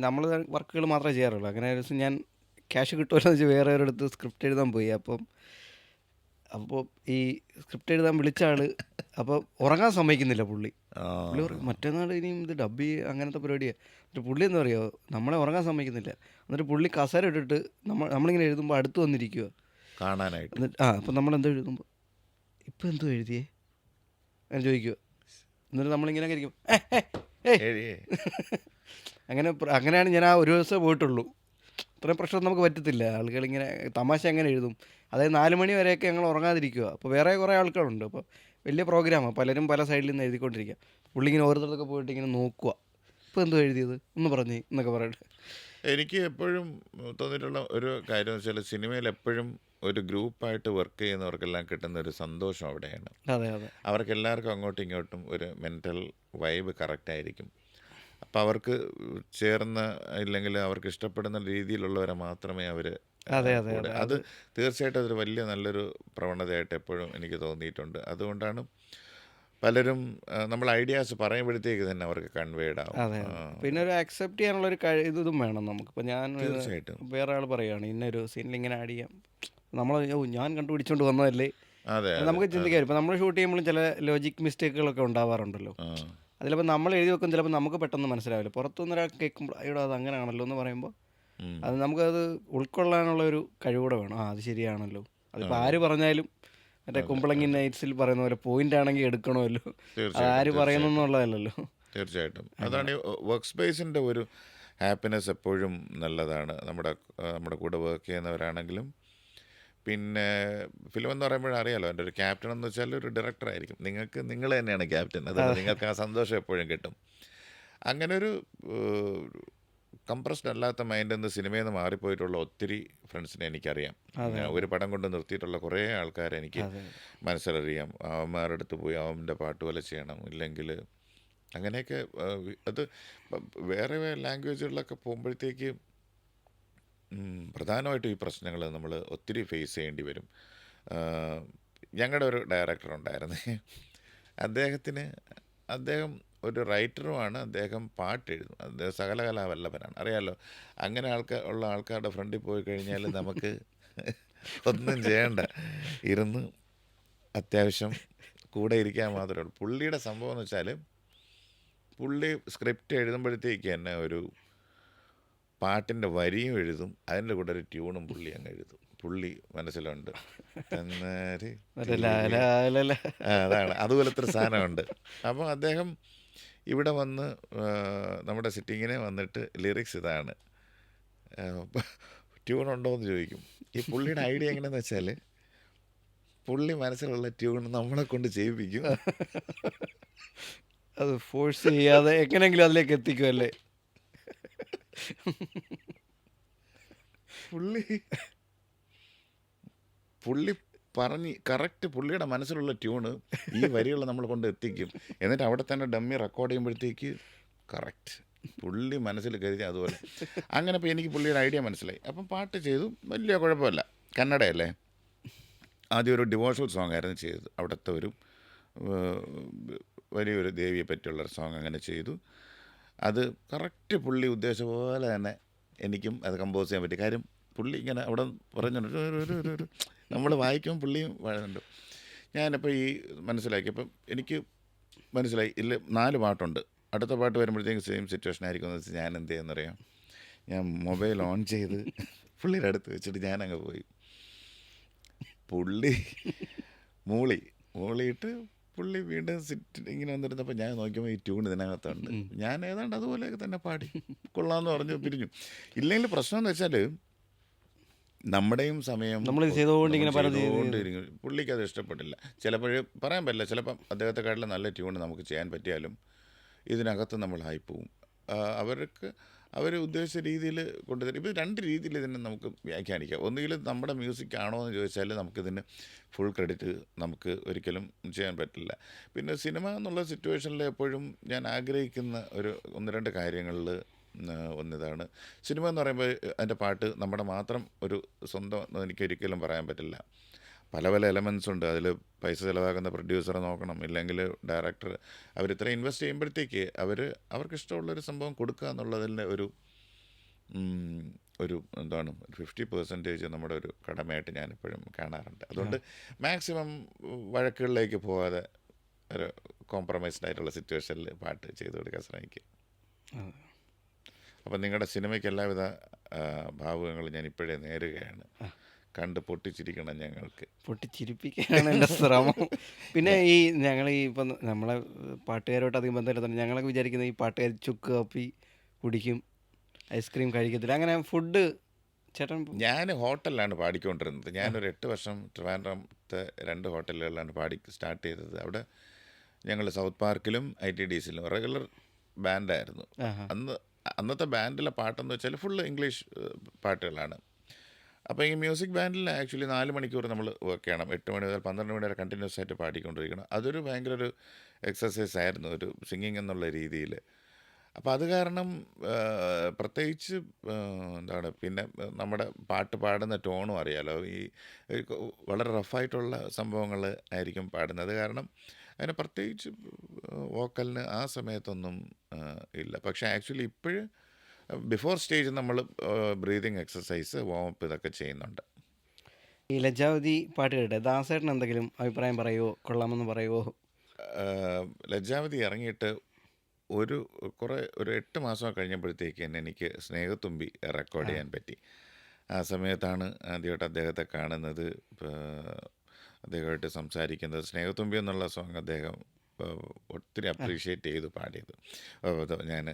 നമ്മൾ വർക്കുകൾ മാത്രമേ ചെയ്യാറുള്ളൂ. അങ്ങനെ ഒരു ദിവസം ഞാൻ ക്യാഷ് കിട്ടുമല്ലോ എന്ന് വെച്ചാൽ വേറെ ഒരിടത്ത് സ്ക്രിപ്റ്റ് എഴുതാൻ പോയി. അപ്പോൾ ഈ സ്ക്രിപ്റ്റ് എഴുതാൻ വിളിച്ച ആൾ അപ്പോൾ ഉറങ്ങാൻ സമ്മതിക്കുന്നില്ല പുള്ളി പറയും മറ്റന്നാൾ ഇനിയും ഇത് ഡബ്ബി അങ്ങനത്തെ പരിപാടിയാണ്. എന്നിട്ട് പുള്ളി എന്താ പറയുക, നമ്മളെ ഉറങ്ങാൻ സമ്മതിക്കുന്നില്ല. എന്നിട്ട് പുള്ളി കസേര ഇട്ടിട്ട് നമ്മളിങ്ങനെ എഴുതുമ്പോൾ അടുത്ത് വന്നിരിക്കുക കാണാനായിട്ട്. എന്നിട്ട് അപ്പം നമ്മളെന്തോ എഴുതുമ്പോൾ ഇപ്പം എന്തോ എഴുതിയേ അങ്ങനെ ചോദിക്കുക. എന്നിട്ട് നമ്മളിങ്ങനെ ഇരിക്കും അങ്ങനെയാണ് ഞാൻ ആ ഒരു ദിവസം പോയിട്ടുള്ളൂ. ഇത്രയും പ്രശ്നം നമുക്ക് പറ്റത്തില്ല. ആളുകളിങ്ങനെ തമാശ എങ്ങനെ എഴുതും. അതായത് 4 മണി വരെയൊക്കെ ഞങ്ങൾ ഉറങ്ങാതിരിക്കുക. അപ്പോൾ വേറെ കുറേ ആൾക്കാരുണ്ട്. അപ്പോൾ വലിയ പ്രോഗ്രാമാണ്, പലരും പല സൈഡിൽ നിന്ന് എഴുതിക്കൊണ്ടിരിക്കുക. പുള്ളി ഇങ്ങനെ ഓരോരുത്തർക്കൊക്കെ പോയിട്ട് ഇങ്ങനെ നോക്കുക, ഇപ്പോൾ എന്തോ എഴുതിയത് ഒന്ന് പറഞ്ഞ് എന്നൊക്കെ പറയട്ടെ. എനിക്ക് എപ്പോഴും തോന്നിയിട്ടുള്ള ഒരു കാര്യം എന്ന് വെച്ചാൽ സിനിമയിൽ എപ്പോഴും ഒരു ഗ്രൂപ്പായിട്ട് വർക്ക് ചെയ്യുന്നവർക്കെല്ലാം കിട്ടുന്ന ഒരു സന്തോഷം അവിടെയാണ്. അതെ അതെ, അവർക്ക് എല്ലാവർക്കും അങ്ങോട്ടും ഇങ്ങോട്ടും ഒരു മെൻ്റൽ വൈബ് കറക്റ്റായിരിക്കും. അപ്പോൾ അവർക്ക് ചേർന്ന ഇല്ലെങ്കിൽ അവർക്ക് ഇഷ്ടപ്പെടുന്ന രീതിയിലുള്ളവരെ മാത്രമേ അവർ അത് തീർച്ചയായിട്ടും അതൊരു വലിയ നല്ലൊരു പ്രവണതയായിട്ട് എപ്പോഴും എനിക്ക് തോന്നിയിട്ടുണ്ട്. അതുകൊണ്ടാണ് പലരും നമ്മൾ ഐഡിയാസ് പറയുമ്പോഴത്തേക്ക് തന്നെ അവർക്ക് കൺവേഡ് ആവും. പിന്നെ ഒരു അക്സെപ്റ്റ് ചെയ്യാനുള്ള ഒരു ഇതും വേണം നമുക്ക്. ഇപ്പോൾ ഞാൻ തീർച്ചയായിട്ടും വേറെ ആൾ പറയുകയാണ് ഇന്നൊരു സീനിൽ ഇങ്ങനെ ആഡ് ചെയ്യാം, നമ്മൾ ഞാൻ കണ്ടുപിടിച്ചുകൊണ്ട് വന്നതല്ലേ നമുക്ക് ചിന്തിക്കാം. ഇപ്പോൾ നമ്മൾ ഷൂട്ട് ചെയ്യുമ്പോഴും ചില ലോജിക് മിസ്റ്റേക്കുകളൊക്കെ ഉണ്ടാവാറുണ്ടല്ലോ. അതിലിപ്പോൾ നമ്മൾ എഴുതി വെക്കും, ചിലപ്പോൾ നമുക്ക് പെട്ടെന്ന് മനസ്സിലാവില്ല. പുറത്തുനിന്ന് ഒരാൾ കേൾക്കുമ്പോൾ അയ്യോ അത് അങ്ങനെയാണല്ലോ എന്ന് പറയുമ്പോൾ അത് നമുക്കത് ഉൾക്കൊള്ളാനുള്ള ഒരു കഴിവൂടെ വേണം. അത് ശരിയാണല്ലോ, അതിപ്പോൾ ആര് പറഞ്ഞാലും മറ്റേ കുമ്പളങ്ങി നൈറ്റ്സിൽ പറയുന്ന പോലെ പോയിന്റ് ആണെങ്കിൽ എടുക്കണമല്ലോ, ആര് പറയുന്നതെന്നുള്ളതല്ലല്ലോ. തീർച്ചയായിട്ടും അതാണ് വർക്ക് സ്പേസിൻ്റെ ഒരു ഹാപ്പിനെസ് എപ്പോഴും നല്ലതാണ്. നമ്മുടെ കൂടെ വർക്ക് ചെയ്യുന്നവരാണെങ്കിലും. പിന്നെ ഫിലിം എന്ന് പറയുമ്പോഴറിയാലോ, എൻ്റെ ഒരു ക്യാപ്റ്റൻ എന്ന് വെച്ചാൽ ഒരു ഡയറക്ടർ ആയിരിക്കും. നിങ്ങൾ തന്നെയാണ് ക്യാപ്റ്റൻ. അതുകൊണ്ട് നിങ്ങൾക്ക് ആ സന്തോഷം എപ്പോഴും കിട്ടും. അങ്ങനെ ഒരു കംപ്രസ്ഡ് അല്ലാത്ത മൈൻഡിൽ നിന്ന് സിനിമയിൽ നിന്ന് മാറിപ്പോയിട്ടുള്ള ഒത്തിരി ഫ്രണ്ട്സിനെ എനിക്കറിയാം. ഒരു പടം കൊണ്ട് നിർത്തിയിട്ടുള്ള കുറേ ആൾക്കാരെ എനിക്ക് മനസ്സിലറിയാം. അവന്മാരുടെ അടുത്ത് പോയി അവൻ്റെ പാട്ട് പോലെ ചെയ്യണം, ഇല്ലെങ്കിൽ അങ്ങനെയൊക്കെ. അത് വേറെ ലാംഗ്വേജുകളിലൊക്കെ പോകുമ്പോഴത്തേക്ക് പ്രധാനമായിട്ടും ഈ പ്രശ്നങ്ങൾ നമ്മൾ ഒത്തിരി ഫേസ് ചെയ്യേണ്ടി വരും. ഞങ്ങളുടെ ഒരു ഡയറക്ടർ ഉണ്ടായിരുന്നു. അദ്ദേഹം ഒരു റൈറ്ററുമാണ്. അദ്ദേഹം പാട്ട് എഴുതും. അദ്ദേഹം സകലകലാവല്ലഭനാണ്, അറിയാമല്ലോ. അങ്ങനെ ഉള്ള ആൾക്കാരുടെ ഫ്രണ്ടിൽ പോയി കഴിഞ്ഞാൽ നമുക്ക് ഒന്നും ചെയ്യണ്ട, ഇരുന്ന് അത്യാവശ്യം കൂടെ ഇരിക്കാൻ മാത്രമേ ഉള്ളൂ. പുള്ളിയുടെ സംഭവം എന്ന് വെച്ചാൽ പുള്ളി സ്ക്രിപ്റ്റ് എഴുതുമ്പോഴത്തേക്ക് തന്നെ ഒരു പാട്ടിൻ്റെ വരിയും എഴുതും, അതിൻ്റെ കൂടെ ഒരു ട്യൂണും പുള്ളി അങ്ങ് എഴുതും. പുള്ളി മനസ്സിലുണ്ട്. അതാണ്, അതുപോലത്തെ ഒരു സാധനമുണ്ട്. അപ്പോൾ അദ്ദേഹം ഇവിടെ വന്ന് നമ്മുടെ സിറ്റിങ്ങിനെ വന്നിട്ട് ലിറിക്സ് ഇതാണ്, ട്യൂൺ ഉണ്ടോ എന്ന് ചോദിക്കും. ഈ പുള്ളിയുടെ ഐഡിയ എങ്ങനെയാണെന്ന് വെച്ചാൽ പുള്ളി മനസ്സിലുള്ള ട്യൂൺ നമ്മളെ കൊണ്ട് ചെയ്യിപ്പിക്കും. അത് ഫോഴ്സ് ചെയ്യാതെ എങ്ങനെയെങ്കിലും അതിലേക്ക് എത്തിക്കുമല്ലേ? പുള്ളി പുള്ളി പറഞ്ഞ് കറക്റ്റ് പുള്ളിയുടെ മനസ്സിലുള്ള ട്യൂണ് ഈ വരികൾ നമ്മൾ കൊണ്ട് എത്തിക്കും. എന്നിട്ട് അവിടെ തന്നെ ഡമ്മി റെക്കോർഡ് ചെയ്യുമ്പോഴത്തേക്ക് കറക്റ്റ് പുള്ളി മനസ്സിൽ കരുതി അതുപോലെ. അങ്ങനെ ഇപ്പോൾ എനിക്ക് പുള്ളിയുടെ ഐഡിയ മനസ്സിലായി. അപ്പം പാട്ട് ചെയ്തു, വലിയ കുഴപ്പമില്ല. കന്നഡയല്ലേ, ആദ്യം ഒരു ഡിവോഷണൽ സോങ് ആയിരുന്നു ചെയ്തത്. അവിടുത്തെ ഒരു വലിയൊരു ദേവിയെ പറ്റിയുള്ളൊരു സോങ് അങ്ങനെ ചെയ്തു. അത് കറക്റ്റ് പുള്ളി ഉദ്ദേശിച്ച പോലെ തന്നെ എനിക്കും അത് കമ്പോസ് ചെയ്യാൻ പറ്റി. കാര്യം പുള്ളി ഇങ്ങനെ അവിടെ പറഞ്ഞിട്ട് നമ്മൾ വായിക്കുമ്പോൾ പുള്ളിയും വാഴുന്നുണ്ട്. ഞാനിപ്പോൾ ഈ മനസ്സിലാക്കിയപ്പം എനിക്ക് മനസ്സിലായി ഇല്ല 4 പാട്ടുണ്ട്. അടുത്ത പാട്ട് വരുമ്പോഴത്തേക്കും സെയിം സിറ്റുവേഷൻ ആയിരിക്കും എന്ന് വെച്ചാൽ ഞാൻ എന്ത് ചെയ്യുന്നറിയാം, ഞാൻ മൊബൈൽ ഓൺ ചെയ്ത് പുള്ളിയുടെ അടുത്ത് വെച്ചിട്ട് ഞാനങ്ങ് പോയി. പുള്ളി മൂളിയിട്ട് പുള്ളി വീണ്ടും ഇങ്ങനെ വന്നിരുന്നപ്പോൾ ഞാൻ നോക്കിയപ്പോൾ ഈ ട്യൂൺ ഇതിനകത്തുണ്ട്. ഞാൻ ഏതാണ്ട് അതുപോലെയൊക്കെ തന്നെ പാടി കൊള്ളാമെന്ന് പറഞ്ഞ് പിരിഞ്ഞു. ഇല്ലെങ്കിൽ പ്രശ്നം എന്ന് വെച്ചാൽ നമ്മുടെയും സമയം നമ്മൾ ചെയ്തുകൊണ്ടിങ്ങനെ ചെയ്തുകൊണ്ടിരിക്കും. പുള്ളിക്ക് അത് ഇഷ്ടപ്പെട്ടില്ല. ചിലപ്പോൾ പറയാൻ പറ്റില്ല, ചിലപ്പം അദ്ദേഹത്തെക്കാട്ടിലും നല്ല ട്യൂൺ നമുക്ക് ചെയ്യാൻ പറ്റിയാലും ഇതിനകത്ത് നമ്മളായി പോവും. അവർ ഉദ്ദേശിച്ച രീതിയിൽ കൊണ്ടുതരും. ഇപ്പോൾ 2 രീതിയിൽ ഇതിനെ നമുക്ക് വ്യാഖ്യാനിക്കാം. ഒന്നുകിൽ നമ്മുടെ മ്യൂസിക് ആണോ എന്ന് ചോദിച്ചാൽ നമുക്കിതിന് ഫുൾ ക്രെഡിറ്റ് നമുക്ക് ഒരിക്കലും ചെയ്യാൻ പറ്റില്ല. പിന്നെ സിനിമ എന്നുള്ള സിറ്റുവേഷനിൽ എപ്പോഴും ഞാൻ ആഗ്രഹിക്കുന്ന ഒരു 1-2 കാര്യങ്ങളിൽ ഒന്നിതാണ്. സിനിമ എന്ന് പറയുമ്പോൾ അതിൻ്റെ പാട്ട് നമ്മുടെ മാത്രം ഒരു സ്വന്തം എന്ന് എനിക്കൊരിക്കലും പറയാൻ പറ്റില്ല. പല എലമെൻസ് ഉണ്ട്. അതിൽ പൈസ ചിലവാക്കുന്ന പ്രൊഡ്യൂസറെ നോക്കണം, ഇല്ലെങ്കിൽ ഡയറക്ടർ. അവരിത്ര ഇൻവെസ്റ്റ് ചെയ്യുമ്പോഴത്തേക്ക് അവർക്കിഷ്ടമുള്ളൊരു സംഭവം കൊടുക്കുക എന്നുള്ളതിൻ്റെ ഒരു എന്താണ് 50% നമ്മുടെ ഒരു കടമയായിട്ട് ഞാനെപ്പോഴും കാണാറുണ്ട്. അതുകൊണ്ട് മാക്സിമം വഴക്കുകളിലേക്ക് പോകാതെ ഒരു കോംപ്രമൈസ്ഡ് ആയിട്ടുള്ള സിറ്റുവേഷനിൽ പാട്ട് ചെയ്തു കൊടുക്കാൻ ശ്രമിക്കുക. അപ്പം നിങ്ങളുടെ സിനിമയ്ക്ക് എല്ലാവിധ ഭാവുകങ്ങളും ഞാൻ ഇപ്പോഴേ നേരുകയാണ്. കണ്ട് പൊട്ടിച്ചിരിക്കണം, ഞങ്ങൾക്ക് പൊട്ടിച്ചിരിപ്പിക്കാനാണ് എൻ്റെ ശ്രമം. പിന്നെ ഈ ഞങ്ങൾ ഈ ഇപ്പം നമ്മളെ പാട്ടുകാരോട്ട് അധികം ബന്ധമില്ലാത്തതുകൊണ്ട് ഞങ്ങളൊക്കെ വിചാരിക്കുന്നത് ഈ പാട്ടുകാർ ചുക്ക് കാപ്പി കുടിക്കും, ഐസ്ക്രീം കഴിക്കത്തില്ല. അങ്ങനെ ഫുഡ് ചേട്ടൻ ഞാൻ ഹോട്ടലിലാണ് പാടിക്കൊണ്ടിരുന്നത്. ഞാനൊരു 8 വർഷം ട്രിവാൻഡ്രത്തെ 2 ഹോട്ടലുകളിലാണ് സ്റ്റാർട്ട് ചെയ്തത്. അവിടെ ഞങ്ങൾ സൗത്ത് പാർക്കിലും ITDCയിലും റെഗുലർ ബാൻഡായിരുന്നു. അന്നത്തെ ബാൻഡിലെ പാട്ടെന്ന് വെച്ചാൽ ഫുള്ള് ഇംഗ്ലീഷ് പാട്ടുകളാണ്. അപ്പോൾ ഈ മ്യൂസിക് ബാൻഡിൽ ആക്ച്വലി 4 മണിക്കൂർ നമ്മൾ വർക്ക് ചെയ്യണം. 8 മണി മുതൽ 12 മണി വരെ കണ്ടിന്യൂസ് ആയിട്ട് പാടിക്കൊണ്ടിരിക്കണം. അതൊരു ഭയങ്കര ഒരു എക്സസൈസ് ആയിരുന്നു, ഒരു സിംഗിങ് എന്നുള്ള രീതിയിൽ. അപ്പോൾ അത് കാരണം പ്രത്യേകിച്ച് എന്താണ്, പിന്നെ നമ്മുടെ പാട്ട് പാടുന്ന ടോണും അറിയാലോ, ഈ വളരെ റഫായിട്ടുള്ള സംഭവങ്ങൾ ആയിരിക്കും പാടുന്നത്. കാരണം അതിന് പ്രത്യേകിച്ച് വോക്കലിന് ആ സമയത്തൊന്നും ഇല്ല. പക്ഷേ ആക്ച്വലി ഇപ്പോഴും ബിഫോർ സ്റ്റേജ് നമ്മൾ ബ്രീതിങ് എക്സസൈസ്, വാമപ്പ് ഇതൊക്കെ ചെയ്യുന്നുണ്ട്. ഈ ലജ്ജാവതി പാട്ട് കേട്ടെ ദാസേട്ടൻ എന്തെങ്കിലും അഭിപ്രായം പറയുമോ, കൊള്ളാമെന്ന് പറയുമോ? ലജ്ജാവതി ഇറങ്ങിയിട്ട് ഒരു 8 മാസം കഴിഞ്ഞപ്പോഴത്തേക്ക് തന്നെ എനിക്ക് സ്നേഹത്തുമ്പി റെക്കോർഡ് ചെയ്യാൻ പറ്റി. ആ സമയത്താണ് ആദ്യമായിട്ട് അദ്ദേഹത്തെ കാണുന്നത്, അദ്ദേഹമായിട്ട് സംസാരിക്കുന്നത്. സ്നേഹത്തുമ്പി എന്നുള്ള സോങ് അദ്ദേഹം ഒത്തിരി അപ്രീഷിയേറ്റ് ചെയ്ത് പാടിയത്, ഞാൻ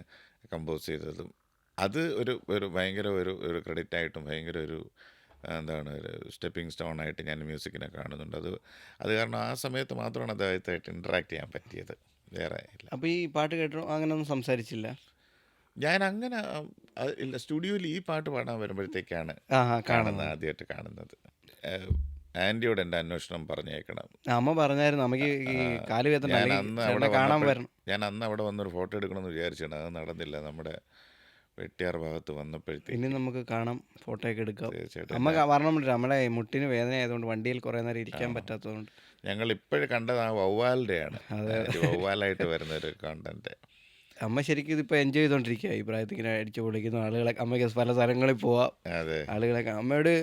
കമ്പോസ് ചെയ്തതും. അത് ഒരു ഭയങ്കര ഒരു ക്രെഡിറ്റായിട്ടും ഭയങ്കര ഒരു എന്താണ് ഒരു സ്റ്റെപ്പിംഗ് സ്റ്റോൺ ആയിട്ട് ഞാൻ മ്യൂസിക്കിനെ കാണുന്നുണ്ട്. അത് കാരണം ആ സമയത്ത് മാത്രമാണ് അദ്ദേഹത്തായിട്ട് ഇൻട്രാക്ട് ചെയ്യാൻ പറ്റിയത്, വേറെ ഇല്ല. അപ്പോൾ ഈ പാട്ട് കേട്ടോ അങ്ങനെയൊന്നും സംസാരിച്ചില്ല? ഞാൻ അങ്ങനെ ഇല്ല. സ്റ്റുഡിയോയിൽ ഈ പാട്ട് പാടാൻ വരുമ്പോഴത്തേക്കാണ് ആദ്യമായിട്ട് കാണുന്നത്. ആൻറ്റിയോട് എൻ്റെ അന്വേഷണം പറഞ്ഞേക്കണം. അമ്മ പറഞ്ഞായിരുന്നു അമ്മയ്ക്ക് ഈ കാല് വേദന ഞാൻ അന്ന് അവിടെ വന്നൊരു ഫോട്ടോ എടുക്കണമെന്ന് വിചാരിച്ചാണ്. അത് നടന്നില്ല. നമ്മുടെ വെട്ടിയാർ ഭാഗത്ത് വന്നപ്പോഴത്തേക്ക് ഇനി നമുക്ക് കാണാം, ഫോട്ടോ ഒക്കെ എടുക്കാം. അമ്മ വരണം, നമ്മളെ മുട്ടിന് വേദന ആയതുകൊണ്ട് വണ്ടിയിൽ കുറേ നേരം ഇരിക്കാൻ പറ്റാത്തതുകൊണ്ട്. ഞങ്ങൾ ഇപ്പോഴും കണ്ടത് ആ വവ്വാലിൻ്റെയാണ്, വവ്വാലായിട്ട് വരുന്നൊരു കണ്ടന്റ്. അമ്മ ശരിക്കും ഇതിപ്പോൾ എൻജോയ് ചെയ്തുകൊണ്ടിരിക്കുക. ഈ പ്രായത്തിൽ ഇങ്ങനെ അടിച്ചു പൊളിക്കുന്ന ആളുകളെ, അമ്മയ്ക്ക് പല സ്ഥലങ്ങളിൽ പോവാം, ആളുകളെ. അമ്മയോട്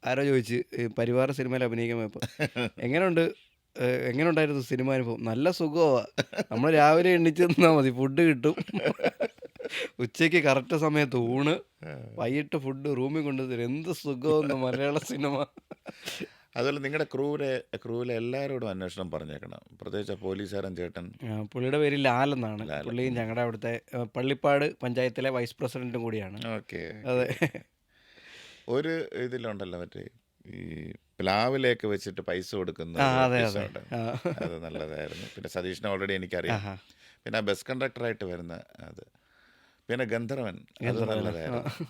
ആരോ ചോദിച്ച് പരിവാർ സിനിമയിൽ അഭിനയിക്കുമ്പോൾ ഇപ്പോൾ എങ്ങനെ ഉണ്ടായിരുന്നു സിനിമ അനുഭവം? നല്ല സുഖമാണ്, നമ്മൾ രാവിലെ എണ്ണിച്ച് തന്നാൽ മതി, ഫുഡ് കിട്ടും, ഉച്ചയ്ക്ക് കറക്റ്റ് സമയത്ത് ഊണ്, വൈകിട്ട് ഫുഡ് റൂമിൽ കൊണ്ടുതരും, എന്ത് സുഖമെന്ന് മലയാള സിനിമ. അതുപോലെ നിങ്ങളുടെ ക്രൂവിലെ എല്ലാവരോടും അന്വേഷണം പറഞ്ഞേക്കണം, പ്രത്യേകിച്ച് പോലീസുകാരൻ ചേട്ടൻ. പുള്ളിയുടെ പേര് ലാൽ എന്നാണ്. പുള്ളിയും ഞങ്ങളുടെ അവിടുത്തെ പള്ളിപ്പാട് പഞ്ചായത്തിലെ വൈസ് പ്രസിഡന്റും കൂടിയാണ്. ഓക്കെ, അതെ. ഒരു ഇതിലുണ്ടല്ലോ മറ്റേ ഈ പ്ലാവിലേക്ക് വെച്ചിട്ട് പൈസ കൊടുക്കുന്ന ആ ഒരു അതെ അതെ എപ്പിസോഡ്, ആ അത് നല്ലതായിരുന്നു. പിന്നെ സതീഷിനെ ഓൾറെഡി എനിക്കറിയാം. ആഹാ പിന്നെ ആ ബസ് കണ്ടക്ടറായിട്ട് വരുന്ന അത്, പിന്നെ ഗന്ധർവൻ, അത് ഗന്ധർവ്വൻ നല്ലതായിരുന്നു.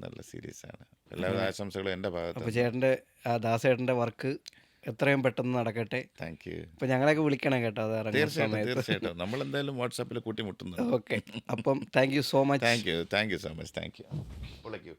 നല്ല സീരീസാണ്. എല്ലാവിധ ആശംസകളും എൻ്റെ ഭാഗത്ത് അപ്പോൾ നിന്ന്. ചേട്ടൻ്റെ ആ ദാസേട്ടൻ്റെ വർക്ക് എത്രയും പെട്ടെന്ന് നടക്കട്ടെ. Thank you. അപ്പോൾ ഞങ്ങളെയൊക്കെ വിളിക്കണം കേട്ടോ അത് ഇറങ്ങുന്ന തീർച്ചയായിട്ടും സമയത്ത്. തീർച്ചയായിട്ടും നമ്മളെന്തായാലും വാട്സാപ്പിൽ കൂട്ടിമുട്ടുന്നുണ്ട്. ഓക്കെ, അപ്പം thank you so much. Thank you so much. Thank you.